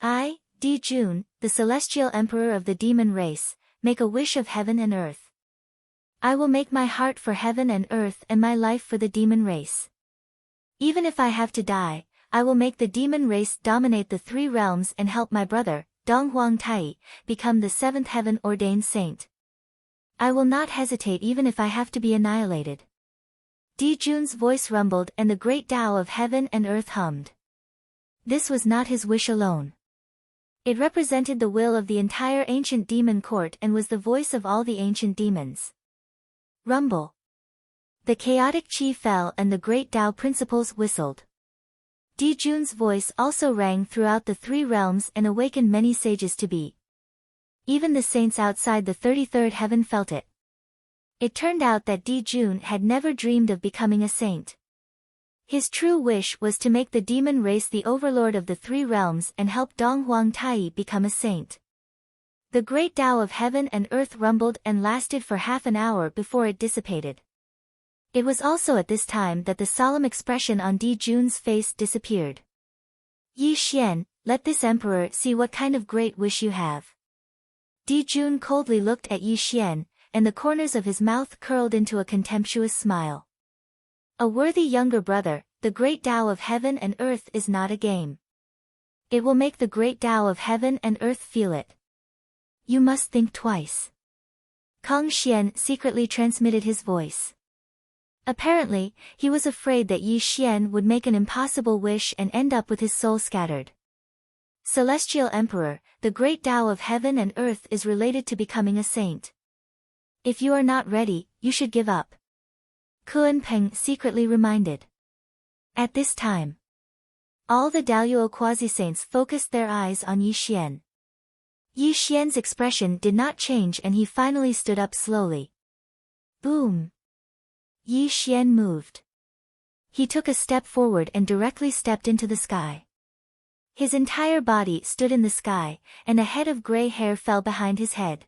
I, Di Jun, the celestial emperor of the demon race, make a wish of heaven and earth. I will make my heart for heaven and earth and my life for the demon race. Even if I have to die, I will make the demon race dominate the three realms and help my brother, Donghuang Tai, become the seventh heaven-ordained saint. I will not hesitate even if I have to be annihilated. Di Jun's voice rumbled and the great Tao of heaven and earth hummed. This was not his wish alone. It represented the will of the entire ancient demon court and was the voice of all the ancient demons. Rumble. The chaotic chi fell and the great Tao principles whistled. Di Jun's voice also rang throughout the three realms and awakened many sages to be. Even the saints outside the 33rd heaven felt it. It turned out that Di Jun had never dreamed of becoming a saint. His true wish was to make the demon race the overlord of the three realms and help Donghuang Tai become a saint. The great Tao of heaven and earth rumbled and lasted for half an hour before it dissipated. It was also at this time that the solemn expression on Di Jun's face disappeared. Yi Xian, let this emperor see what kind of great wish you have. Di Jun coldly looked at Yi Xian, and the corners of his mouth curled into a contemptuous smile. A worthy younger brother, the great Tao of heaven and earth is not a game. It will make the great Tao of heaven and earth feel it. You must think twice. Kong Xian secretly transmitted his voice. Apparently, he was afraid that Yi Xian would make an impossible wish and end up with his soul scattered. Celestial Emperor, the great Tao of heaven and earth is related to becoming a saint. If you are not ready, you should give up. Kun Peng secretly reminded. At this time, all the Daluo quasi-saints focused their eyes on Yi Xian. Yi Xian's expression did not change and he finally stood up slowly. Boom! Yi Xian moved. He took a step forward and directly stepped into the sky. His entire body stood in the sky, and a head of gray hair fell behind his head.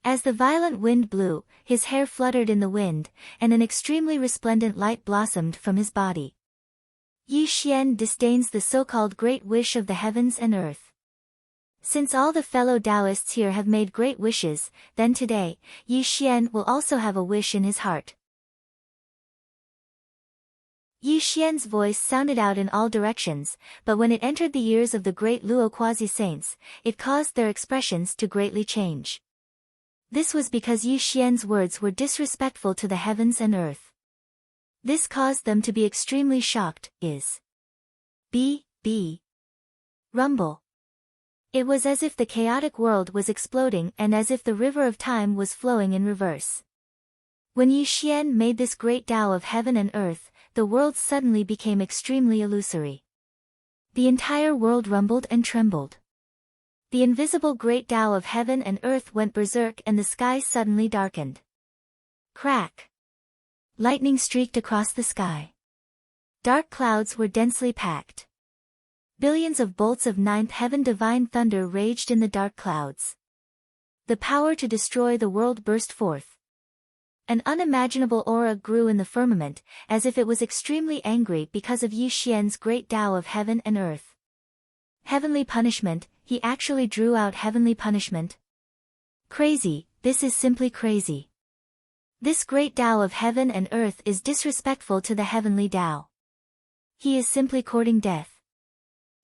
As the violent wind blew, his hair fluttered in the wind, and an extremely resplendent light blossomed from his body. Yi Xian disdains the so-called great wish of the heavens and earth. Since all the fellow Taoists here have made great wishes, then today, Yi Xian will also have a wish in his heart. Yi Xian's voice sounded out in all directions, but when it entered the ears of the great Luo quasi-saints, it caused their expressions to greatly change. This was because Yi Xian's words were disrespectful to the heavens and earth. This caused them to be extremely shocked. Rumble. It was as if the chaotic world was exploding and as if the river of time was flowing in reverse. When Yi Xian made this great Tao of heaven and earth, the world suddenly became extremely illusory. The entire world rumbled and trembled. The invisible great Tao of heaven and earth went berserk and the sky suddenly darkened. Crack! Lightning streaked across the sky. Dark clouds were densely packed. Billions of bolts of ninth heaven divine thunder raged in the dark clouds. The power to destroy the world burst forth. An unimaginable aura grew in the firmament, as if it was extremely angry because of Yi Xian's great Tao of heaven and earth. Heavenly punishment, he actually drew out heavenly punishment. Crazy, this is simply crazy. This great Tao of heaven and earth is disrespectful to the heavenly Tao. He is simply courting death.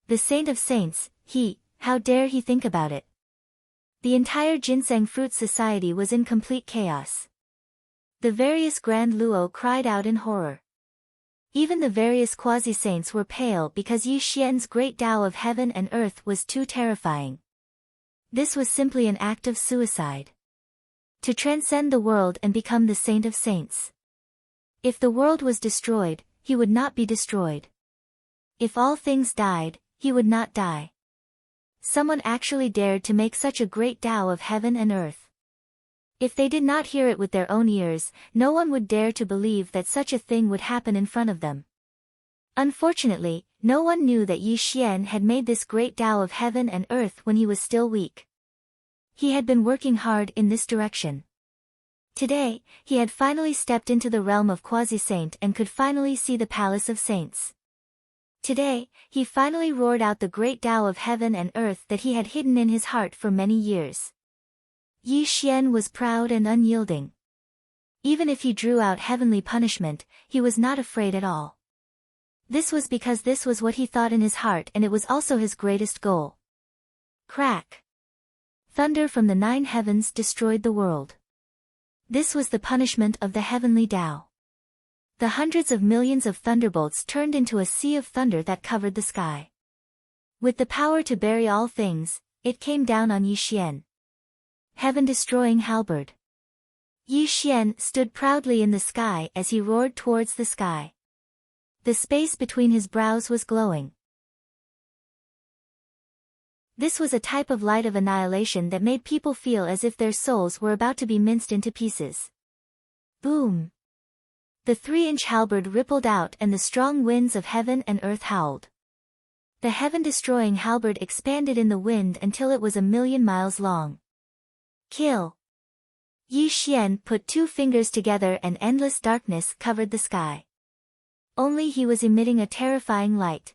The saint of saints, how dare he think about it? The entire ginseng fruit society was in complete chaos. The various grand luo cried out in horror. Even the various quasi-saints were pale because Yi Xian's great Tao of heaven and earth was too terrifying. This was simply an act of suicide. To transcend the world and become the saint of saints. If the world was destroyed, he would not be destroyed. If all things died, he would not die. Someone actually dared to make such a great Tao of heaven and earth. If they did not hear it with their own ears, no one would dare to believe that such a thing would happen in front of them. Unfortunately, no one knew that Yi Xian had made this great Tao of heaven and earth when he was still weak. He had been working hard in this direction. Today, he had finally stepped into the realm of quasi-saint and could finally see the palace of saints. Today, he finally roared out the great Tao of heaven and earth that he had hidden in his heart for many years. Yi Xian was proud and unyielding. Even if he drew out heavenly punishment, he was not afraid at all. This was because this was what he thought in his heart and it was also his greatest goal. Crack! Thunder from the 9 heavens destroyed the world. This was the punishment of the heavenly Tao. The hundreds of millions of thunderbolts turned into a sea of thunder that covered the sky. With the power to bury all things, it came down on Yi Xian. Heaven-destroying halberd. Yi Xian stood proudly in the sky as he roared towards the sky. The space between his brows was glowing. This was a type of light of annihilation that made people feel as if their souls were about to be minced into pieces. Boom! The 3-inch halberd rippled out and the strong winds of heaven and earth howled. The heaven-destroying halberd expanded in the wind until it was 1,000,000 miles long. Kill! Yi Xian put 2 fingers together and endless darkness covered the sky. Only he was emitting a terrifying light.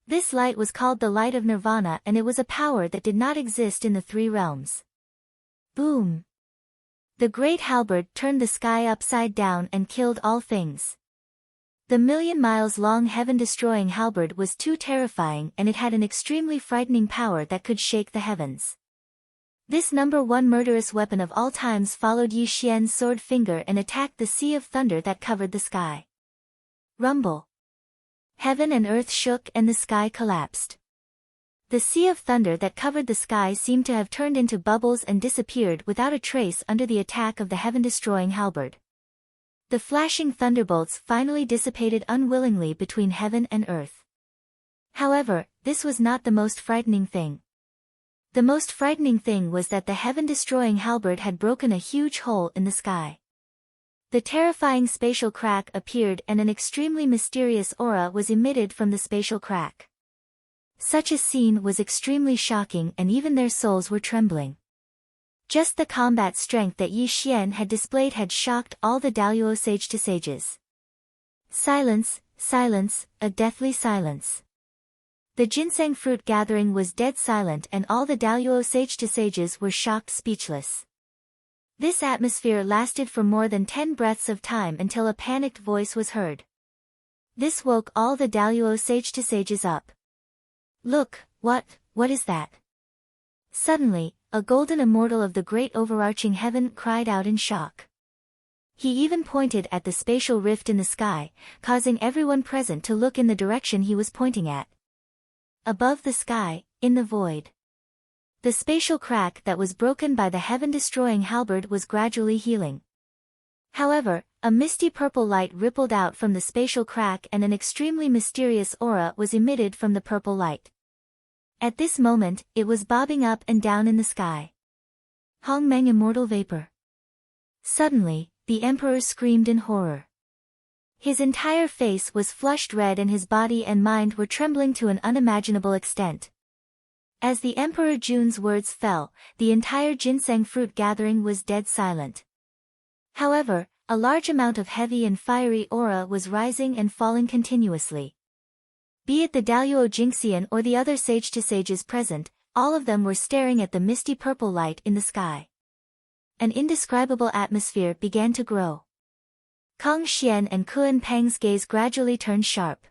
This light was called the light of nirvana and it was a power that did not exist in the 3 realms. Boom! The great halberd turned the sky upside down and killed all things. The 1,000,000 miles long heaven-destroying halberd was too terrifying and it had an extremely frightening power that could shake the heavens. This #1 murderous weapon of all times followed Yi Xian's sword finger and attacked the sea of thunder that covered the sky. Rumble! Heaven and earth shook and the sky collapsed. The sea of thunder that covered the sky seemed to have turned into bubbles and disappeared without a trace under the attack of the heaven-destroying halberd. The flashing thunderbolts finally dissipated unwillingly between heaven and earth. However, this was not the most frightening thing. The most frightening thing was that the heaven-destroying halberd had broken a huge hole in the sky. The terrifying spatial crack appeared and an extremely mysterious aura was emitted from the spatial crack. Such a scene was extremely shocking and even their souls were trembling. Just the combat strength that Yi Xian had displayed had shocked all the Daluo sage to sages. Silence, silence, a deathly silence. The ginseng fruit gathering was dead silent and all the Daluo sage to sages were shocked speechless. This atmosphere lasted for more than 10 breaths of time until a panicked voice was heard. This woke all the Daluo sage to sages up. Look, what is that? Suddenly, a golden immortal of the great overarching heaven cried out in shock. He even pointed at the spatial rift in the sky, causing everyone present to look in the direction he was pointing at. Above the sky, in the void. The spatial crack that was broken by the heaven-destroying halberd was gradually healing. However, a misty purple light rippled out from the spatial crack and an extremely mysterious aura was emitted from the purple light. At this moment, it was bobbing up and down in the sky. Hongmeng Immortal Vapor. Suddenly, the emperor screamed in horror. His entire face was flushed red and his body and mind were trembling to an unimaginable extent. As the Emperor Jun's words fell, the entire ginseng fruit gathering was dead silent. However, a large amount of heavy and fiery aura was rising and falling continuously. Be it the Daluo Jingxian or the other sage-to-sages present, all of them were staring at the misty purple light in the sky. An indescribable atmosphere began to grow. Kong Xian and Kun Peng's gaze gradually turned sharp.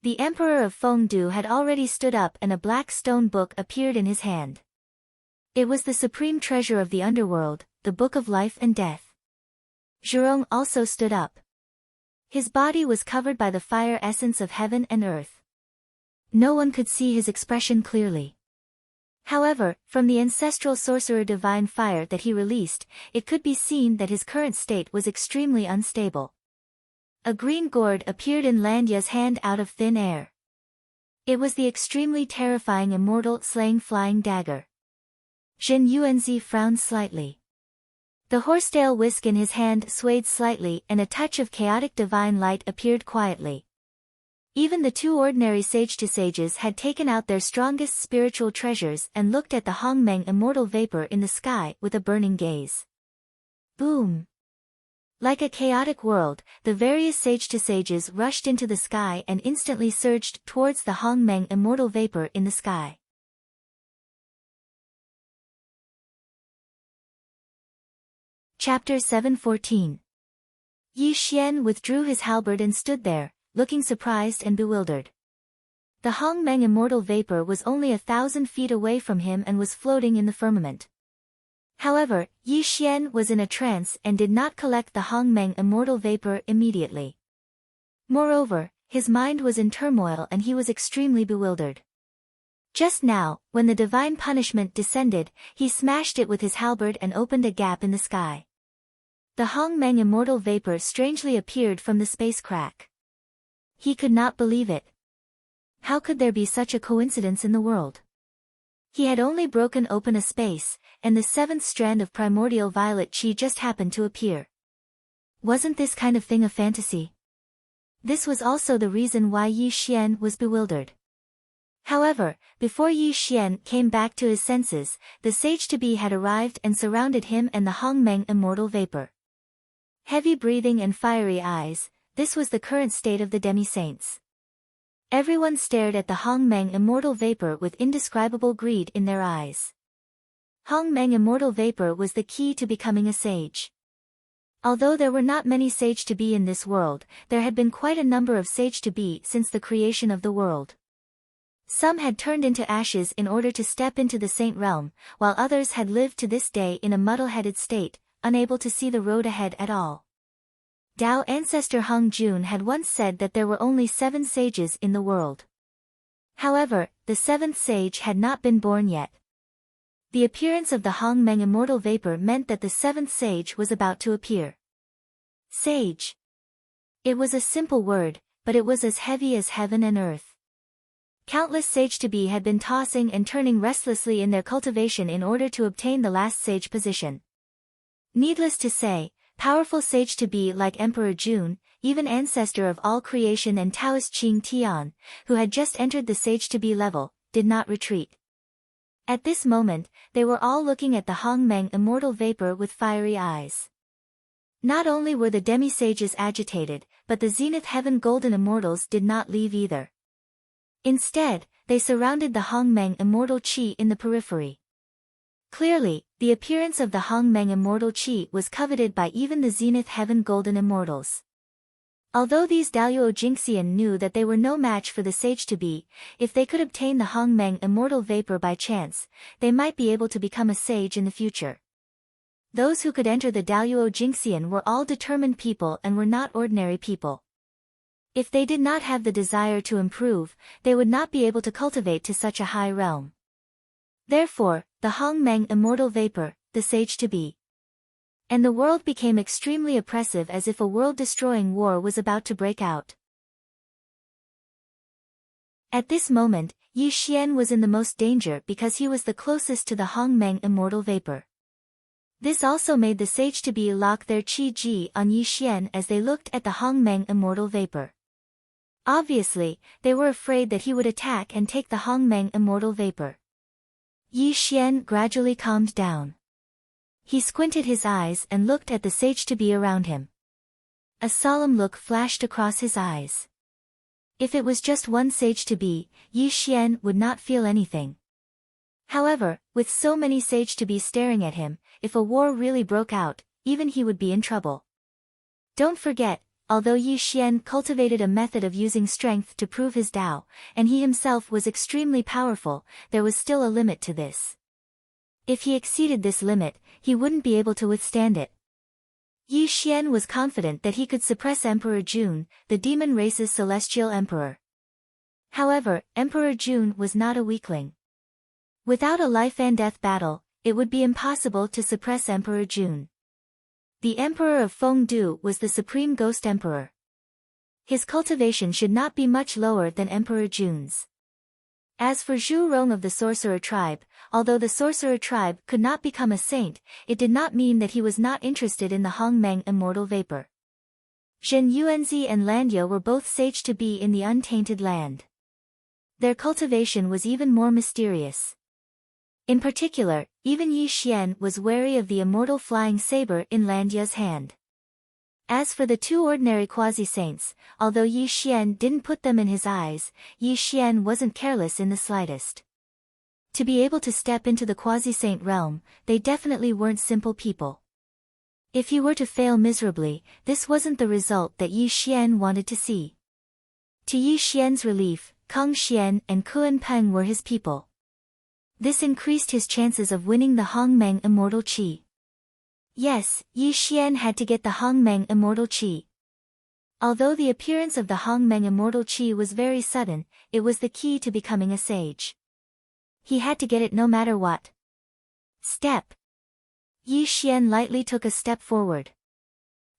The Emperor of Fengdu had already stood up and a black stone book appeared in his hand. It was the supreme treasure of the underworld, the Book of Life and Death. Zhurong also stood up. His body was covered by the fire essence of heaven and earth. No one could see his expression clearly. However, from the ancestral sorcerer divine fire that he released, it could be seen that his current state was extremely unstable. A green gourd appeared in Landya's hand out of thin air. It was the extremely terrifying immortal slaying flying dagger. Zhen Yuanzi frowned slightly. The horsetail whisk in his hand swayed slightly and a touch of chaotic divine light appeared quietly. Even the two ordinary sage-to-sages had taken out their strongest spiritual treasures and looked at the Hongmeng Immortal Vapor in the sky with a burning gaze. Boom! Like a chaotic world, the various sage-to-sages rushed into the sky and instantly surged towards the Hongmeng Immortal Vapor in the sky. Chapter 7:14. Yi Xian withdrew his halberd and stood there, looking surprised and bewildered. The Hongmeng Immortal Vapor was only 1,000 feet away from him and was floating in the firmament. However, Yi Xian was in a trance and did not collect the Hongmeng Immortal Vapor immediately. Moreover, his mind was in turmoil and he was extremely bewildered. Just now, when the divine punishment descended, he smashed it with his halberd and opened a gap in the sky. The Hongmeng Immortal Vapor strangely appeared from the space crack. He could not believe it. How could there be such a coincidence in the world? He had only broken open a space, and the seventh strand of primordial violet chi just happened to appear. Wasn't this kind of thing a fantasy? This was also the reason why Yi Xian was bewildered. However, before Yi Xian came back to his senses, the sage-to-be had arrived and surrounded him and the Hongmeng Immortal Vapor. Heavy breathing and fiery eyes, this was the current state of the demi-saints. Everyone stared at the Hongmeng Immortal Vapor with indescribable greed in their eyes. Hongmeng Immortal Vapor was the key to becoming a sage. Although there were not many sage-to-be in this world, there had been quite a number of sage-to-be since the creation of the world. Some had turned into ashes in order to step into the saint realm, while others had lived to this day in a muddle-headed state, unable to see the road ahead at all. Dao ancestor Hung Jun had once said that there were only 7 sages in the world. However, the 7th sage had not been born yet. The appearance of the Hongmeng Immortal Vapor meant that the 7th sage was about to appear. Sage. It was a simple word, but it was as heavy as heaven and earth. Countless sage-to-be had been tossing and turning restlessly in their cultivation in order to obtain the last sage position. Needless to say, powerful sage-to-be like Emperor Jun, even ancestor of all creation and Taoist Qing Tian, who had just entered the sage-to-be level, did not retreat. At this moment, they were all looking at the Hongmeng Immortal Vapor with fiery eyes. Not only were the demi-sages agitated, but the Zenith Heaven Golden Immortals did not leave either. Instead, they surrounded the Hongmeng Immortal Qi in the periphery. Clearly, the appearance of the Hongmeng Immortal Qi was coveted by even the Zenith Heaven Golden Immortals. Although these Daluo Jingxian knew that they were no match for the sage-to-be, if they could obtain the Hongmeng Immortal Vapor by chance, they might be able to become a sage in the future. Those who could enter the Daluo Jingxian were all determined people and were not ordinary people. If they did not have the desire to improve, they would not be able to cultivate to such a high realm. Therefore, the Hongmeng Immortal Vapor, the sage-to-be. And the world became extremely oppressive as if a world-destroying war was about to break out. At this moment, Yi Xian was in the most danger because he was the closest to the Hongmeng immortal vapor. This also made the sage-to-be lock their Qi-ji on Yi Xian as they looked at the Hongmeng immortal vapor. Obviously, they were afraid that he would attack and take the Hongmeng immortal vapor. Yi Xian gradually calmed down. He squinted his eyes and looked at the sage-to-be around him. A solemn look flashed across his eyes. If it was just one sage-to-be, Yi Xian would not feel anything. However, with so many sage-to-be staring at him, if a war really broke out, even he would be in trouble. Don't forget, although Yi Xian cultivated a method of using strength to prove his Tao, and he himself was extremely powerful, there was still a limit to this. If he exceeded this limit, he wouldn't be able to withstand it. Yi Xian was confident that he could suppress Emperor Jun, the demon race's celestial emperor. However, Emperor Jun was not a weakling. Without a life-and-death battle, it would be impossible to suppress Emperor Jun. The Emperor of Fengdu was the supreme ghost emperor. His cultivation should not be much lower than Emperor Jun's. As for Zhu Rong of the sorcerer tribe, although the sorcerer tribe could not become a saint, it did not mean that he was not interested in the Hongmeng immortal vapor. Zhen Yuanzi and Landia were both sage-to-be in the untainted land. Their cultivation was even more mysterious. In particular, even Yi Xian was wary of the immortal flying saber in Landia's hand. As for the two ordinary quasi-saints, although Yi Xian didn't put them in his eyes, Yi Xian wasn't careless in the slightest. To be able to step into the quasi-saint realm, they definitely weren't simple people. If he were to fail miserably, this wasn't the result that Yi Xian wanted to see. To Yi Xian's relief, Kong Xian and Kuan Peng were his people. This increased his chances of winning the Hongmeng immortal qi. Yes, Yi Xian had to get the Hongmeng immortal qi. Although the appearance of the Hongmeng immortal qi was very sudden, it was the key to becoming a sage. He had to get it no matter what. Step. Yi Xian lightly took a step forward.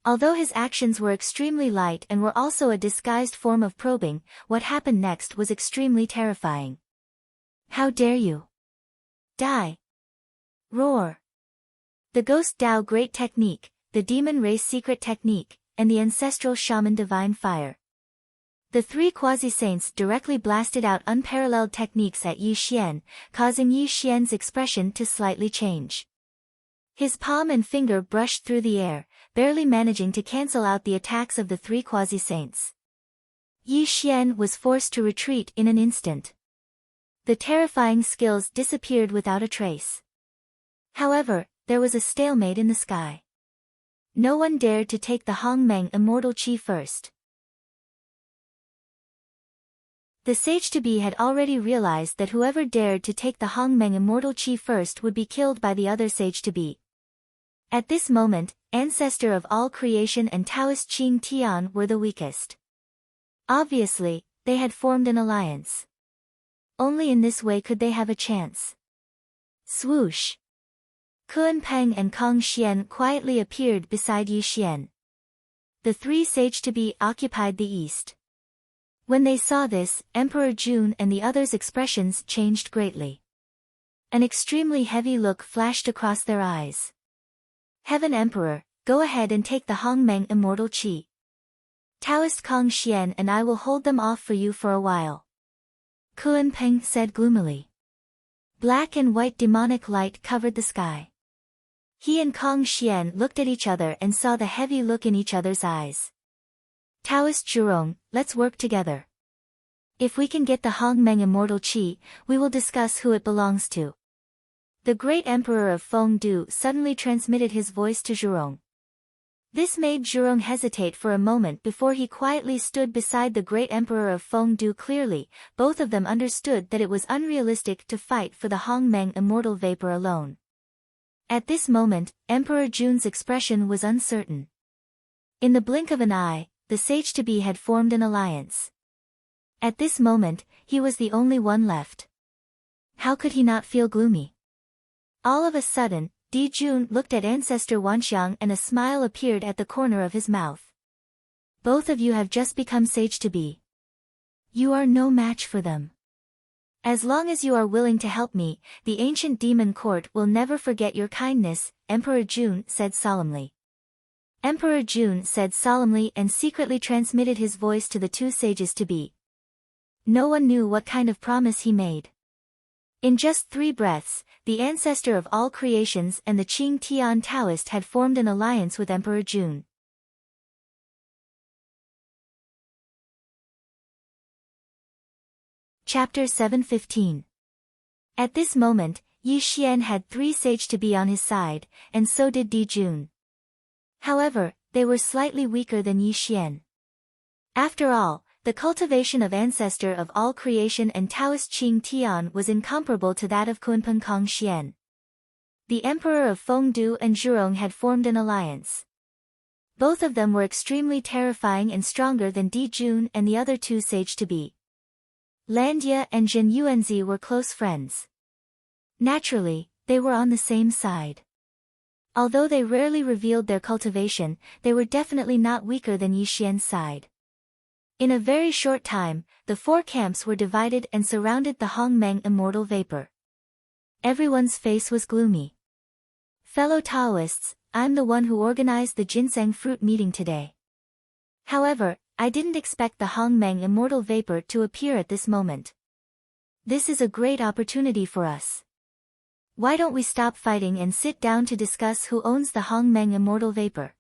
Although his actions were extremely light and were also a disguised form of probing, what happened next was extremely terrifying. How dare you? Die. Roar. The Ghost Dao Great Technique, the Demon Race Secret Technique, and the Ancestral Shaman Divine Fire. The three quasi-saints directly blasted out unparalleled techniques at Yi Xian, causing Yi Xian's expression to slightly change. His palm and finger brushed through the air, barely managing to cancel out the attacks of the three quasi-saints. Yi Xian was forced to retreat in an instant. The terrifying skills disappeared without a trace. However, there was a stalemate in the sky. No one dared to take the Hongmeng immortal qi first. The sage-to-be had already realized that whoever dared to take the Hongmeng immortal qi first would be killed by the other sage-to-be. At this moment, ancestor of all creation and Taoist Qing Tian were the weakest. Obviously, they had formed an alliance. Only in this way could they have a chance. Swoosh. Kuan Peng and Kong Xian quietly appeared beside Yi Xian. The three sage-to-be occupied the east. When they saw this, Emperor Jun and the others' expressions changed greatly. An extremely heavy look flashed across their eyes. Heaven Emperor, go ahead and take the Hongmeng immortal qi. Taoist Kong Xian and I will hold them off for you for a while. Kuan Peng said gloomily. Black and white demonic light covered the sky. He and Kong Xian looked at each other and saw the heavy look in each other's eyes. Taoist Zhurong, let's work together. If we can get the Hongmeng immortal qi, we will discuss who it belongs to. The great emperor of Fengdu suddenly transmitted his voice to Zhurong. This made Zhurong hesitate for a moment before he quietly stood beside the great emperor of Fengdu. Clearly, both of them understood that it was unrealistic to fight for the Hongmeng immortal vapor alone. At this moment, Emperor Jun's expression was uncertain. In the blink of an eye, the sage-to-be had formed an alliance. At this moment, he was the only one left. How could he not feel gloomy? All of a sudden, Di Jun looked at Ancestor Wanxiang and a smile appeared at the corner of his mouth. Both of you have just become sage-to-be. You are no match for them. As long as you are willing to help me, the ancient demon court will never forget your kindness, Emperor Jun said solemnly. Emperor Jun said solemnly and secretly transmitted his voice to the two sages to be. No one knew what kind of promise he made. In just 3 breaths, the ancestor of all creations and the Qing Tian Taoist had formed an alliance with Emperor Jun. Chapter 7:15. At this moment, Yi Xian had 3 sage to be on his side, and so did Di Jun. However, they were slightly weaker than Yi Xian. After all, the cultivation of ancestor of all creation and Taoist Qing Tian was incomparable to that of Kunpeng Kong Xian. The Emperor of Fengdu and Zhurong had formed an alliance. Both of them were extremely terrifying and stronger than Di Jun and the other 2 sage to be. Landia and Zhen Yuanzi were close friends. Naturally, they were on the same side. Although they rarely revealed their cultivation, they were definitely not weaker than Yi Xian's side. In a very short time, the 4 camps were divided and surrounded the Hongmeng immortal vapor. Everyone's face was gloomy. Fellow Taoists, I'm the one who organized the ginseng fruit meeting today. However, I didn't expect the Hongmeng immortal vapor to appear at this moment. This is a great opportunity for us. Why don't we stop fighting and sit down to discuss who owns the Hongmeng immortal vapor?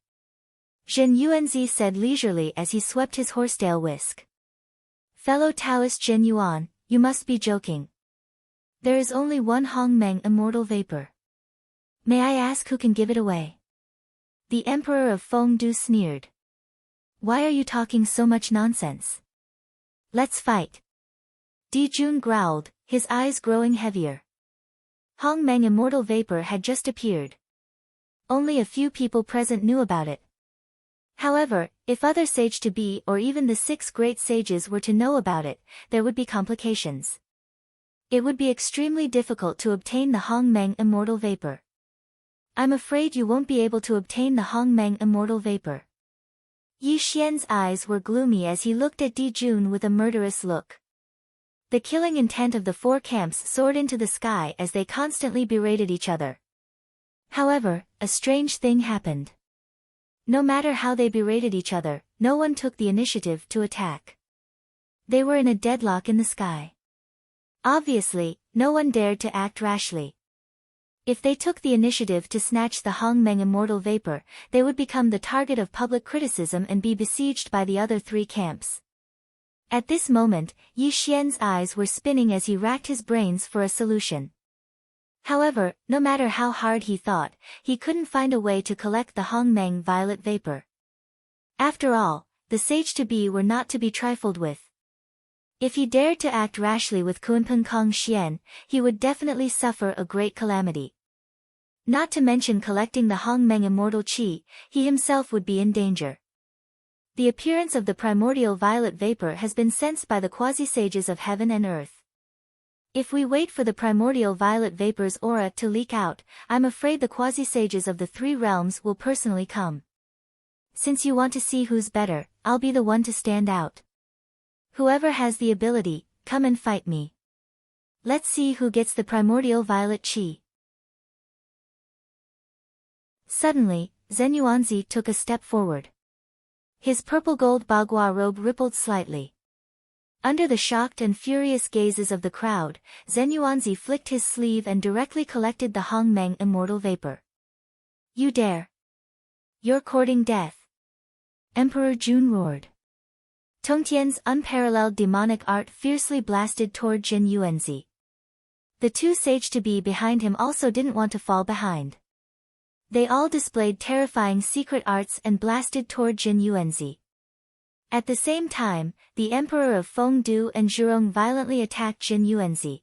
Zhen Yuanzi said leisurely as he swept his horsetail whisk. Fellow Taoist Zhen Yuan, you must be joking. There is only one Hongmeng immortal vapor. May I ask who can give it away? The Emperor of Fengdu sneered. Why are you talking so much nonsense? Let's fight. Di Jun growled, his eyes growing heavier. Hongmeng immortal vapor had just appeared. Only a few people present knew about it. However, if other sage to be or even the 6 great sages were to know about it, there would be complications. It would be extremely difficult to obtain the Hongmeng immortal vapor. I'm afraid you won't be able to obtain the Hongmeng immortal vapor. Yi Xian's eyes were gloomy as he looked at Di Jun with a murderous look. The killing intent of the 4 camps soared into the sky as they constantly berated each other. However, a strange thing happened. No matter how they berated each other, no one took the initiative to attack. They were in a deadlock in the sky. Obviously, no one dared to act rashly. If they took the initiative to snatch the Hongmeng immortal vapor, they would become the target of public criticism and be besieged by the other 3 camps. At this moment, Yi Xian's eyes were spinning as he racked his brains for a solution. However, no matter how hard he thought, he couldn't find a way to collect the Hongmeng violet vapor. After all, the sage-to-be were not to be trifled with. If he dared to act rashly with Kunpeng Kong Xian, he would definitely suffer a great calamity. Not to mention collecting the Hongmeng immortal qi, he himself would be in danger. The appearance of the primordial violet vapor has been sensed by the quasi-sages of heaven and earth. If we wait for the primordial violet vapor's aura to leak out, I'm afraid the quasi-sages of the 3 realms will personally come. Since you want to see who's better, I'll be the one to stand out. Whoever has the ability, come and fight me. Let's see who gets the primordial violet qi. Suddenly, Zhen Yuanzi took a step forward. His purple-gold bagua robe rippled slightly. Under the shocked and furious gazes of the crowd, Zhen Yuanzi flicked his sleeve and directly collected the Hongmeng immortal vapor. You dare! You're courting death! Emperor Jun roared. Tongtian's unparalleled demonic art fiercely blasted toward Zhen Yuanzi. The 2 sage-to-be behind him also didn't want to fall behind. They all displayed terrifying secret arts and blasted toward Zhen Yuanzi. At the same time, the Emperor of Fengdu and Zhurong violently attacked Zhen Yuanzi.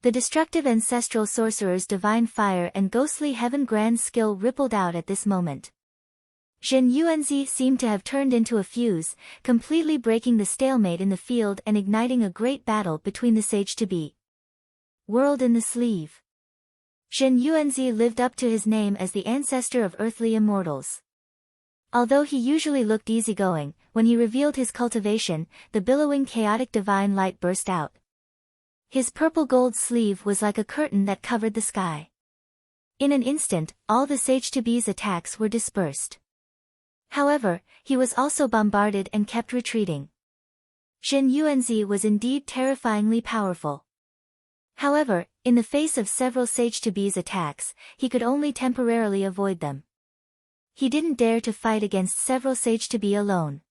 The destructive ancestral sorcerer's divine fire and ghostly heaven grand skill rippled out at this moment. Zhen Yuanzi seemed to have turned into a fuse, completely breaking the stalemate in the field and igniting a great battle between the sage-to-be. World in the sleeve. Zhen Yuanzi lived up to his name as the ancestor of earthly immortals. Although he usually looked easygoing, when he revealed his cultivation, the billowing chaotic divine light burst out. His purple gold sleeve was like a curtain that covered the sky. In an instant, all the Sage-to-Be's attacks were dispersed. However, he was also bombarded and kept retreating. Zhen Yuanzi was indeed terrifyingly powerful. However, in the face of several Sage-to-Be's attacks, he could only temporarily avoid them. He didn't dare to fight against several Sage-to-Be alone.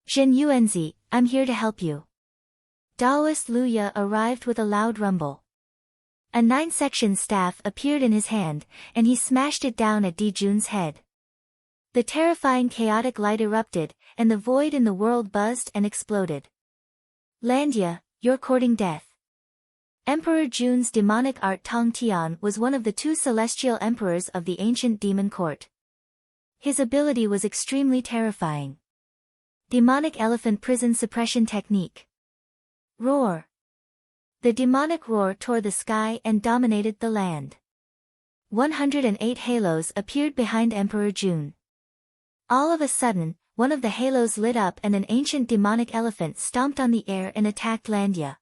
Zhen Yuanzi, I'm here to help you. Daoist Luya arrived with a loud rumble. A 9-section staff appeared in his hand, and he smashed it down at Di Jun's head. The terrifying chaotic light erupted, and the void in the world buzzed and exploded. Landia, you're courting death. Emperor Jun's demonic art Tong Tian was one of the 2 celestial emperors of the ancient demon court. His ability was extremely terrifying. Demonic elephant prison suppression technique. Roar. The demonic roar tore the sky and dominated the land. 108 halos appeared behind Emperor Jun. All of a sudden, one of the halos lit up and an ancient demonic elephant stomped on the air and attacked Landia.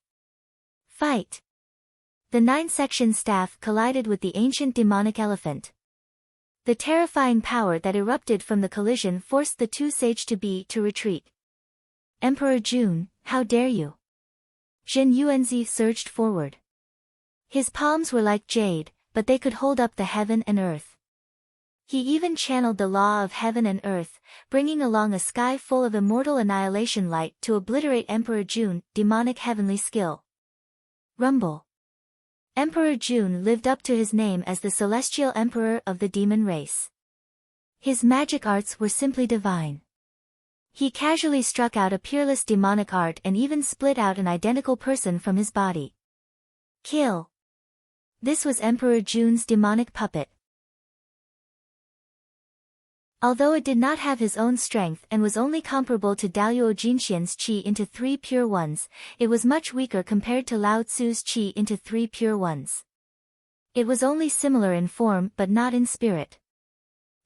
Fight! The 9-section staff collided with the ancient demonic elephant. The terrifying power that erupted from the collision forced the 2 Sage-to-Be to retreat. Emperor Jun, how dare you! Zhen Yuanzi surged forward. His palms were like jade, but they could hold up the heaven and earth. He even channeled the law of heaven and earth, bringing along a sky full of immortal annihilation light to obliterate Emperor Jun, demonic heavenly skill. Rumble. Emperor Jun lived up to his name as the celestial emperor of the demon race. His magic arts were simply divine. He casually struck out a peerless demonic art and even split out an identical person from his body. Kill. This was Emperor Jun's demonic puppet. Although it did not have his own strength and was only comparable to Daoyuo Jinxian's qi into 3 pure ones, it was much weaker compared to Lao Tzu's qi into 3 pure ones. It was only similar in form but not in spirit.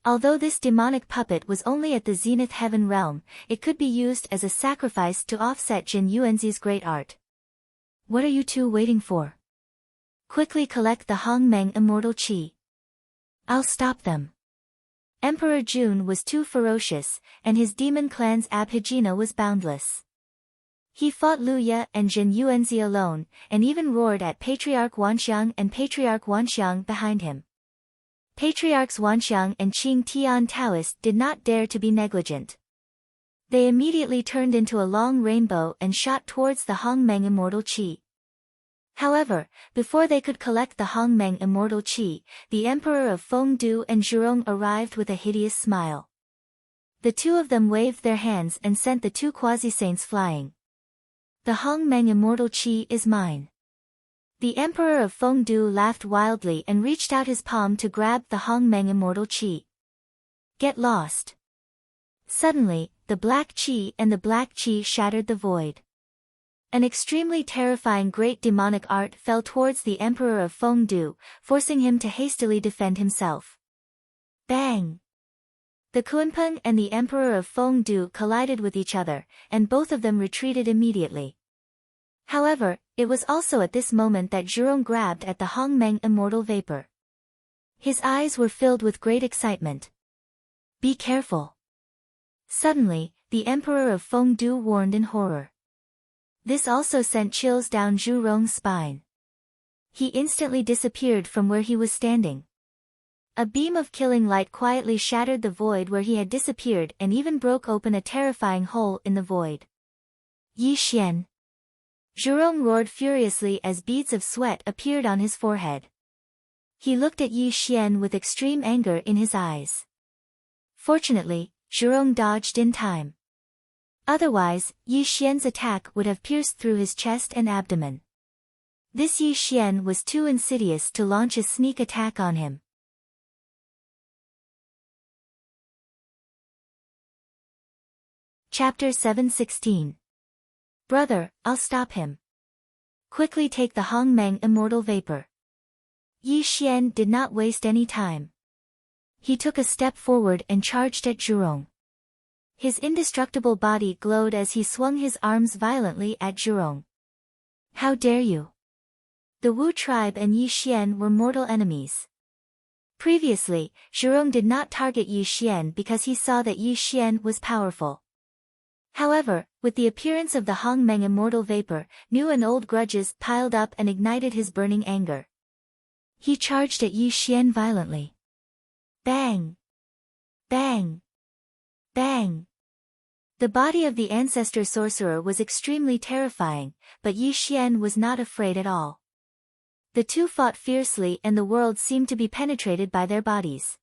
Although this demonic puppet was only at the zenith heaven realm, it could be used as a sacrifice to offset Zhen Yuanzi's great art. What are you 2 waiting for? Quickly collect the Hongmeng immortal qi. I'll stop them. Emperor Jun was too ferocious, and his demon clan's abhijna was boundless. He fought Luya and Zhen Yuanzi alone, and even roared at Patriarch Wanxiang and Patriarch Wanxiang behind him. Patriarchs Wanxiang and Qing Tian Taoist did not dare to be negligent. They immediately turned into a long rainbow and shot towards the Hongmeng immortal qi. However, before they could collect the Hongmeng immortal qi, the Emperor of Fengdu and Zhurong arrived with a hideous smile. The 2 of them waved their hands and sent the 2 quasi-saints flying. The Hongmeng immortal qi is mine. The Emperor of Fengdu laughed wildly and reached out his palm to grab the Hongmeng immortal qi. Get lost. Suddenly, the black qi and the black qi shattered the void. An extremely terrifying great demonic art fell towards the Emperor of Fengdu, forcing him to hastily defend himself. Bang! The Kunpeng and the Emperor of Fengdu collided with each other, and both of them retreated immediately. However, it was also at this moment that Zhurong grabbed at the Hongmeng immortal vapor. His eyes were filled with great excitement. Be careful! Suddenly, the Emperor of Fengdu warned in horror. This also sent chills down Zhurong's spine. He instantly disappeared from where he was standing. A beam of killing light quietly shattered the void where he had disappeared and even broke open a terrifying hole in the void. Yi Xian! Zhurong roared furiously as beads of sweat appeared on his forehead. He looked at Yi Xian with extreme anger in his eyes. Fortunately, Zhurong dodged in time. Otherwise, Yi Xian's attack would have pierced through his chest and abdomen. This Yi Xian was too insidious to launch a sneak attack on him. Chapter 716. Brother, I'll stop him. Quickly take the Hongmeng immortal vapor. Yi Xian did not waste any time. He took a step forward and charged at Zhurong. His indestructible body glowed as he swung his arms violently at Zhurong. How dare you! The Wu tribe and Yi Xian were mortal enemies. Previously, Zhurong did not target Yi Xian because he saw that Yi Xian was powerful. However, with the appearance of the Hongmeng immortal vapor, new and old grudges piled up and ignited his burning anger. He charged at Yi Xian violently. Bang! Bang! Bang! The body of the ancestor sorcerer was extremely terrifying, but Yi Xian was not afraid at all. The two fought fiercely and the world seemed to be penetrated by their bodies.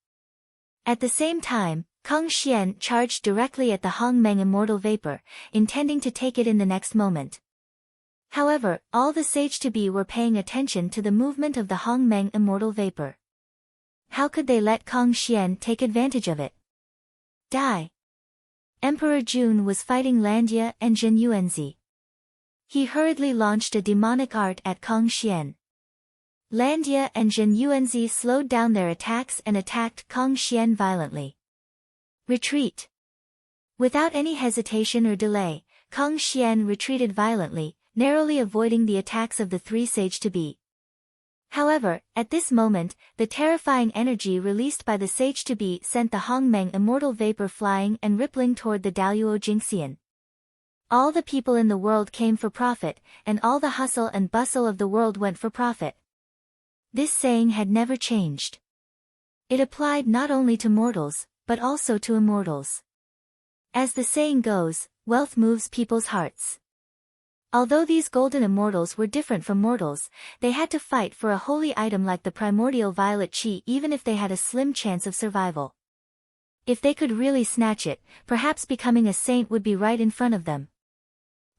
At the same time, Kong Xian charged directly at the Hongmeng immortal vapor, intending to take it in the next moment. However, all the sage-to-be were paying attention to the movement of the Hongmeng immortal vapor. How could they let Kong Xian take advantage of it? Die! Emperor Jun was fighting Landia and Zhen Yuanzi. He hurriedly launched a demonic art at Kong Xian. Landia and Zhen Yuanzi slowed down their attacks and attacked Kong Xian violently. Retreat! Without any hesitation or delay, Kong Xian retreated violently, narrowly avoiding the attacks of the three sage-to-be. However, at this moment, the terrifying energy released by the sage-to-be sent the Hongmeng immortal vapor flying and rippling toward the Daluo Jingxian. All the people in the world came for profit, and all the hustle and bustle of the world went for profit. This saying had never changed. It applied not only to mortals, but also to immortals. As the saying goes, wealth moves people's hearts. Although these golden immortals were different from mortals, they had to fight for a holy item like the primordial violet chi even if they had a slim chance of survival. If they could really snatch it, perhaps becoming a saint would be right in front of them.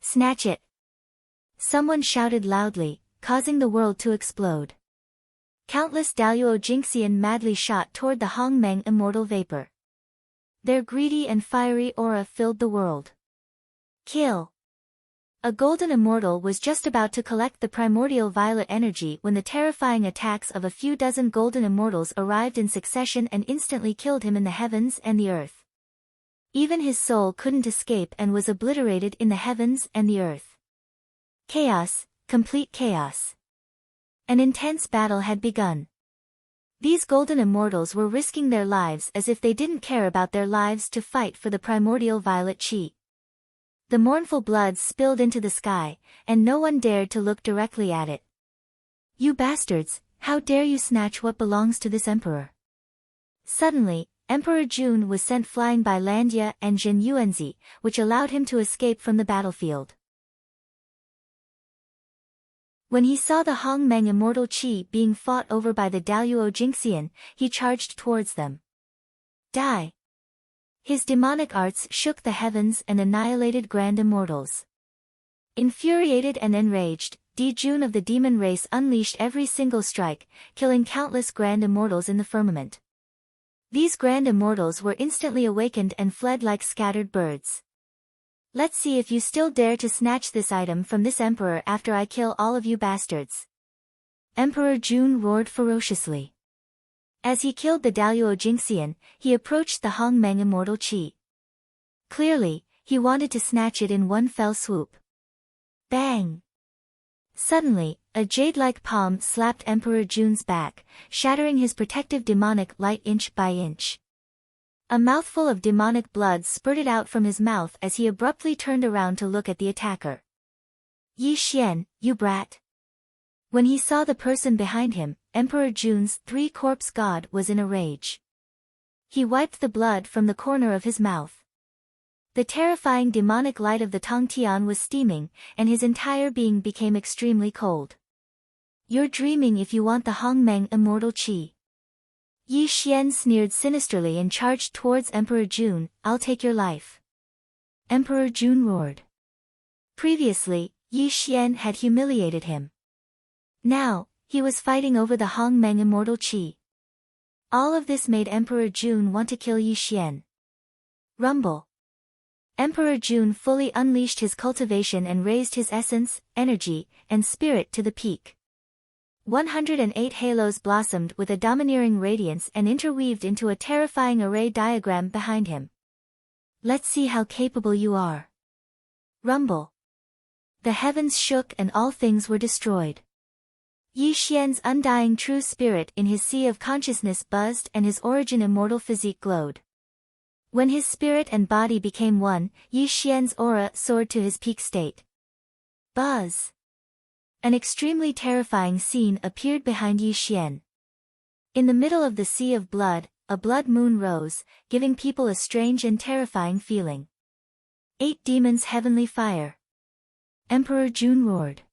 Snatch it! Someone shouted loudly, causing the world to explode. Countless Daluo Jingxian madly shot toward the Hongmeng immortal vapor. Their greedy and fiery aura filled the world. Kill! A golden immortal was just about to collect the primordial violet energy when the terrifying attacks of a few dozen golden immortals arrived in succession and instantly killed him in the heavens and the earth. Even his soul couldn't escape and was obliterated in the heavens and the earth. Chaos, complete chaos. An intense battle had begun. These golden immortals were risking their lives as if they didn't care about their lives to fight for the primordial violet chi. The mournful blood spilled into the sky, and no one dared to look directly at it. You bastards, how dare you snatch what belongs to this emperor? Suddenly, Emperor Jun was sent flying by Landia and Zhen Yuanzi, which allowed him to escape from the battlefield. When he saw the Hongmeng immortal chi being fought over by the Daluo Jingxian, he charged towards them. Die! His demonic arts shook the heavens and annihilated grand immortals. Infuriated and enraged, Di Jun of the demon race unleashed every single strike, killing countless grand immortals in the firmament. These grand immortals were instantly awakened and fled like scattered birds. Let's see if you still dare to snatch this item from this emperor after I kill all of you bastards. Emperor Jun roared ferociously. As he killed the Daluo Jingxian, he approached the Hongmeng immortal chi. Clearly, he wanted to snatch it in one fell swoop. Bang! Suddenly, a jade-like palm slapped Emperor Jun's back, shattering his protective demonic light inch by inch. A mouthful of demonic blood spurted out from his mouth as he abruptly turned around to look at the attacker. Yi Xian, you brat! When he saw the person behind him, Emperor Jun's three-corpse god was in a rage. He wiped the blood from the corner of his mouth. The terrifying demonic light of the Tongtian was steaming, and his entire being became extremely cold. You're dreaming if you want the Hongmeng immortal chi. Yi Xian sneered sinisterly and charged towards Emperor Jun. I'll take your life. Emperor Jun roared. Previously, Yi Xian had humiliated him. Now, he was fighting over the Hongmeng immortal chi. All of this made Emperor Jun want to kill Yi Xian. Rumble. Emperor Jun fully unleashed his cultivation and raised his essence, energy, and spirit to the peak. 108 halos blossomed with a domineering radiance and interweaved into a terrifying array diagram behind him. Let's see how capable you are. Rumble. The heavens shook and all things were destroyed. Yi Xian's undying true spirit in his sea of consciousness buzzed and his origin immortal physique glowed. When his spirit and body became one, Yi Xian's aura soared to his peak state. Buzz! An extremely terrifying scene appeared behind Yi Xian. In the middle of the sea of blood, a blood moon rose, giving people a strange and terrifying feeling. 8 demons heavenly fire. Emperor Jun roared.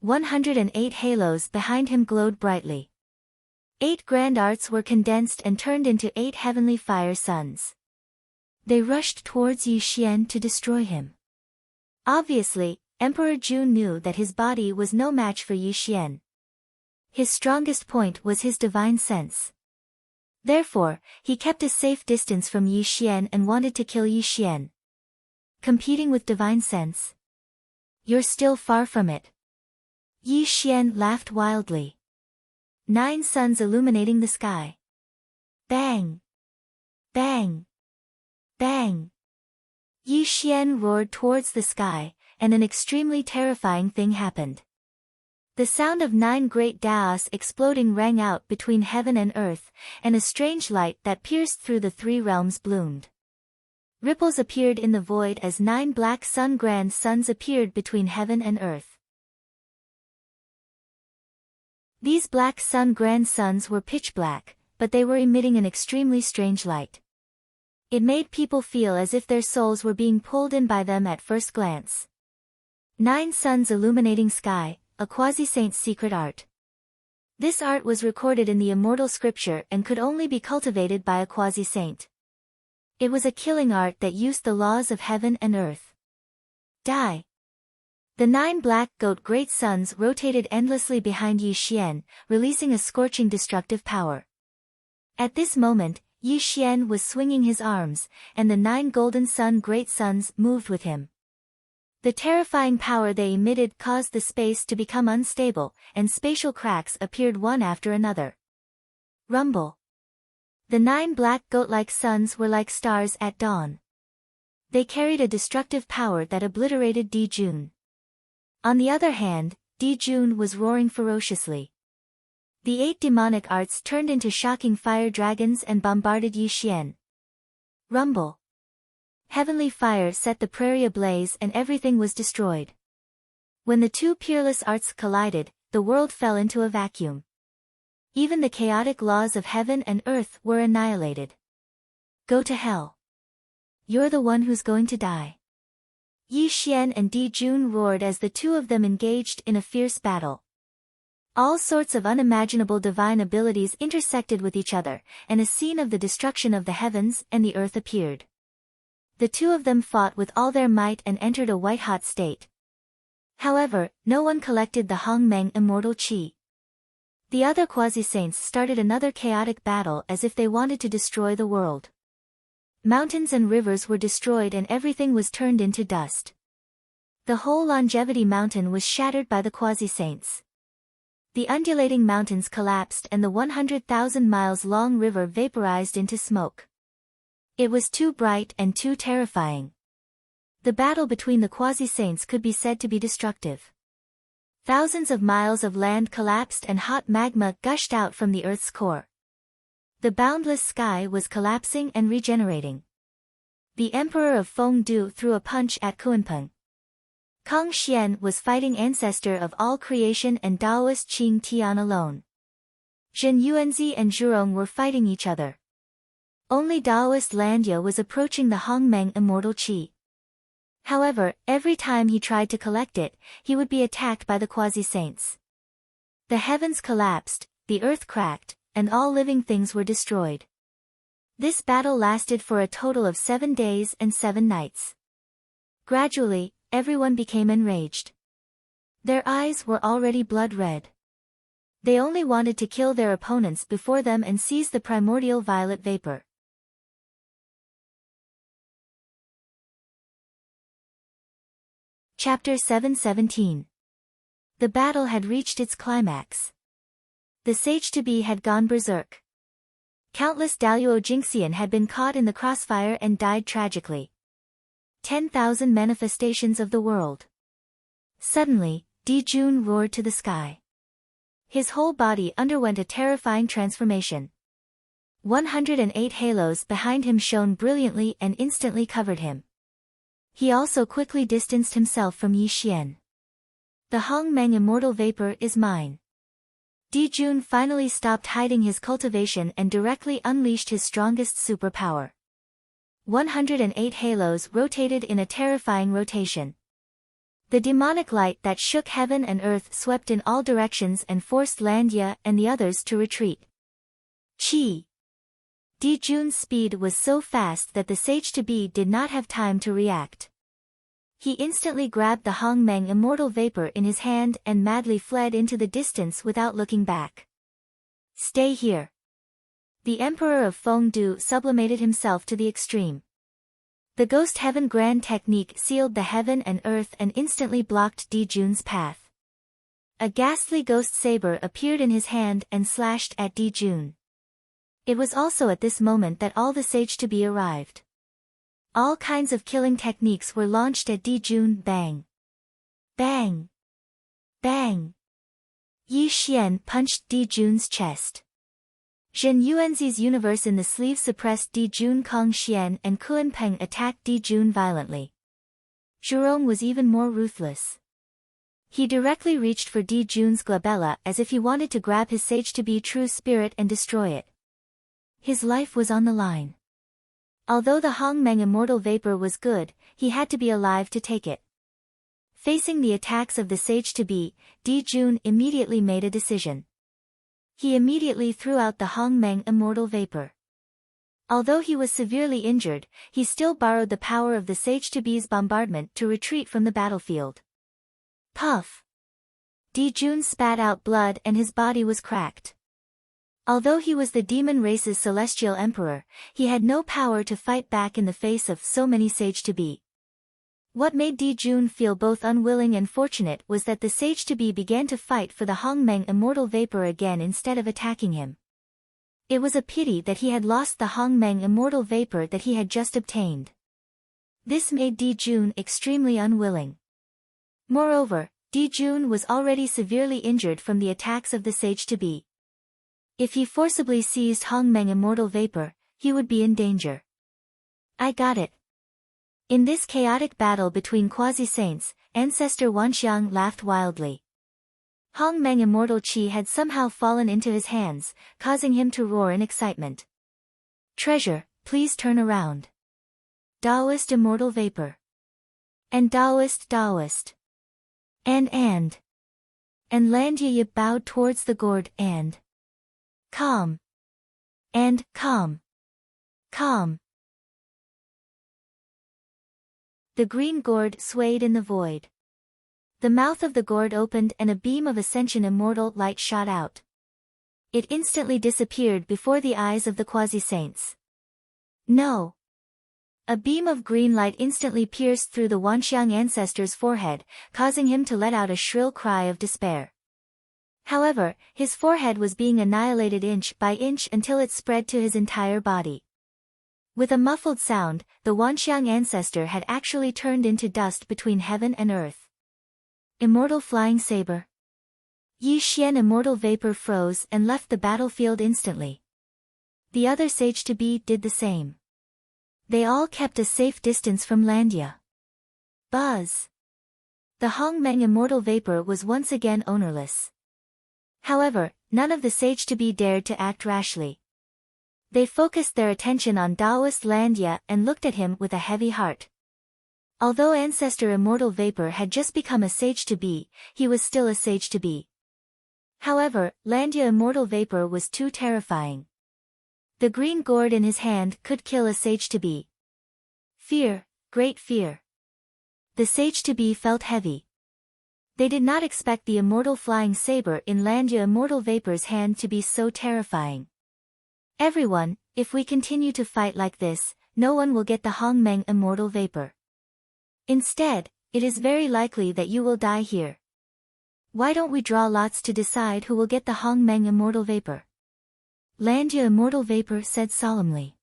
108 halos behind him glowed brightly. 8 grand arts were condensed and turned into 8 heavenly fire suns. They rushed towards Yi Xian to destroy him. Obviously, Emperor Jun knew that his body was no match for Yi Xian. His strongest point was his divine sense. Therefore, he kept a safe distance from Yi Xian and wanted to kill Yi Xian. Competing with divine sense? You're still far from it. Yi Xian laughed wildly. 9 suns illuminating the sky. Bang! Bang! Bang! Yi Xian roared towards the sky, and an extremely terrifying thing happened. The sound of 9 great Daos exploding rang out between heaven and earth, and a strange light that pierced through the 3 realms bloomed. Ripples appeared in the void as 9 black sun grand suns appeared between heaven and earth. These black sun grand suns were pitch black, but they were emitting an extremely strange light. It made people feel as if their souls were being pulled in by them at first glance. 9 suns illuminating sky, a quasi-saint's secret art. This art was recorded in the Immortal scripture and could only be cultivated by a quasi-saint. It was a killing art that used the laws of heaven and earth. Die! The 9 black goat great suns rotated endlessly behind Yi Xian, releasing a scorching destructive power. At this moment, Yi Xian was swinging his arms, and the 9 golden sun great suns moved with him. The terrifying power they emitted caused the space to become unstable, and spatial cracks appeared one after another. Rumble. The 9 black goat-like suns were like stars at dawn. They carried a destructive power that obliterated Di Jun. On the other hand, Di Jun was roaring ferociously. The 8 demonic arts turned into shocking fire dragons and bombarded Yi Xian. Rumble. Heavenly fire set the prairie ablaze and everything was destroyed. When the 2 peerless arts collided, the world fell into a vacuum. Even the chaotic laws of heaven and earth were annihilated. Go to hell. You're the one who's going to die. Yi Xian and Di Jun roared as the 2 of them engaged in a fierce battle. All sorts of unimaginable divine abilities intersected with each other, and a scene of the destruction of the heavens and the earth appeared. The 2 of them fought with all their might and entered a white-hot state. However, no one collected the Hongmeng immortal qi. The other quasi-saints started another chaotic battle as if they wanted to destroy the world. Mountains and rivers were destroyed and everything was turned into dust. The whole Longevity Mountain was shattered by the quasi-saints. The undulating mountains collapsed and the 100,000 miles long river vaporized into smoke. It was too bright and too terrifying. The battle between the quasi-saints could be said to be destructive. Thousands of miles of land collapsed and hot magma gushed out from the Earth's core. The boundless sky was collapsing and regenerating. The Emperor of Fengdu threw a punch at Kuanpeng. Kong Xian was fighting ancestor of all creation and Taoist Qing Tian alone. Zhen Yuanzi and Zhurong were fighting each other. Only Taoist Landia was approaching the Hongmeng immortal qi. However, every time he tried to collect it, he would be attacked by the quasi-saints. The heavens collapsed, the earth cracked, and all living things were destroyed. This battle lasted for a total of 7 days and 7 nights. Gradually, everyone became enraged. Their eyes were already blood red. They only wanted to kill their opponents before them and seize the primordial violet vapor. Chapter 717. The battle had reached its climax. The sage-to-be had gone berserk. Countless Daluo Jinxian had been caught in the crossfire and died tragically. 10,000 manifestations of the world. Suddenly, Dijun roared to the sky. His whole body underwent a terrifying transformation. 108 halos behind him shone brilliantly and instantly covered him. He also quickly distanced himself from Yi Xian. The Hongmeng immortal vapor is mine. Dijun finally stopped hiding his cultivation and directly unleashed his strongest superpower. 108 halos rotated in a terrifying rotation. The demonic light that shook heaven and earth swept in all directions and forced Landia and the others to retreat. Chi! Dijun's speed was so fast that the sage-to-be did not have time to react. He instantly grabbed the Hongmeng immortal vapor in his hand and madly fled into the distance without looking back. Stay here. The Emperor of Fengdu sublimated himself to the extreme. The Ghost Heaven Grand technique sealed the heaven and earth and instantly blocked Dijun's path. A ghastly ghost saber appeared in his hand and slashed at Dijun. It was also at this moment that all the sage-to-be arrived. All kinds of killing techniques were launched at Dijun. Bang! Bang! Bang! Yi Xian punched Dijun's chest. Zhen Yuanzi's universe in the sleeve suppressed Dijun Kong Xian and Kuan Peng attacked Dijun violently. Zhurong was even more ruthless. He directly reached for Dijun's glabella as if he wanted to grab his sage-to-be true spirit and destroy it. His life was on the line. Although the Hongmeng immortal vapor was good, he had to be alive to take it. Facing the attacks of the sage-to-be, Dijun immediately made a decision. He immediately threw out the Hongmeng immortal vapor. Although he was severely injured, he still borrowed the power of the sage-to-be's bombardment to retreat from the battlefield. Puff! Dijun spat out blood and his body was cracked. Although he was the demon race's celestial emperor, he had no power to fight back in the face of so many sage-to-be. What made Dijun feel both unwilling and fortunate was that the sage-to-be began to fight for the Hongmeng immortal vapor again instead of attacking him. It was a pity that he had lost the Hongmeng immortal vapor that he had just obtained. This made Dijun extremely unwilling. Moreover, Dijun was already severely injured from the attacks of the sage-to-be. If he forcibly seized Hongmeng immortal vapor, he would be in danger. I got it. In this chaotic battle between quasi-saints, Ancestor Wanxiang laughed wildly. Hongmeng immortal qi had somehow fallen into his hands, causing him to roar in excitement. Treasure, please turn around. Taoist immortal vapor. And Taoist. And Landia bowed towards the gourd and calm. And calm. The green gourd swayed in the void. The mouth of the gourd opened and a beam of ascension immortal light shot out. It instantly disappeared before the eyes of the quasi-saints. No! A beam of green light instantly pierced through the Wanxiang ancestor's forehead, causing him to let out a shrill cry of despair. However, his forehead was being annihilated inch by inch until it spread to his entire body. With a muffled sound, the Wanxiang ancestor had actually turned into dust between heaven and earth. Immortal flying saber. Yi Xian immortal vapor froze and left the battlefield instantly. The other sage-to-be did the same. They all kept a safe distance from Landia. Buzz! The Hongmeng immortal vapor was once again ownerless. However, none of the sage-to-be dared to act rashly. They focused their attention on Taoist Landia and looked at him with a heavy heart. Although Ancestor Immortal Vapor had just become a sage-to-be, he was still a sage-to-be. However, Landia Immortal Vapor was too terrifying. The green gourd in his hand could kill a sage-to-be. Fear, great fear. The sage-to-be felt heavy. They did not expect the immortal flying saber in Landia Immortal Vapor's hand to be so terrifying. Everyone, if we continue to fight like this, no one will get the Hongmeng Immortal Vapor. Instead, it is very likely that you will die here. Why don't we draw lots to decide who will get the Hongmeng Immortal Vapor? Landia Immortal Vapor said solemnly.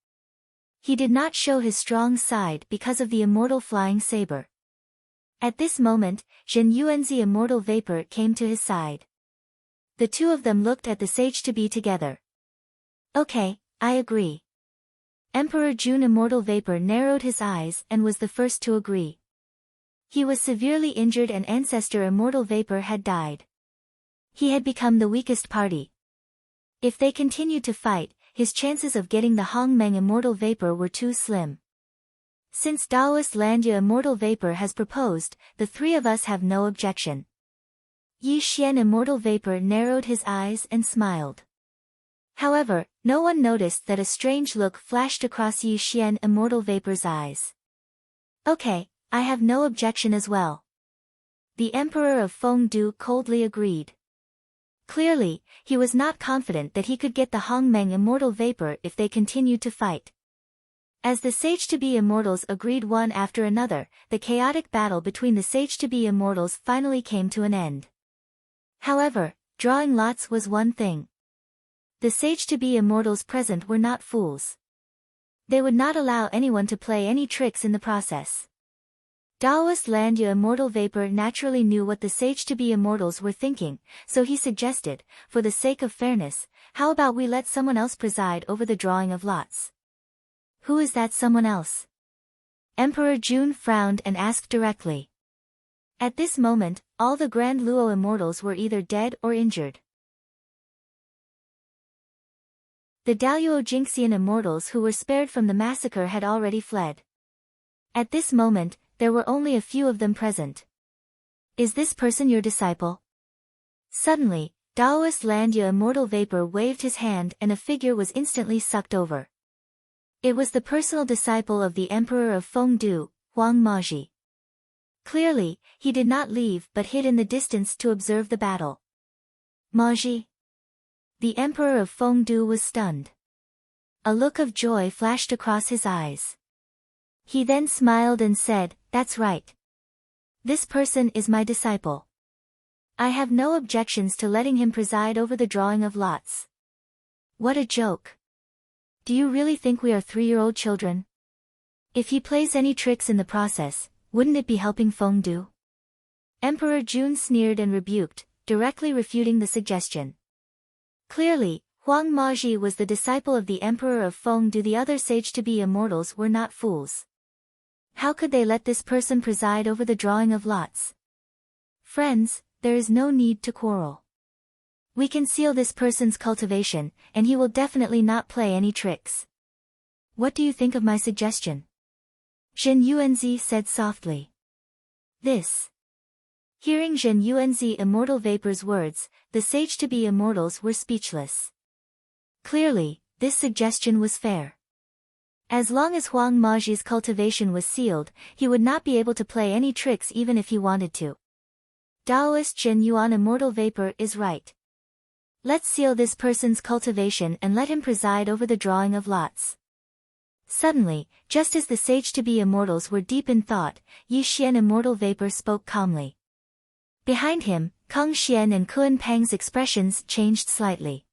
He did not show his strong side because of the immortal flying saber. At this moment, Zhen Yuanzi Immortal Vapor came to his side. The two of them looked at the sage-to-be together. Okay, I agree. Emperor Jun Immortal Vapor narrowed his eyes and was the first to agree. He was severely injured and Ancestor Immortal Vapor had died. He had become the weakest party. If they continued to fight, his chances of getting the Hongmeng Immortal Vapor were too slim. Since Daoist Landia Immortal Vapor has proposed, the three of us have no objection. Yi Xian Immortal Vapor narrowed his eyes and smiled. However, no one noticed that a strange look flashed across Yi Xian Immortal Vapor's eyes. Okay, I have no objection as well. The Emperor of Fengdu coldly agreed. Clearly, he was not confident that he could get the Hongmeng Immortal Vapor if they continued to fight. As the Sage-to-be Immortals agreed one after another, the chaotic battle between the Sage-to-be Immortals finally came to an end. However, drawing lots was one thing. The Sage-to-be Immortals present were not fools. They would not allow anyone to play any tricks in the process. Daoist Landia Immortal Vapor naturally knew what the Sage-to-be Immortals were thinking, so he suggested, for the sake of fairness, how about we let someone else preside over the drawing of lots? Who is that someone else? Emperor Jun frowned and asked directly. At this moment, all the Grand Luo Immortals were either dead or injured. The Daluo Jinxian Immortals who were spared from the massacre had already fled. At this moment, there were only a few of them present. Is this person your disciple? Suddenly, Daoist Landia Immortal Vapor waved his hand and a figure was instantly sucked over. It was the personal disciple of the Emperor of Fengdu, Huang Maji. Clearly, he did not leave but hid in the distance to observe the battle. Maji? The Emperor of Fengdu was stunned. A look of joy flashed across his eyes. He then smiled and said, "That's right. This person is my disciple. I have no objections to letting him preside over the drawing of lots." What a joke. Do you really think we are 3-year-old children? If he plays any tricks in the process, wouldn't it be helping Fengdu? Emperor Jun sneered and rebuked, directly refuting the suggestion. Clearly, Huang Maji was the disciple of the Emperor of Fengdu. The other Sage-to-be Immortals were not fools. How could they let this person preside over the drawing of lots? Friends, there is no need to quarrel. We can seal this person's cultivation, and he will definitely not play any tricks. What do you think of my suggestion? Zhen Yuanzi said softly. This. Hearing Zhen Yuanzi Immortal Vapor's words, the Sage-to-be Immortals were speechless. Clearly, this suggestion was fair. As long as Huang Maji's cultivation was sealed, he would not be able to play any tricks even if he wanted to. Daoist Zhen Yuan Immortal Vapor is right. Let's seal this person's cultivation and let him preside over the drawing of lots. Suddenly, just as the Sage-to-be Immortals were deep in thought, Yi Xian Immortal Vapor spoke calmly. Behind him, Kang Xian and Kun Peng's expressions changed slightly.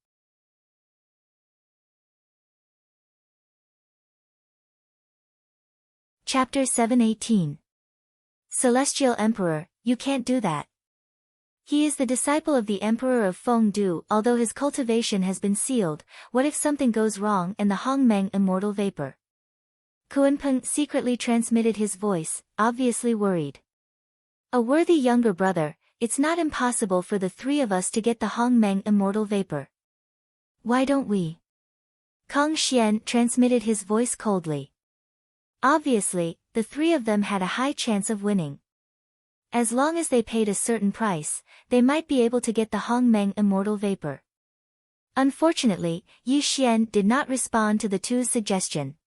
Chapter 718. Celestial Emperor, you can't do that. He is the disciple of the Emperor of Fengdu. Although his cultivation has been sealed, what if something goes wrong and the Hongmeng Immortal Vapor? Kunpeng secretly transmitted his voice, obviously worried. A worthy younger brother, it's not impossible for the three of us to get the Hongmeng Immortal Vapor. Why don't we? Kang Xian transmitted his voice coldly. Obviously, the three of them had a high chance of winning. As long as they paid a certain price, they might be able to get the Hongmeng Immortal Vapor. Unfortunately, Yi Xian did not respond to the two's suggestion.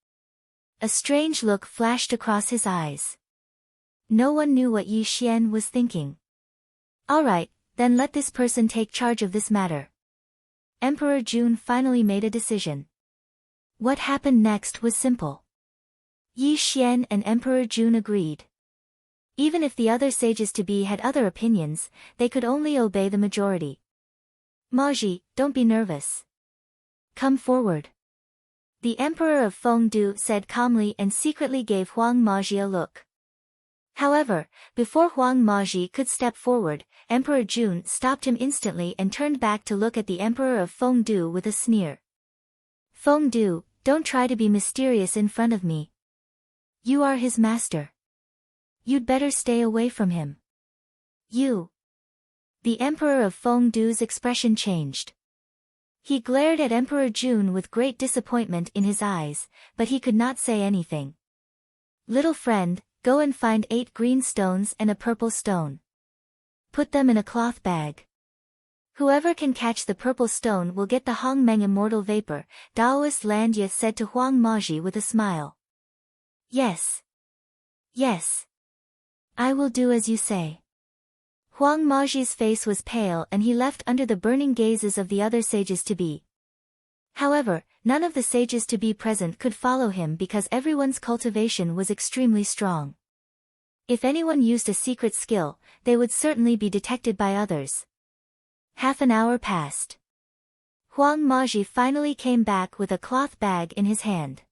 A strange look flashed across his eyes. No one knew what Yi Xian was thinking. Alright, then let this person take charge of this matter. Emperor Jun finally made a decision. What happened next was simple. Yi Xian and Emperor Jun agreed. Even if the other sages-to-be had other opinions, they could only obey the majority. Maji, don't be nervous. Come forward. The Emperor of Fengdu said calmly and secretly gave Huang Maji a look. However, before Huang Maji could step forward, Emperor Jun stopped him instantly and turned back to look at the Emperor of Fengdu with a sneer. Fengdu, don't try to be mysterious in front of me. You are his master. You'd better stay away from him. You. The Emperor of Fengdu's expression changed. He glared at Emperor Jun with great disappointment in his eyes, but he could not say anything. Little friend, go and find 8 green stones and a purple stone. Put them in a cloth bag. Whoever can catch the purple stone will get the Hongmeng Immortal Vapor, Taoist Landia said to Huang Maji with a smile. Yes. Yes. I will do as you say. Huang Maji's face was pale and he left under the burning gazes of the other sages-to-be. However, none of the sages-to-be present could follow him because everyone's cultivation was extremely strong. If anyone used a secret skill, they would certainly be detected by others. Half an hour passed. Huang Maji finally came back with a cloth bag in his hand.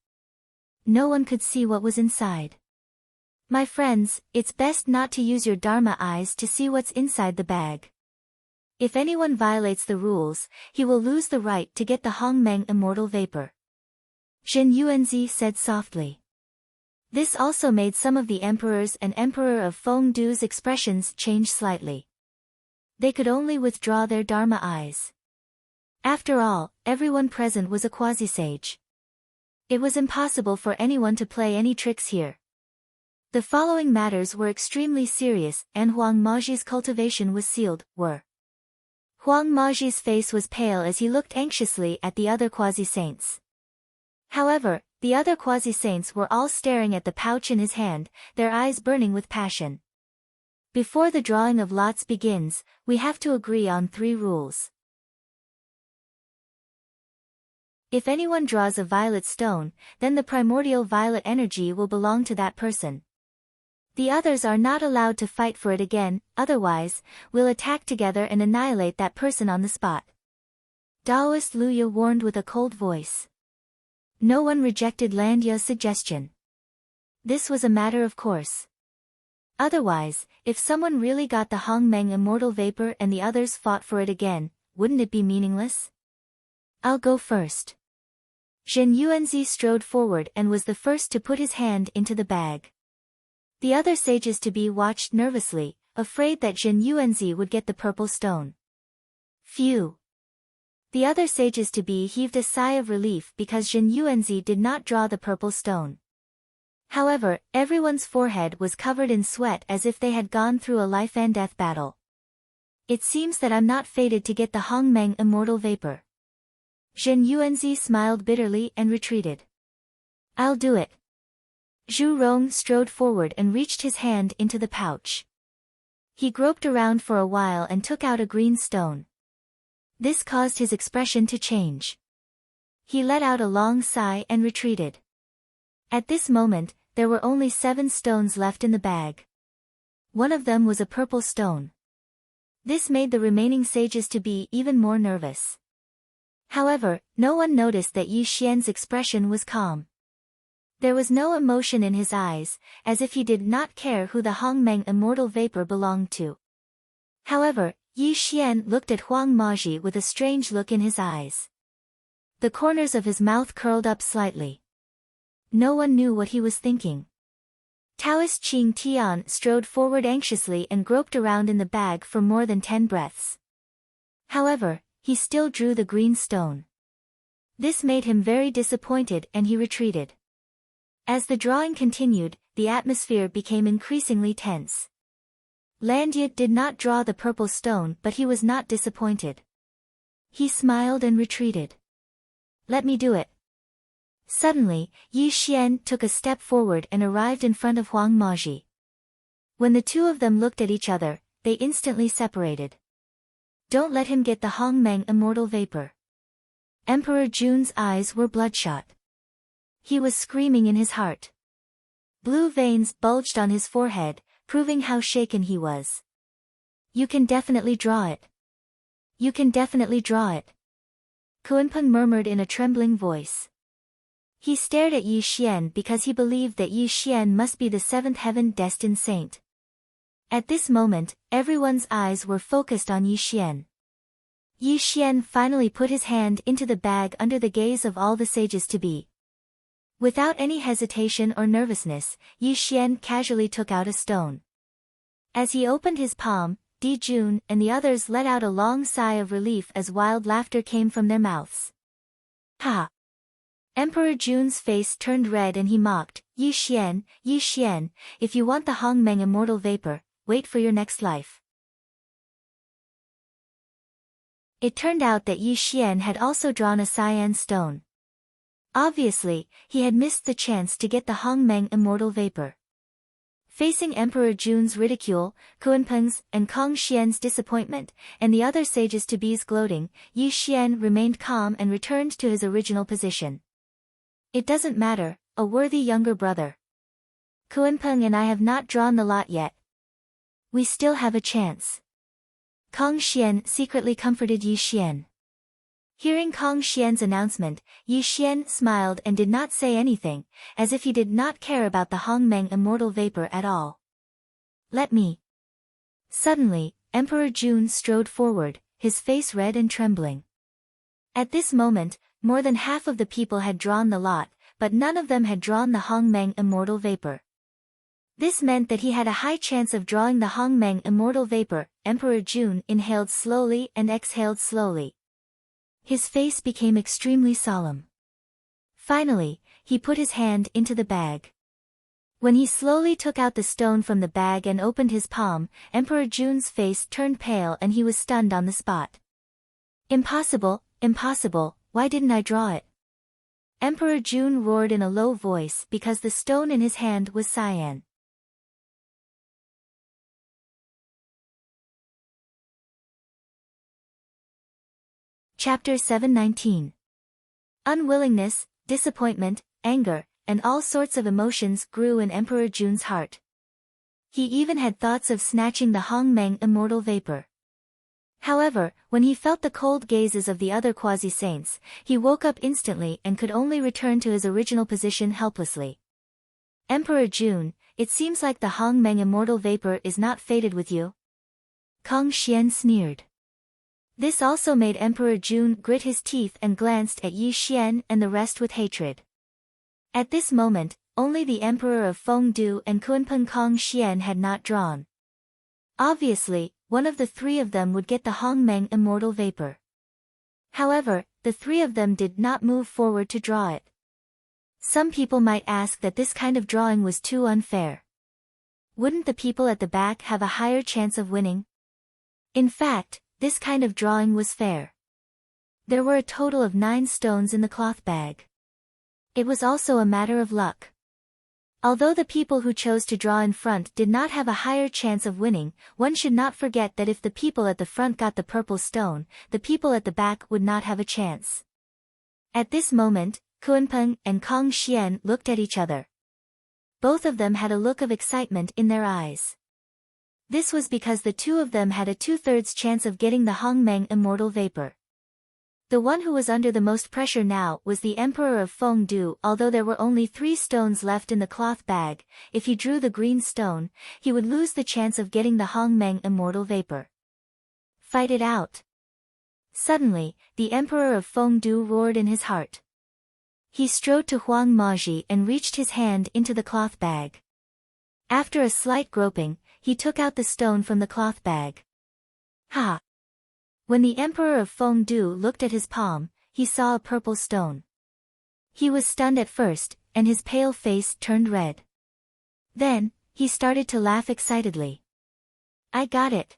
No one could see what was inside. My friends, it's best not to use your Dharma eyes to see what's inside the bag. If anyone violates the rules, he will lose the right to get the Hongmeng Immortal Vapor. Zhen Yuanzi said softly. This also made some of the emperors and Emperor of Fengdu's expressions change slightly. They could only withdraw their Dharma eyes. After all, everyone present was a quasi-sage. It was impossible for anyone to play any tricks here. The following matters were extremely serious, and Huang Maji's cultivation was sealed, were. Huang Maji's face was pale as he looked anxiously at the other quasi-saints. However, the other quasi-saints were all staring at the pouch in his hand, their eyes burning with passion. Before the drawing of lots begins, we have to agree on 3 rules. If anyone draws a violet stone, then the primordial violet energy will belong to that person. The others are not allowed to fight for it again, otherwise, we'll attack together and annihilate that person on the spot. Taoist Luya warned with a cold voice. No one rejected Landia's suggestion. This was a matter of course. Otherwise, if someone really got the Hongmeng Immortal Vapor and the others fought for it again, wouldn't it be meaningless? I'll go first. Zhen Yuanzi strode forward and was the first to put his hand into the bag. The other sages-to-be watched nervously, afraid that Zhen Yuanzi would get the purple stone. Phew! The other sages-to-be heaved a sigh of relief because Zhen Yuanzi did not draw the purple stone. However, everyone's forehead was covered in sweat as if they had gone through a life-and-death battle. It seems that I'm not fated to get the Hongmeng Immortal Vapor. Zhen Yuanzi smiled bitterly and retreated. I'll do it. Zhu Rong strode forward and reached his hand into the pouch. He groped around for a while and took out a green stone. This caused his expression to change. He let out a long sigh and retreated. At this moment, there were only 7 stones left in the bag. One of them was a purple stone. This made the remaining sages-to-be even more nervous. However, no one noticed that Yi Xian's expression was calm. There was no emotion in his eyes, as if he did not care who the Hongmeng Immortal Vapor belonged to. However, Yi Xian looked at Huang Maji with a strange look in his eyes. The corners of his mouth curled up slightly. No one knew what he was thinking. Taoist Qing Tian strode forward anxiously and groped around in the bag for more than 10 breaths. However, he still drew the green stone. This made him very disappointed and he retreated. As the drawing continued, the atmosphere became increasingly tense. Landia did not draw the purple stone but he was not disappointed. He smiled and retreated. Let me do it. Suddenly, Yi Xian took a step forward and arrived in front of Huang Maji. When the two of them looked at each other, they instantly separated. Don't let him get the Hongmeng Immortal Vapor. Emperor Jun's eyes were bloodshot. He was screaming in his heart. Blue veins bulged on his forehead, proving how shaken he was. You can definitely draw it. You can definitely draw it. Kuanpeng murmured in a trembling voice. He stared at Yi Xian because he believed that Yi Xian must be the seventh heaven-destined saint. At this moment, everyone's eyes were focused on Yi Xian. Yi Xian finally put his hand into the bag under the gaze of all the sages-to-be. Without any hesitation or nervousness, Yi Xian casually took out a stone. As he opened his palm, Di Jun and the others let out a long sigh of relief as wild laughter came from their mouths. Ha! Emperor Jun's face turned red and he mocked, Yi Xian, if you want the Hongmeng immortal vapor, wait for your next life. It turned out that Yi Xian had also drawn a cyan stone. Obviously, he had missed the chance to get the Hongmeng immortal vapor. Facing Emperor Jun's ridicule, Kuanpeng's and Kong Xian's disappointment, and the other sages-to-be's gloating, Yi Xian remained calm and returned to his original position. It doesn't matter, a worthy younger brother. Kuanpeng and I have not drawn the lot yet. We still have a chance. Kong Xian secretly comforted Yi Xian. Hearing Kong Xian's announcement, Yi Xian smiled and did not say anything, as if he did not care about the Hongmeng immortal vapor at all. Let me. Suddenly, Emperor Jun strode forward, his face red and trembling. At this moment, more than half of the people had drawn the lot, but none of them had drawn the Hongmeng immortal vapor. This meant that he had a high chance of drawing the Hongmeng immortal vapor. Emperor Jun inhaled slowly and exhaled slowly. His face became extremely solemn. Finally, he put his hand into the bag. When he slowly took out the stone from the bag and opened his palm, Emperor Jun's face turned pale and he was stunned on the spot. Impossible, impossible, why didn't I draw it? Emperor Jun roared in a low voice because the stone in his hand was cyan. Chapter 719. Unwillingness, disappointment, anger, and all sorts of emotions grew in Emperor Jun's heart. He even had thoughts of snatching the Hongmeng immortal vapor. However, when he felt the cold gazes of the other quasi-saints, he woke up instantly and could only return to his original position helplessly. Emperor Jun, it seems like the Hongmeng immortal vapor is not fated with you. Kong Xian sneered. This also made Emperor Jun grit his teeth and glanced at Yi Xian and the rest with hatred. At this moment, only the Emperor of Fengdu and Kuanpeng Kong Xian had not drawn. Obviously, one of the three of them would get the Hongmeng immortal vapor. However, the three of them did not move forward to draw it. Some people might ask that this kind of drawing was too unfair. Wouldn't the people at the back have a higher chance of winning? In fact, this kind of drawing was fair. There were a total of 9 stones in the cloth bag. It was also a matter of luck. Although the people who chose to draw in front did not have a higher chance of winning, one should not forget that if the people at the front got the purple stone, the people at the back would not have a chance. At this moment, Kuanpeng and Kong Xian looked at each other. Both of them had a look of excitement in their eyes. This was because the two of them had a 2/3 chance of getting the Hongmeng immortal vapor. The one who was under the most pressure now was the Emperor of Fengdu. Although there were only 3 stones left in the cloth bag, if he drew the green stone, he would lose the chance of getting the Hongmeng immortal vapor. Fight it out. Suddenly, the Emperor of Fengdu roared in his heart. He strode to Huang Maji and reached his hand into the cloth bag. After a slight groping, he took out the stone from the cloth bag. Ha! When the Emperor of Fengdu looked at his palm, he saw a purple stone. He was stunned at first, and his pale face turned red. Then, he started to laugh excitedly. I got it!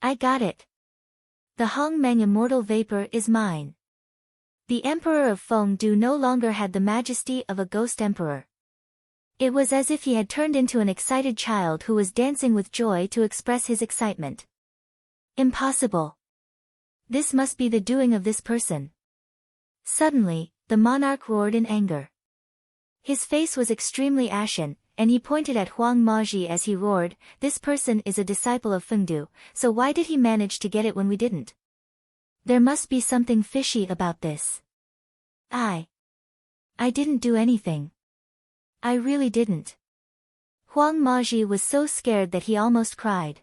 I got it! The Hongmeng immortal vapor is mine. The Emperor of Fengdu no longer had the majesty of a ghost emperor. It was as if he had turned into an excited child who was dancing with joy to express his excitement. Impossible! This must be the doing of this person. Suddenly, the monarch roared in anger. His face was extremely ashen, and he pointed at Huang Maji as he roared, "This person is a disciple of Fengdu, so why did he manage to get it when we didn't?" There must be something fishy about this. I didn't do anything. I really didn't. Huang Maji was so scared that he almost cried.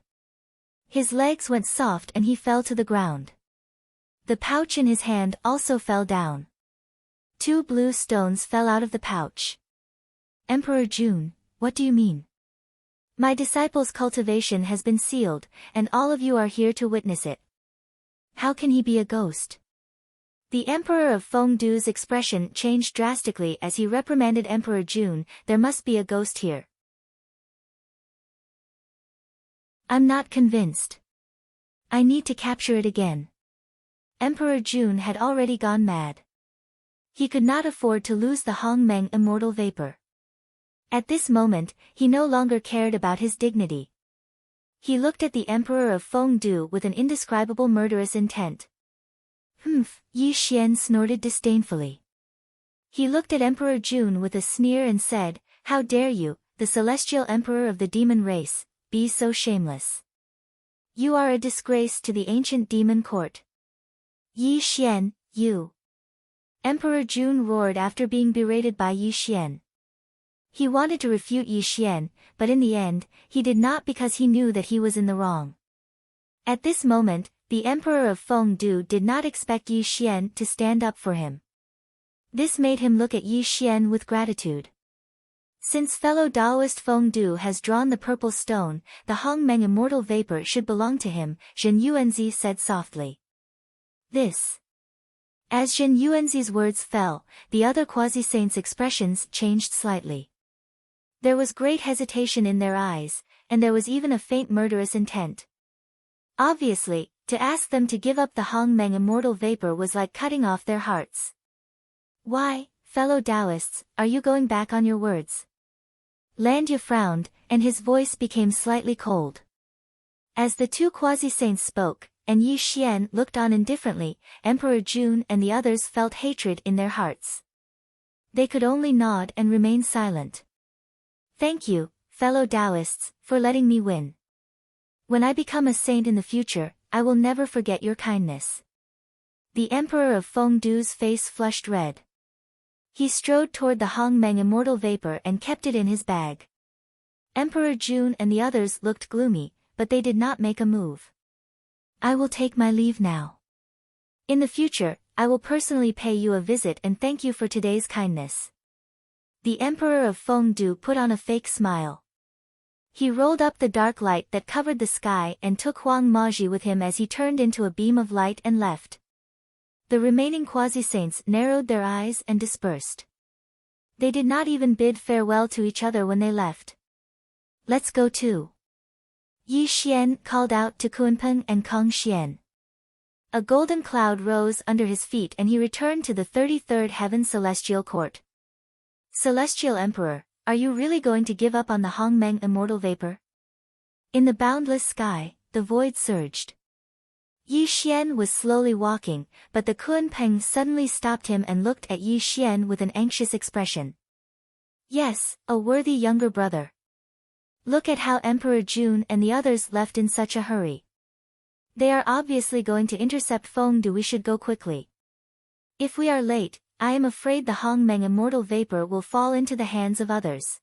His legs went soft and he fell to the ground. The pouch in his hand also fell down. 2 blue stones fell out of the pouch. Emperor Jun, what do you mean? My disciple's cultivation has been sealed, and all of you are here to witness it. How can he be a ghost? The Emperor of Fengdu's expression changed drastically as he reprimanded Emperor Jun. There must be a ghost here. I'm not convinced. I need to capture it again. Emperor Jun had already gone mad. He could not afford to lose the Hongmeng immortal vapor. At this moment, he no longer cared about his dignity. He looked at the Emperor of Fengdu with an indescribable murderous intent. Humph, Yi Xian snorted disdainfully. He looked at Emperor Jun with a sneer and said, How dare you, the celestial emperor of the demon race, be so shameless. You are a disgrace to the ancient demon court. Yi Xian, you. Emperor Jun roared after being berated by Yi Xian. He wanted to refute Yi Xian, but in the end, he did not because he knew that he was in the wrong. At this moment, the Emperor of Fengdu did not expect Yi Xian to stand up for him. This made him look at Yi Xian with gratitude. Since fellow Taoist Fengdu has drawn the purple stone, the Hongmeng immortal vapor should belong to him, Zhen Yuanzi said softly. This. As Zhen Yuanzi's words fell, the other quasi-saints' expressions changed slightly. There was great hesitation in their eyes, and there was even a faint murderous intent. Obviously, to ask them to give up the Hongmeng immortal vapor was like cutting off their hearts. Why, fellow Taoists, are you going back on your words? Landia frowned, and his voice became slightly cold. As the 2 quasi-saints spoke, and Yi Xian looked on indifferently, Emperor Jun and the others felt hatred in their hearts. They could only nod and remain silent. Thank you, fellow Taoists, for letting me win. When I become a saint in the future, I will never forget your kindness. The Emperor of Fengdu's face flushed red. He strode toward the Hongmeng immortal vapor and kept it in his bag. Emperor Jun and the others looked gloomy, but they did not make a move. I will take my leave now. In the future, I will personally pay you a visit and thank you for today's kindness. The Emperor of Fengdu put on a fake smile. He rolled up the dark light that covered the sky and took Huang Maji with him as he turned into a beam of light and left. The remaining quasi-saints narrowed their eyes and dispersed. They did not even bid farewell to each other when they left. Let's go too. Yi Xian called out to Kunpeng and Kong Xian. A golden cloud rose under his feet and he returned to the 33rd Heaven Celestial Court. Celestial Emperor, are you really going to give up on the Hongmeng immortal vapor? In the boundless sky, the void surged. Yi Xian was slowly walking, but the Kunpeng suddenly stopped him and looked at Yi Xian with an anxious expression. Yes, a worthy younger brother. Look at how Emperor Jun and the others left in such a hurry. They are obviously going to intercept Fengdu. We should go quickly. If we are late, I am afraid the Hongmeng immortal vapor will fall into the hands of others.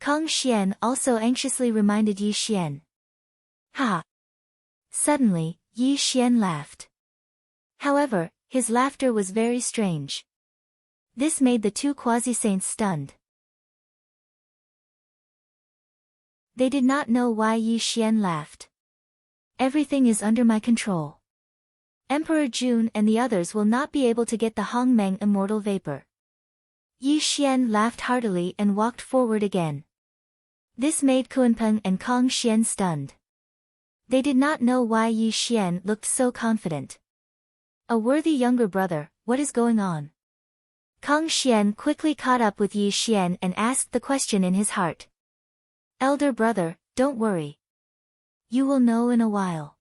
Kong Xian also anxiously reminded Yi Xian. Ha! Suddenly, Yi Xian laughed. However, his laughter was very strange. This made the 2 quasi-saints stunned. They did not know why Yi Xian laughed. Everything is under my control. Emperor Jun and the others will not be able to get the Hongmeng immortal vapor. Yi Xian laughed heartily and walked forward again. This made Kunpeng and Kong Xian stunned. They did not know why Yi Xian looked so confident. A worthy younger brother, what is going on? Kong Xian quickly caught up with Yi Xian and asked the question in his heart. Elder brother, don't worry. You will know in a while.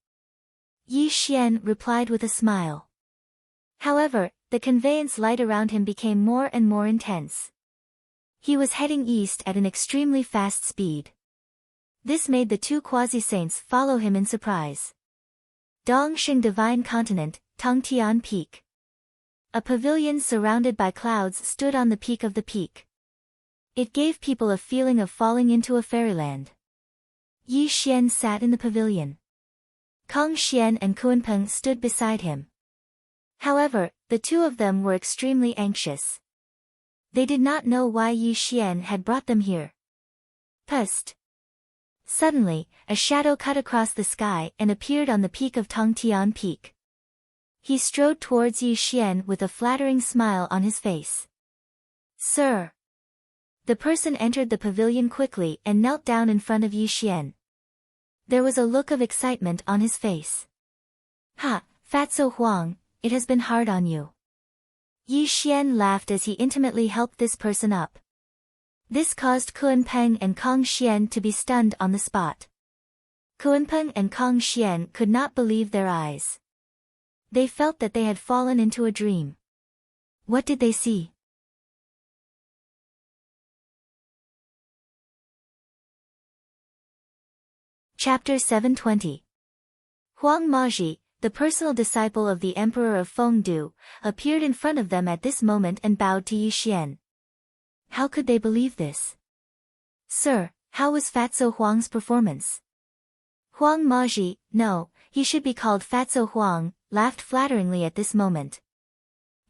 Yi Xian replied with a smile. However, the conveyance light around him became more and more intense. He was heading east at an extremely fast speed. This made the 2 quasi-saints follow him in surprise. Dongxing Divine Continent, Tongtian Peak. A pavilion surrounded by clouds stood on the peak of the peak. It gave people a feeling of falling into a fairyland. Yi Xian sat in the pavilion. Kong Xian and Kunpeng stood beside him. However, the two of them were extremely anxious. They did not know why Yi Xian had brought them here. Pust. Suddenly, a shadow cut across the sky and appeared on the peak of Tongtian Peak. He strode towards Yi Xian with a flattering smile on his face. Sir. The person entered the pavilion quickly and knelt down in front of Yi Xian. There was a look of excitement on his face. Ha, Fatso Huang, it has been hard on you. Yi Xian laughed as he intimately helped this person up. This caused Kunpeng and Kong Xian to be stunned on the spot. Kunpeng and Kong Xian could not believe their eyes. They felt that they had fallen into a dream. What did they see? Chapter 720. Huang Maji, the personal disciple of the Emperor of Fengdu, appeared in front of them at this moment and bowed to Yi Xian. How could they believe this? Sir, how was Fatso Huang's performance? Huang Maji, no, he should be called Fatso Huang, laughed flatteringly at this moment.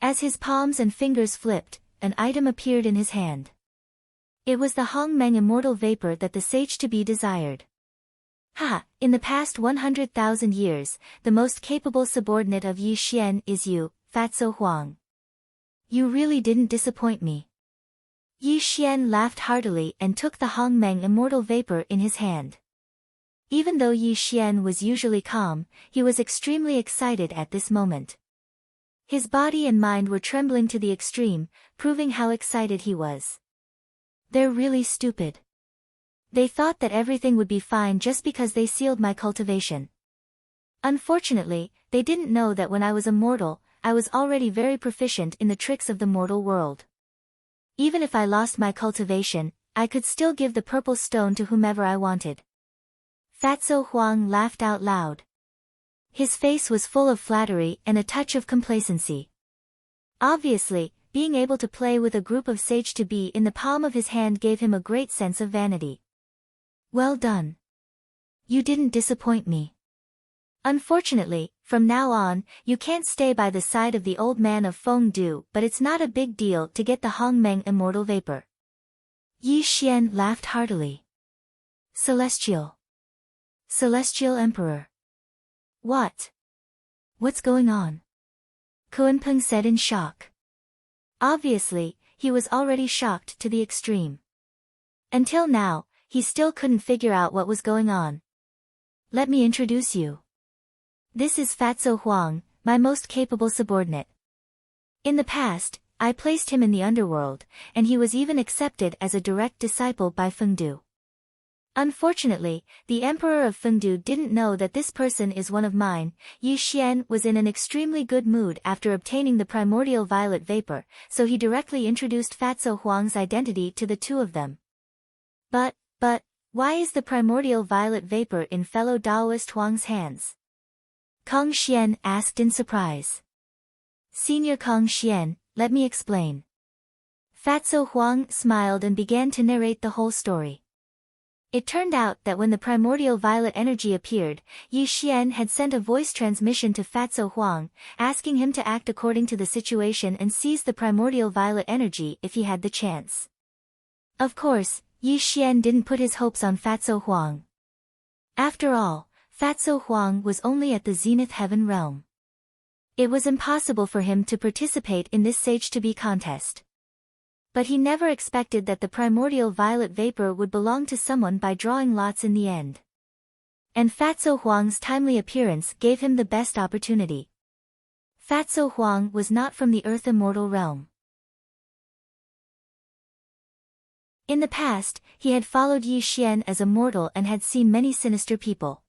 As his palms and fingers flipped, an item appeared in his hand. It was the Hongmeng immortal vapor that the sage-to-be desired. Ha! In the past 100,000 years, the most capable subordinate of Yi Xian is you, Fatso Huang. You really didn't disappoint me. Yi Xian laughed heartily and took the Hongmeng immortal vapor in his hand. Even though Yi Xian was usually calm, he was extremely excited at this moment. His body and mind were trembling to the extreme, proving how excited he was. They're really stupid. They thought that everything would be fine just because they sealed my cultivation. Unfortunately, they didn't know that when I was a mortal, I was already very proficient in the tricks of the mortal world. Even if I lost my cultivation, I could still give the purple stone to whomever I wanted. Fatso Huang laughed out loud. His face was full of flattery and a touch of complacency. Obviously, being able to play with a group of sage-to-be in the palm of his hand gave him a great sense of vanity. Well done. You didn't disappoint me. Unfortunately, from now on, you can't stay by the side of the old man of Fengdu, but it's not a big deal to get the Hongmeng immortal vapor. Yi Xian laughed heartily. Celestial. Celestial Emperor. What? What's going on? Kunpeng said in shock. Obviously, he was already shocked to the extreme. Until now, he still couldn't figure out what was going on. Let me introduce you. This is Fatso Huang, my most capable subordinate. In the past, I placed him in the underworld, and he was even accepted as a direct disciple by Fengdu. Unfortunately, the Emperor of Fengdu didn't know that this person is one of mine. Yi Xian was in an extremely good mood after obtaining the primordial violet vapor, so he directly introduced Fatso Huang's identity to the two of them. But, why is the primordial violet vapor in fellow Daoist Huang's hands? Kong Xian asked in surprise. Senior Kong Xian, let me explain. Fatso Huang smiled and began to narrate the whole story. It turned out that when the primordial violet energy appeared, Yi Xian had sent a voice transmission to Fatso Huang, asking him to act according to the situation and seize the primordial violet energy if he had the chance. Of course, Yi Xian didn't put his hopes on Fatso Huang. After all, Fatso Huang was only at the zenith heaven realm. It was impossible for him to participate in this sage-to-be contest. But he never expected that the primordial violet vapor would belong to someone by drawing lots in the end. And Fatso Huang's timely appearance gave him the best opportunity. Fatso Huang was not from the Earth immortal realm. In the past, he had followed Yi Xian as a mortal and had seen many sinister people.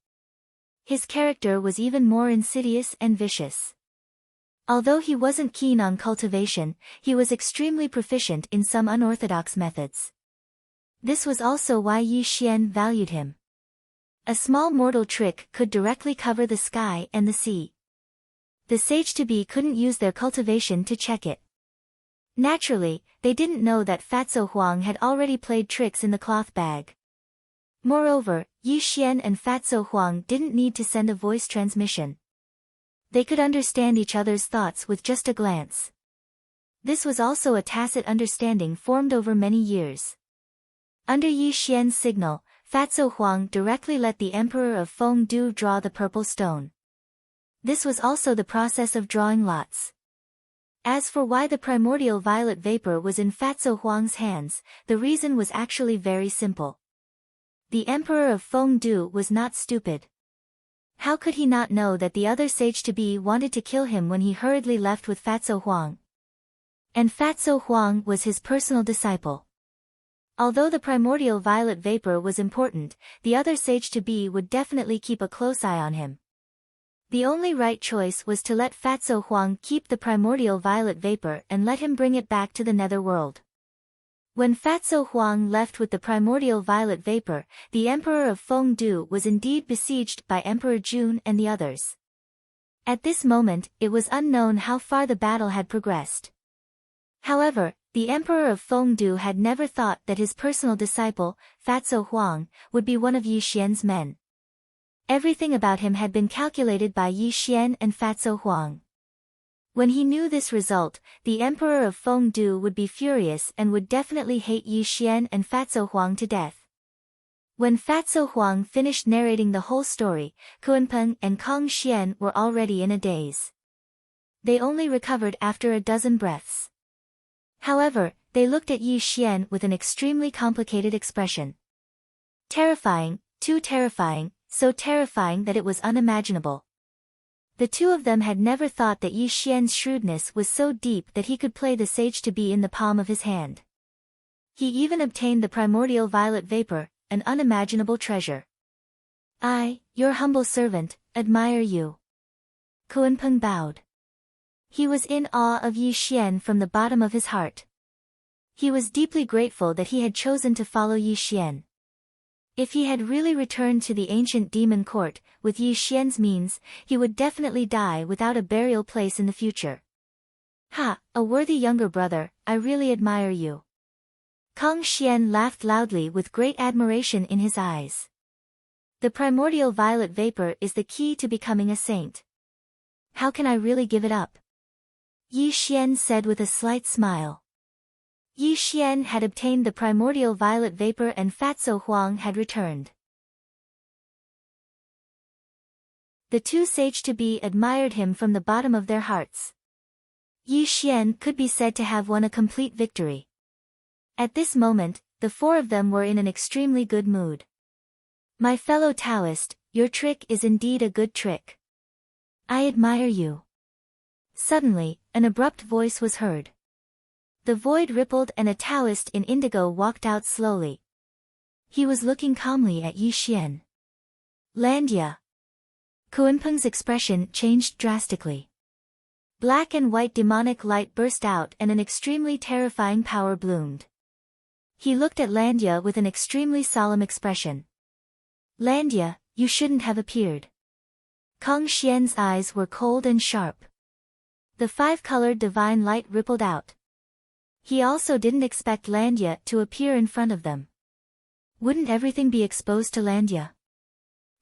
His character was even more insidious and vicious. Although he wasn't keen on cultivation, he was extremely proficient in some unorthodox methods. This was also why Yi Xian valued him. A small mortal trick could directly cover the sky and the sea. The sage-to-be couldn't use their cultivation to check it. Naturally, they didn't know that Fatso Huang had already played tricks in the cloth bag. Moreover, Yi Xian and Fatso Huang didn't need to send a voice transmission. They could understand each other's thoughts with just a glance. This was also a tacit understanding formed over many years. Under Yi Xian's signal, Fatso Huang directly let the Emperor of Feng Du draw the purple stone. This was also the process of drawing lots. As for why the primordial violet vapor was in Fatso Huang's hands, the reason was actually very simple. The Emperor of Feng Du was not stupid. How could he not know that the other sage-to-be wanted to kill him when he hurriedly left with Fatso Huang? And Fatso Huang was his personal disciple. Although the primordial violet vapor was important, the other sage-to-be would definitely keep a close eye on him. The only right choice was to let Fatso Huang keep the primordial violet vapor and let him bring it back to the netherworld. When Fatso Huang left with the primordial violet vapor, the Emperor of Feng Du was indeed besieged by Emperor Jun and the others. At this moment, it was unknown how far the battle had progressed. However, the Emperor of Feng Du had never thought that his personal disciple, Fatso Huang, would be one of Yi Xian's men. Everything about him had been calculated by Yi Xian and Fatso Huang. When he knew this result, the Emperor of Feng Du would be furious and would definitely hate Yi Xian and Fatso Huang to death. When Fatso Huang finished narrating the whole story, Kuanpeng and Kong Xian were already in a daze. They only recovered after a dozen breaths. However, they looked at Yi Xian with an extremely complicated expression. Terrifying, too terrifying, so terrifying that it was unimaginable. The two of them had never thought that Yi Xian's shrewdness was so deep that he could play the sage-to-be in the palm of his hand. He even obtained the primordial violet vapor, an unimaginable treasure. I, your humble servant, admire you. Kuanpeng bowed. He was in awe of Yi Xian from the bottom of his heart. He was deeply grateful that he had chosen to follow Yi Xian. If he had really returned to the ancient demon court, with Yi Xian's means, he would definitely die without a burial place in the future. Ha, a worthy younger brother, I really admire you. Kong Xian laughed loudly with great admiration in his eyes. The primordial violet vapor is the key to becoming a saint. How can I really give it up? Yi Xian said with a slight smile. Yi Xian had obtained the primordial violet vapor and Fatso Huang had returned. The two sage-to-be admired him from the bottom of their hearts. Yi Xian could be said to have won a complete victory. At this moment, the four of them were in an extremely good mood. My fellow Taoist, your trick is indeed a good trick. I admire you. Suddenly, an abrupt voice was heard. The void rippled and a Taoist in indigo walked out slowly. He was looking calmly at Yi Xian. Landia. Kuanpeng's expression changed drastically. Black and white demonic light burst out and an extremely terrifying power bloomed. He looked at Landia with an extremely solemn expression. Landia, you shouldn't have appeared. Kong Xian's eyes were cold and sharp. The five-colored divine light rippled out. He also didn't expect Landia to appear in front of them. Wouldn't everything be exposed to Landia?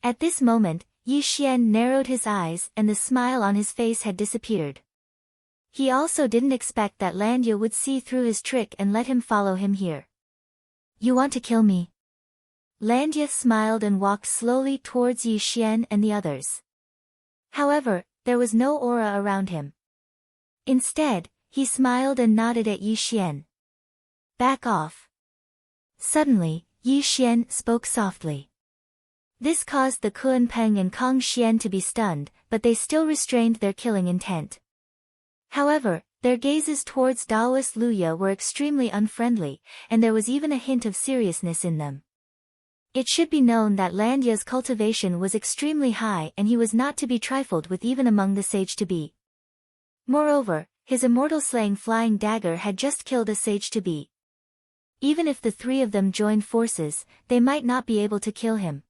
At this moment, Yi Xian narrowed his eyes and the smile on his face had disappeared. He also didn't expect that Landia would see through his trick and let him follow him here. You want to kill me? Landia smiled and walked slowly towards Yi Xian and the others. However, there was no aura around him. Instead, he smiled and nodded at Yi Xian. Back off. Suddenly, Yi Xian spoke softly. This caused the Kuanpeng and Kong Xian to be stunned, but they still restrained their killing intent. However, their gazes towards Daoist Luya were extremely unfriendly, and there was even a hint of seriousness in them. It should be known that Landia's cultivation was extremely high and he was not to be trifled with even among the sage-to-be. Moreover, his immortal slaying flying dagger had just killed a sage-to-be. Even if the three of them joined forces, they might not be able to kill him.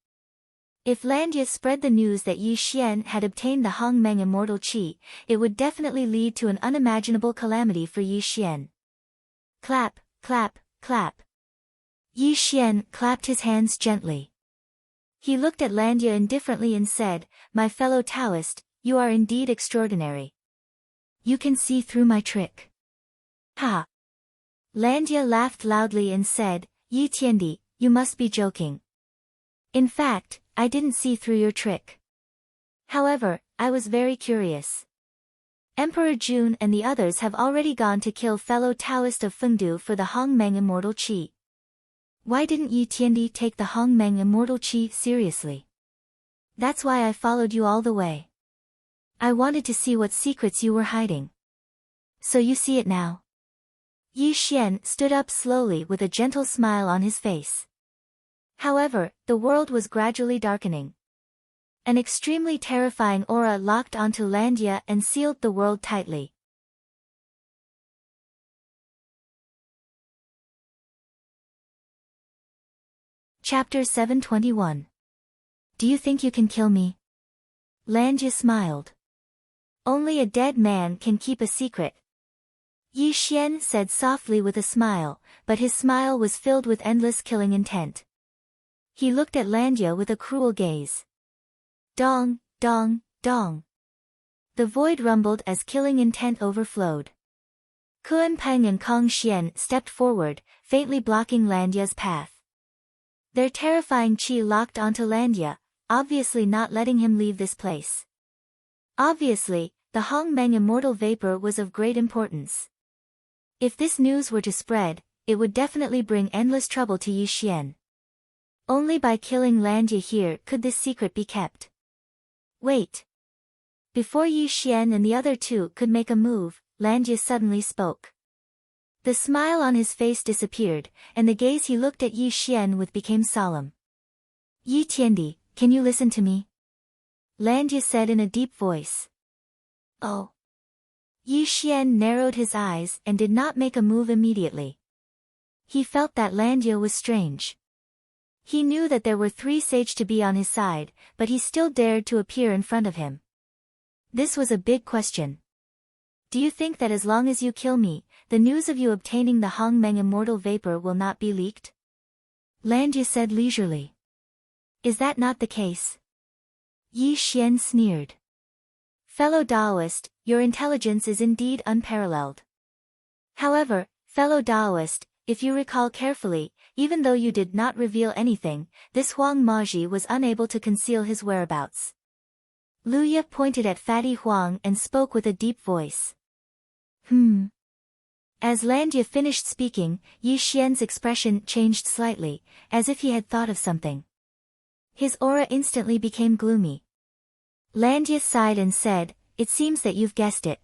If Landia spread the news that Yi Xian had obtained the Hong Meng immortal qi, it would definitely lead to an unimaginable calamity for Yi Xian. Clap, clap, clap. Yi Xian clapped his hands gently. He looked at Landia indifferently and said, "My fellow Taoist, you are indeed extraordinary. You can see through my trick." Ha! Landia laughed loudly and said, "Yi Tiandi, you must be joking. In fact, I didn't see through your trick. However, I was very curious. Emperor Jun and the others have already gone to kill fellow Taoist of Fengdu for the Hong Meng immortal qi. Why didn't Yi Tiandi take the Hong Meng immortal qi seriously? That's why I followed you all the way. I wanted to see what secrets you were hiding. So you see it now." Yi Xian stood up slowly with a gentle smile on his face. However, the world was gradually darkening. An extremely terrifying aura locked onto Landia and sealed the world tightly. Chapter 721. Do you think you can kill me? Landia smiled. Only a dead man can keep a secret. Yi Xian said softly with a smile, but his smile was filled with endless killing intent. He looked at Landia with a cruel gaze. Dong, dong, dong. The void rumbled as killing intent overflowed. Kuan Peng and Kong Xian stepped forward, faintly blocking Landia's path. Their terrifying qi locked onto Landia, obviously not letting him leave this place. Obviously, the Hong Meng immortal vapor was of great importance. If this news were to spread, it would definitely bring endless trouble to Yi Xian. Only by killing Landia here could this secret be kept. Wait. Before Yi Xian and the other two could make a move, Landia suddenly spoke. The smile on his face disappeared, and the gaze he looked at Yi Xian with became solemn. "Yi Tiandi, can you listen to me?" Landia said in a deep voice. "Oh." Yi Xian narrowed his eyes and did not make a move immediately. He felt that Landia was strange. He knew that there were 3 sages to be on his side, but he still dared to appear in front of him. This was a big question. "Do you think that as long as you kill me, the news of you obtaining the Hong Meng immortal vapor will not be leaked?" Landia said leisurely. "Is that not the case?" Yi Xian sneered. "Fellow Taoist, your intelligence is indeed unparalleled. However, fellow Taoist, if you recall carefully, even though you did not reveal anything, this Huang Maji was unable to conceal his whereabouts." Luya pointed at Fatty Huang and spoke with a deep voice. As Landia finished speaking, Yi Xian's expression changed slightly, as if he had thought of something. His aura instantly became gloomy. Landia sighed and said, "It seems that you've guessed it.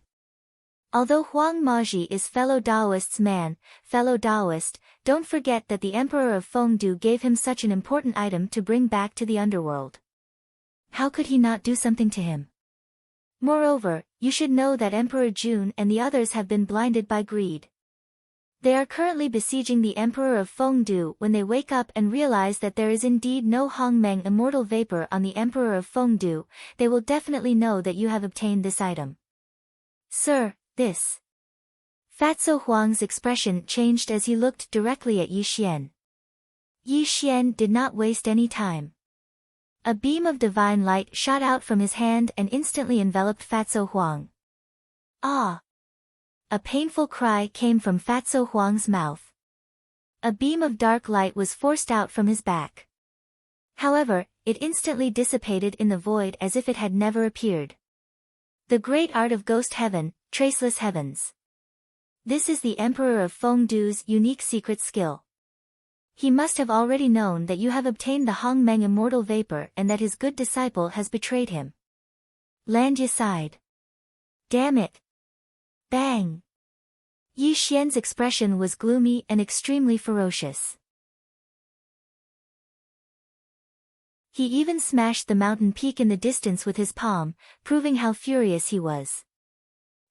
Although Huang Maji is fellow Taoist's man, fellow Taoist, don't forget that the Emperor of Fengdu gave him such an important item to bring back to the underworld. How could he not do something to him? Moreover, you should know that Emperor Jun and the others have been blinded by greed. They are currently besieging the Emperor of Fengdu. When they wake up and realize that there is indeed no Hong Meng immortal vapor on the Emperor of Fengdu, they will definitely know that you have obtained this item." "Sir, this..." Fatso Huang's expression changed as he looked directly at Yi Xian. Yi Xian did not waste any time. A beam of divine light shot out from his hand and instantly enveloped Fatso Huang. "Ah!" A painful cry came from Fatso Huang's mouth. A beam of dark light was forced out from his back. However, it instantly dissipated in the void as if it had never appeared. The great art of ghost heaven, traceless heavens. This is the Emperor of Fengdu's unique secret skill. He must have already known that you have obtained the Hong Meng immortal vapor and that his good disciple has betrayed him. Landia sighed. "Damn it." Bang! Yi Xian's expression was gloomy and extremely ferocious. He even smashed the mountain peak in the distance with his palm, proving how furious he was.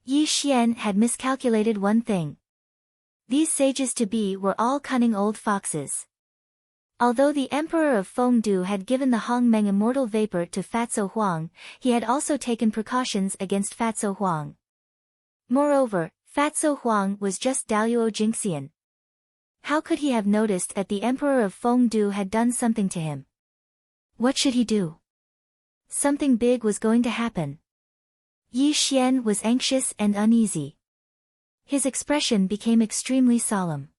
Yi Xian had miscalculated one thing. These sages-to-be were all cunning old foxes. Although the Emperor of Fengdu had given the Hongmeng immortal vapor to Fatso Huang, he had also taken precautions against Fatso Huang. Moreover, Fatso Huang was just Daluo Jingxian. How could he have noticed that the Emperor of Fengdu had done something to him? What should he do? Something big was going to happen. Yi Xian was anxious and uneasy. His expression became extremely solemn.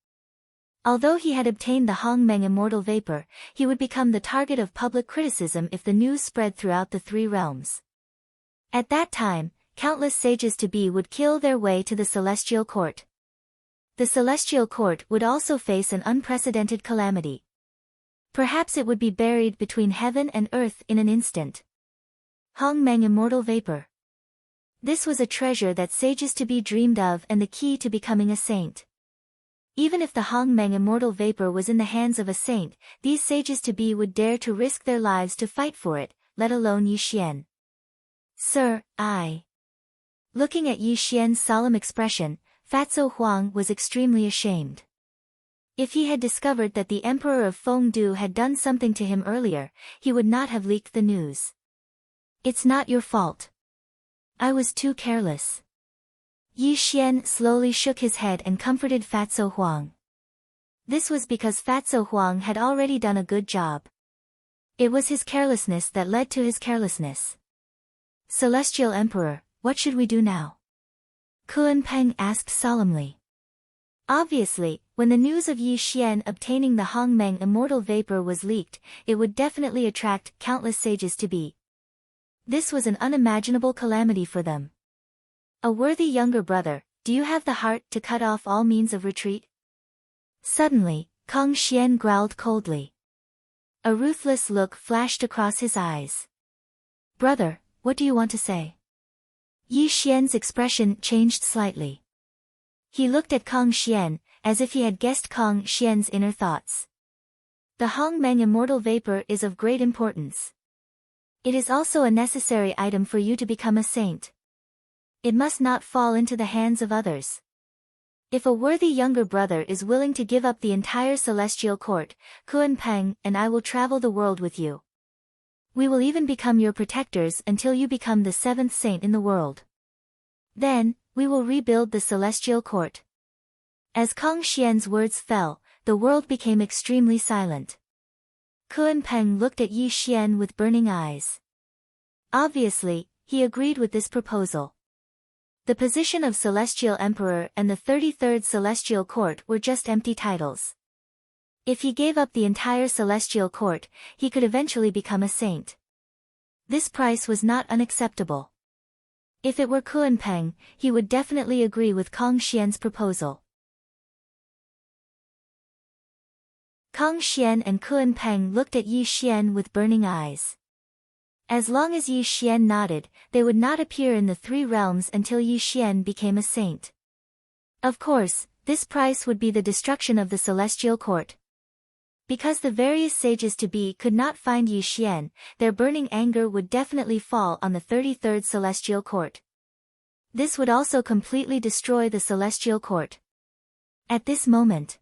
Although he had obtained the Hongmeng immortal vapor, he would become the target of public criticism if the news spread throughout the three realms. At that time, countless sages-to-be would kill their way to the celestial court. The celestial court would also face an unprecedented calamity. Perhaps it would be buried between heaven and earth in an instant. Hongmeng immortal vapor. This was a treasure that sages-to-be dreamed of and the key to becoming a saint. Even if the Hongmeng immortal vapor was in the hands of a saint, these sages-to-be would dare to risk their lives to fight for it, let alone Yi Xian. Sir, I. Looking at Yi Xian's solemn expression, Fatso Huang was extremely ashamed. If he had discovered that the Emperor of Fengdu had done something to him earlier, he would not have leaked the news. It's not your fault. I was too careless. Yi Xian slowly shook his head and comforted Fatso Huang. This was because Fatso Huang had already done a good job. It was his carelessness that led to his carelessness. Celestial Emperor, what should we do now? Kunpeng asked solemnly. Obviously, when the news of Yi Xian obtaining the Hongmeng immortal vapor was leaked, it would definitely attract countless sages-to-be. This was an unimaginable calamity for them. A worthy younger brother, do you have the heart to cut off all means of retreat? Suddenly, Kong Xian growled coldly. A ruthless look flashed across his eyes. Brother, what do you want to say? Yi Xian's expression changed slightly. He looked at Kong Xian, as if he had guessed Kong Xian's inner thoughts. The Hongmeng immortal vapor is of great importance. It is also a necessary item for you to become a saint. It must not fall into the hands of others. If a worthy younger brother is willing to give up the entire celestial court, Kunpeng and I will travel the world with you. We will even become your protectors until you become the seventh saint in the world. Then, we will rebuild the celestial court. As Kong Xian's words fell, the world became extremely silent. Kunpeng looked at Yi Xian with burning eyes. Obviously, he agreed with this proposal. The position of Celestial Emperor and the 33rd Celestial Court were just empty titles. If he gave up the entire Celestial Court, he could eventually become a saint. This price was not unacceptable. If it were Kunpeng, he would definitely agree with Kong Xian's proposal. Kong Xian and Kunpeng looked at Yi Xian with burning eyes. As long as Yi Xian nodded, they would not appear in the three realms until Yi Xian became a saint. Of course, this price would be the destruction of the Celestial Court. Because the various sages-to-be could not find Yi Xian, their burning anger would definitely fall on the 33rd Celestial Court. This would also completely destroy the Celestial Court. At this moment,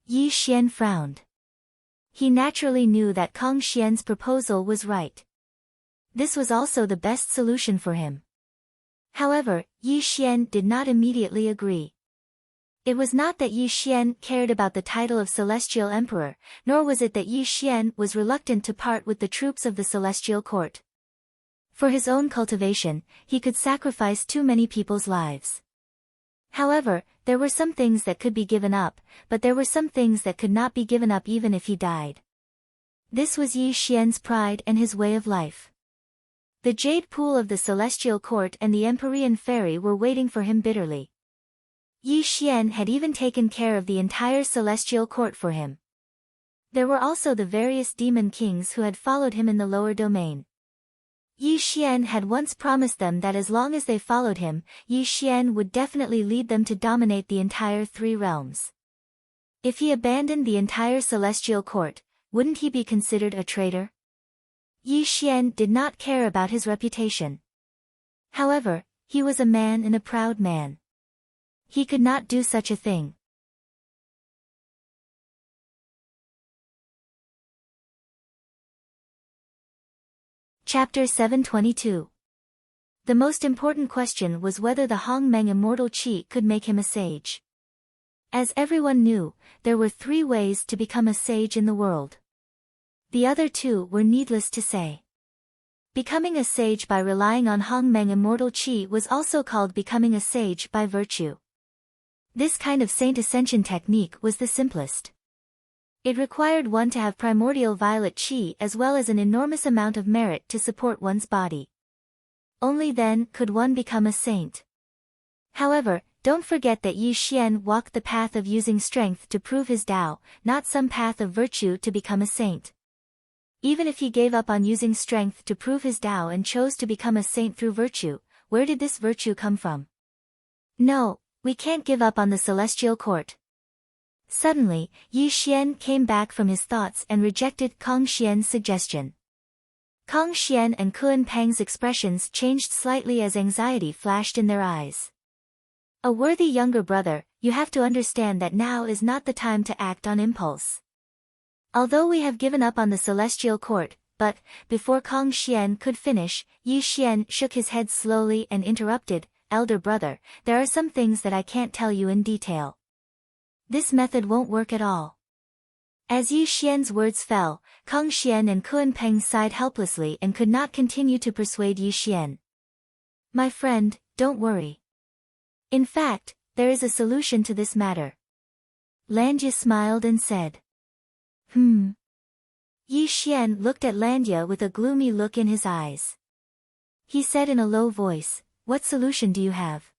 Yi Xian frowned. He naturally knew that Kong Xian's proposal was right. This was also the best solution for him. However, Yi Xian did not immediately agree. It was not that Yi Xian cared about the title of Celestial Emperor, nor was it that Yi Xian was reluctant to part with the troops of the Celestial Court. For his own cultivation, he could sacrifice too many people's lives. However, there were some things that could be given up, but there were some things that could not be given up even if he died. This was Yi Xian's pride and his way of life. The jade pool of the Celestial Court and the Empyrean Ferry were waiting for him bitterly. Yi Xian had even taken care of the entire Celestial Court for him. There were also the various demon kings who had followed him in the lower domain. Yi Xian had once promised them that as long as they followed him, Yi Xian would definitely lead them to dominate the entire three realms. If he abandoned the entire Celestial Court, wouldn't he be considered a traitor? Yi Xian did not care about his reputation. However, he was a man and a proud man. He could not do such a thing. Chapter 722. The most important question was whether the Hongmeng immortal chi could make him a sage. As everyone knew, there were 3 ways to become a sage in the world. The other 2 were needless to say. Becoming a sage by relying on Hongmeng immortal chi was also called becoming a sage by virtue. This kind of saint ascension technique was the simplest. It required one to have primordial violet chi as well as an enormous amount of merit to support one's body. Only then could one become a saint. However, don't forget that Yi Xian walked the path of using strength to prove his Tao, not some path of virtue to become a saint. Even if he gave up on using strength to prove his Tao and chose to become a saint through virtue, where did this virtue come from? No, we can't give up on the celestial court. Suddenly, Yi Xian came back from his thoughts and rejected Kong Xian's suggestion. Kong Xian and Kun Peng's expressions changed slightly as anxiety flashed in their eyes. A worthy younger brother, you have to understand that now is not the time to act on impulse. Although we have given up on the celestial court, but, before Kong Xian could finish, Yi Xian shook his head slowly and interrupted, elder brother, there are some things that I can't tell you in detail. This method won't work at all. As Yi Xian's words fell, Kong Xian and Kun Peng sighed helplessly and could not continue to persuade Yi Xian. My friend, don't worry. In fact, there is a solution to this matter. Landya smiled and said. Yi Xian looked at Landya with a gloomy look in his eyes. He said in a low voice, what solution do you have?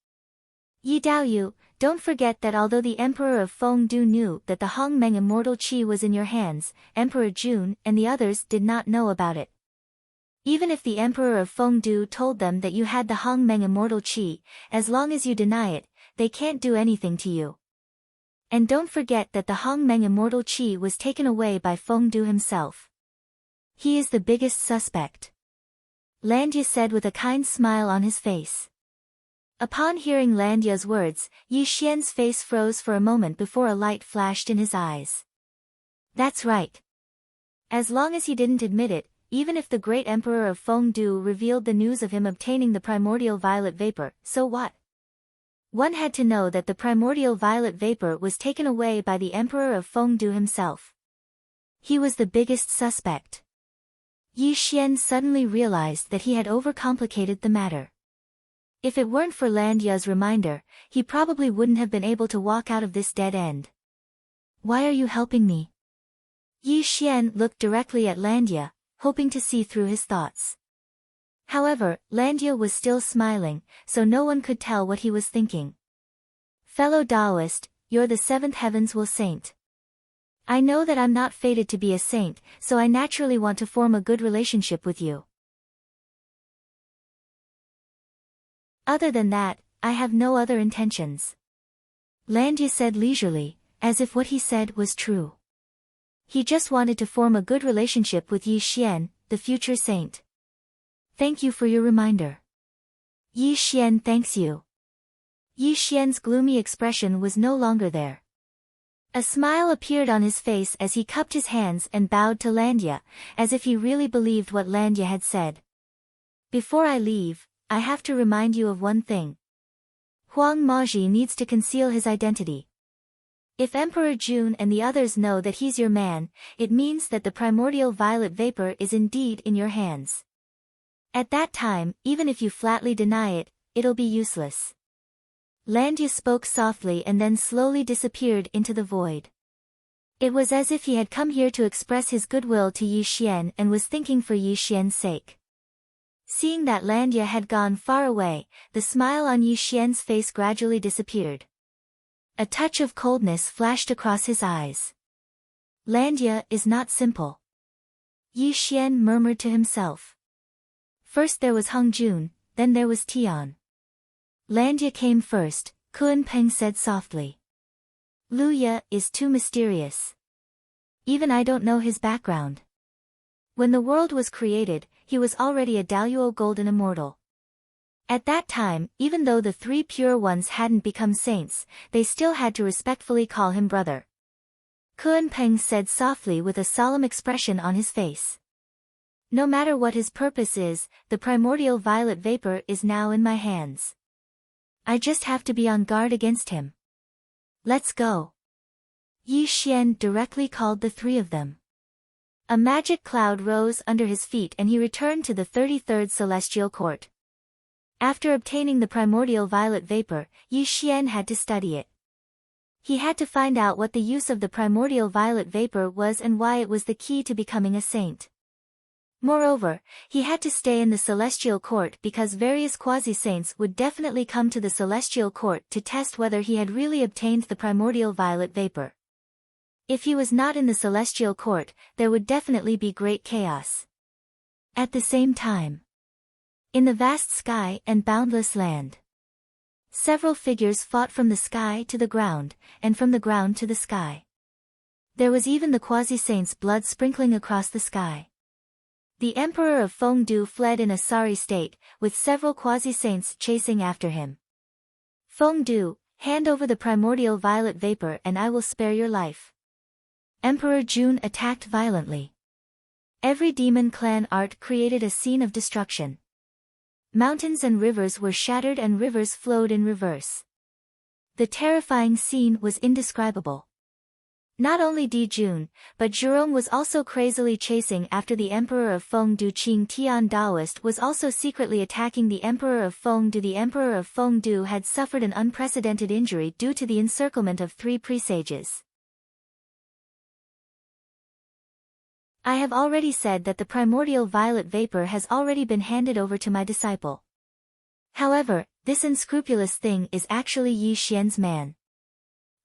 Yi Daoyu, don't forget that although the Emperor of Fengdu knew that the Hongmeng immortal chi was in your hands, Emperor Jun and the others did not know about it. Even if the Emperor of Fengdu told them that you had the Hongmeng immortal chi, as long as you deny it, they can't do anything to you. And don't forget that the Hongmeng immortal chi was taken away by Fengdu himself. He is the biggest suspect. Landya said with a kind smile on his face. Upon hearing Landya's words, Yi Xian's face froze for a moment before a light flashed in his eyes. That's right. As long as he didn't admit it, even if the great Emperor of Fengdu revealed the news of him obtaining the primordial violet vapor, so what? One had to know that the primordial violet vapor was taken away by the Emperor of Fengdu himself. He was the biggest suspect. Yi Xian suddenly realized that he had overcomplicated the matter. If it weren't for Landya's reminder, he probably wouldn't have been able to walk out of this dead end. Why are you helping me? Yi Xian looked directly at Landya, hoping to see through his thoughts. However, Landya was still smiling, so no one could tell what he was thinking. Fellow Taoist, you're the 7th heavens will saint. I know that I'm not fated to be a saint, so I naturally want to form a good relationship with you. Other than that, I have no other intentions. Landya said leisurely, as if what he said was true. He just wanted to form a good relationship with Yi Xian, the future saint. Thank you for your reminder. Yi Xian thanks you. Yi Xian's gloomy expression was no longer there. A smile appeared on his face as he cupped his hands and bowed to Landya, as if he really believed what Landya had said. Before I leave, I have to remind you of one thing. Huang Maji needs to conceal his identity. If Emperor Jun and the others know that he's your man, it means that the primordial violet vapor is indeed in your hands. At that time, even if you flatly deny it, it'll be useless. Landya spoke softly and then slowly disappeared into the void. It was as if he had come here to express his goodwill to Yi Xian and was thinking for Yi Xian's sake. Seeing that Landya had gone far away, the smile on Yi Xian's face gradually disappeared. A touch of coldness flashed across his eyes. Landya is not simple. Yi Xian murmured to himself. First there was Hung Jun, then there was Tian. Landya came first, Kun Peng said softly. Luya is too mysterious. Even I don't know his background. When the world was created, he was already a Daoyuo golden immortal. At that time, even though the 3 pure ones hadn't become saints, they still had to respectfully call him brother. Kun Peng said softly with a solemn expression on his face. No matter what his purpose is, the primordial violet vapor is now in my hands. I just have to be on guard against him. Let's go. Yi Xian directly called the three of them. A magic cloud rose under his feet and he returned to the 33rd Celestial Court. After obtaining the primordial violet vapor, Yi Xian had to study it. He had to find out what the use of the primordial violet vapor was and why it was the key to becoming a saint. Moreover, he had to stay in the Celestial Court because various quasi-saints would definitely come to the Celestial Court to test whether he had really obtained the primordial violet vapor. If he was not in the Celestial Court, there would definitely be great chaos. At the same time, in the vast sky and boundless land, several figures fought from the sky to the ground, and from the ground to the sky. There was even the quasi-saint's blood sprinkling across the sky. The Emperor of Fengdu fled in a sorry state, with several quasi-saints chasing after him. Fengdu, hand over the primordial violet vapor and I will spare your life. Emperor Jun attacked violently. Every demon clan art created a scene of destruction. Mountains and rivers were shattered and rivers flowed in reverse. The terrifying scene was indescribable. Not only Di Jun, but Zhurong was also crazily chasing after the Emperor of Fengdu. Qing Tian Daoist was also secretly attacking the Emperor of Fengdu. The Emperor of Fengdu had suffered an unprecedented injury due to the encirclement of 3 presages. I have already said that the primordial violet vapor has already been handed over to my disciple. However, this unscrupulous thing is actually Yi Xian's man.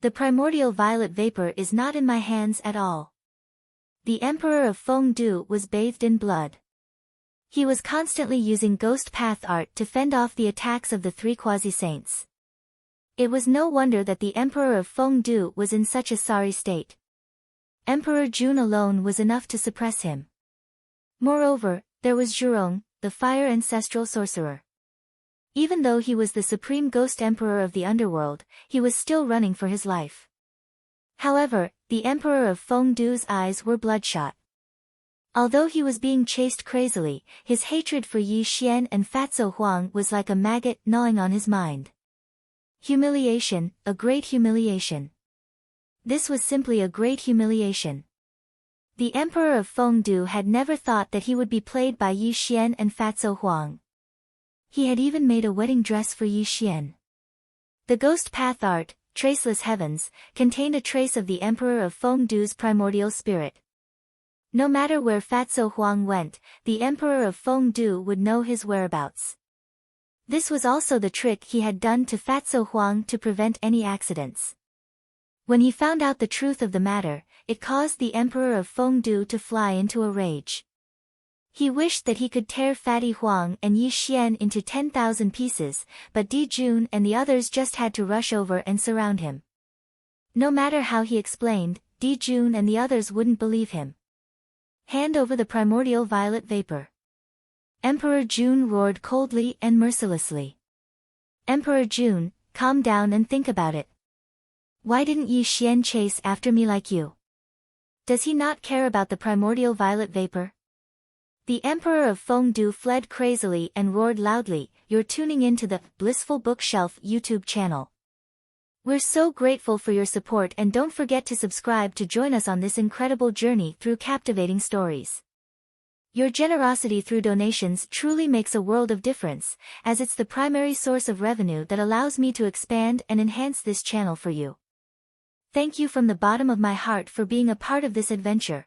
The primordial violet vapor is not in my hands at all. The Emperor of Fengdu was bathed in blood. He was constantly using ghost path art to fend off the attacks of the 3 quasi-saints. It was no wonder that the Emperor of Fengdu was in such a sorry state. Emperor Jun alone was enough to suppress him. Moreover, there was Zhurong, the fire ancestral sorcerer. Even though he was the supreme ghost emperor of the underworld, he was still running for his life. However, the Emperor of Fengdu's eyes were bloodshot. Although he was being chased crazily, his hatred for Yi Xian and Fatso Huang was like a maggot gnawing on his mind. Humiliation, a great humiliation. This was simply a great humiliation. The Emperor of Fengdu had never thought that he would be played by Yi Xian and Fatso Huang. He had even made a wedding dress for Yi Xian. The ghost path art, Traceless Heavens, contained a trace of the Emperor of Fengdu's primordial spirit. No matter where Fatso Huang went, the Emperor of Fengdu would know his whereabouts. This was also the trick he had done to Fatso Huang to prevent any accidents. When he found out the truth of the matter, it caused the Emperor of Fengdu to fly into a rage. He wished that he could tear Fatty Huang and Yi Xian into 10,000 pieces, but Di Jun and the others just had to rush over and surround him. No matter how he explained, Di Jun and the others wouldn't believe him. Hand over the primordial violet vapor. Emperor Jun roared coldly and mercilessly. Emperor Jun, calm down and think about it. Why didn't Yi Xian chase after me like you? Does he not care about the primordial violet vapor? The Emperor of Fengdu fled crazily and roared loudly. You're tuning into the Blissful Bookshelf YouTube channel. We're so grateful for your support and don't forget to subscribe to join us on this incredible journey through captivating stories. Your generosity through donations truly makes a world of difference, as it's the primary source of revenue that allows me to expand and enhance this channel for you. Thank you from the bottom of my heart for being a part of this adventure.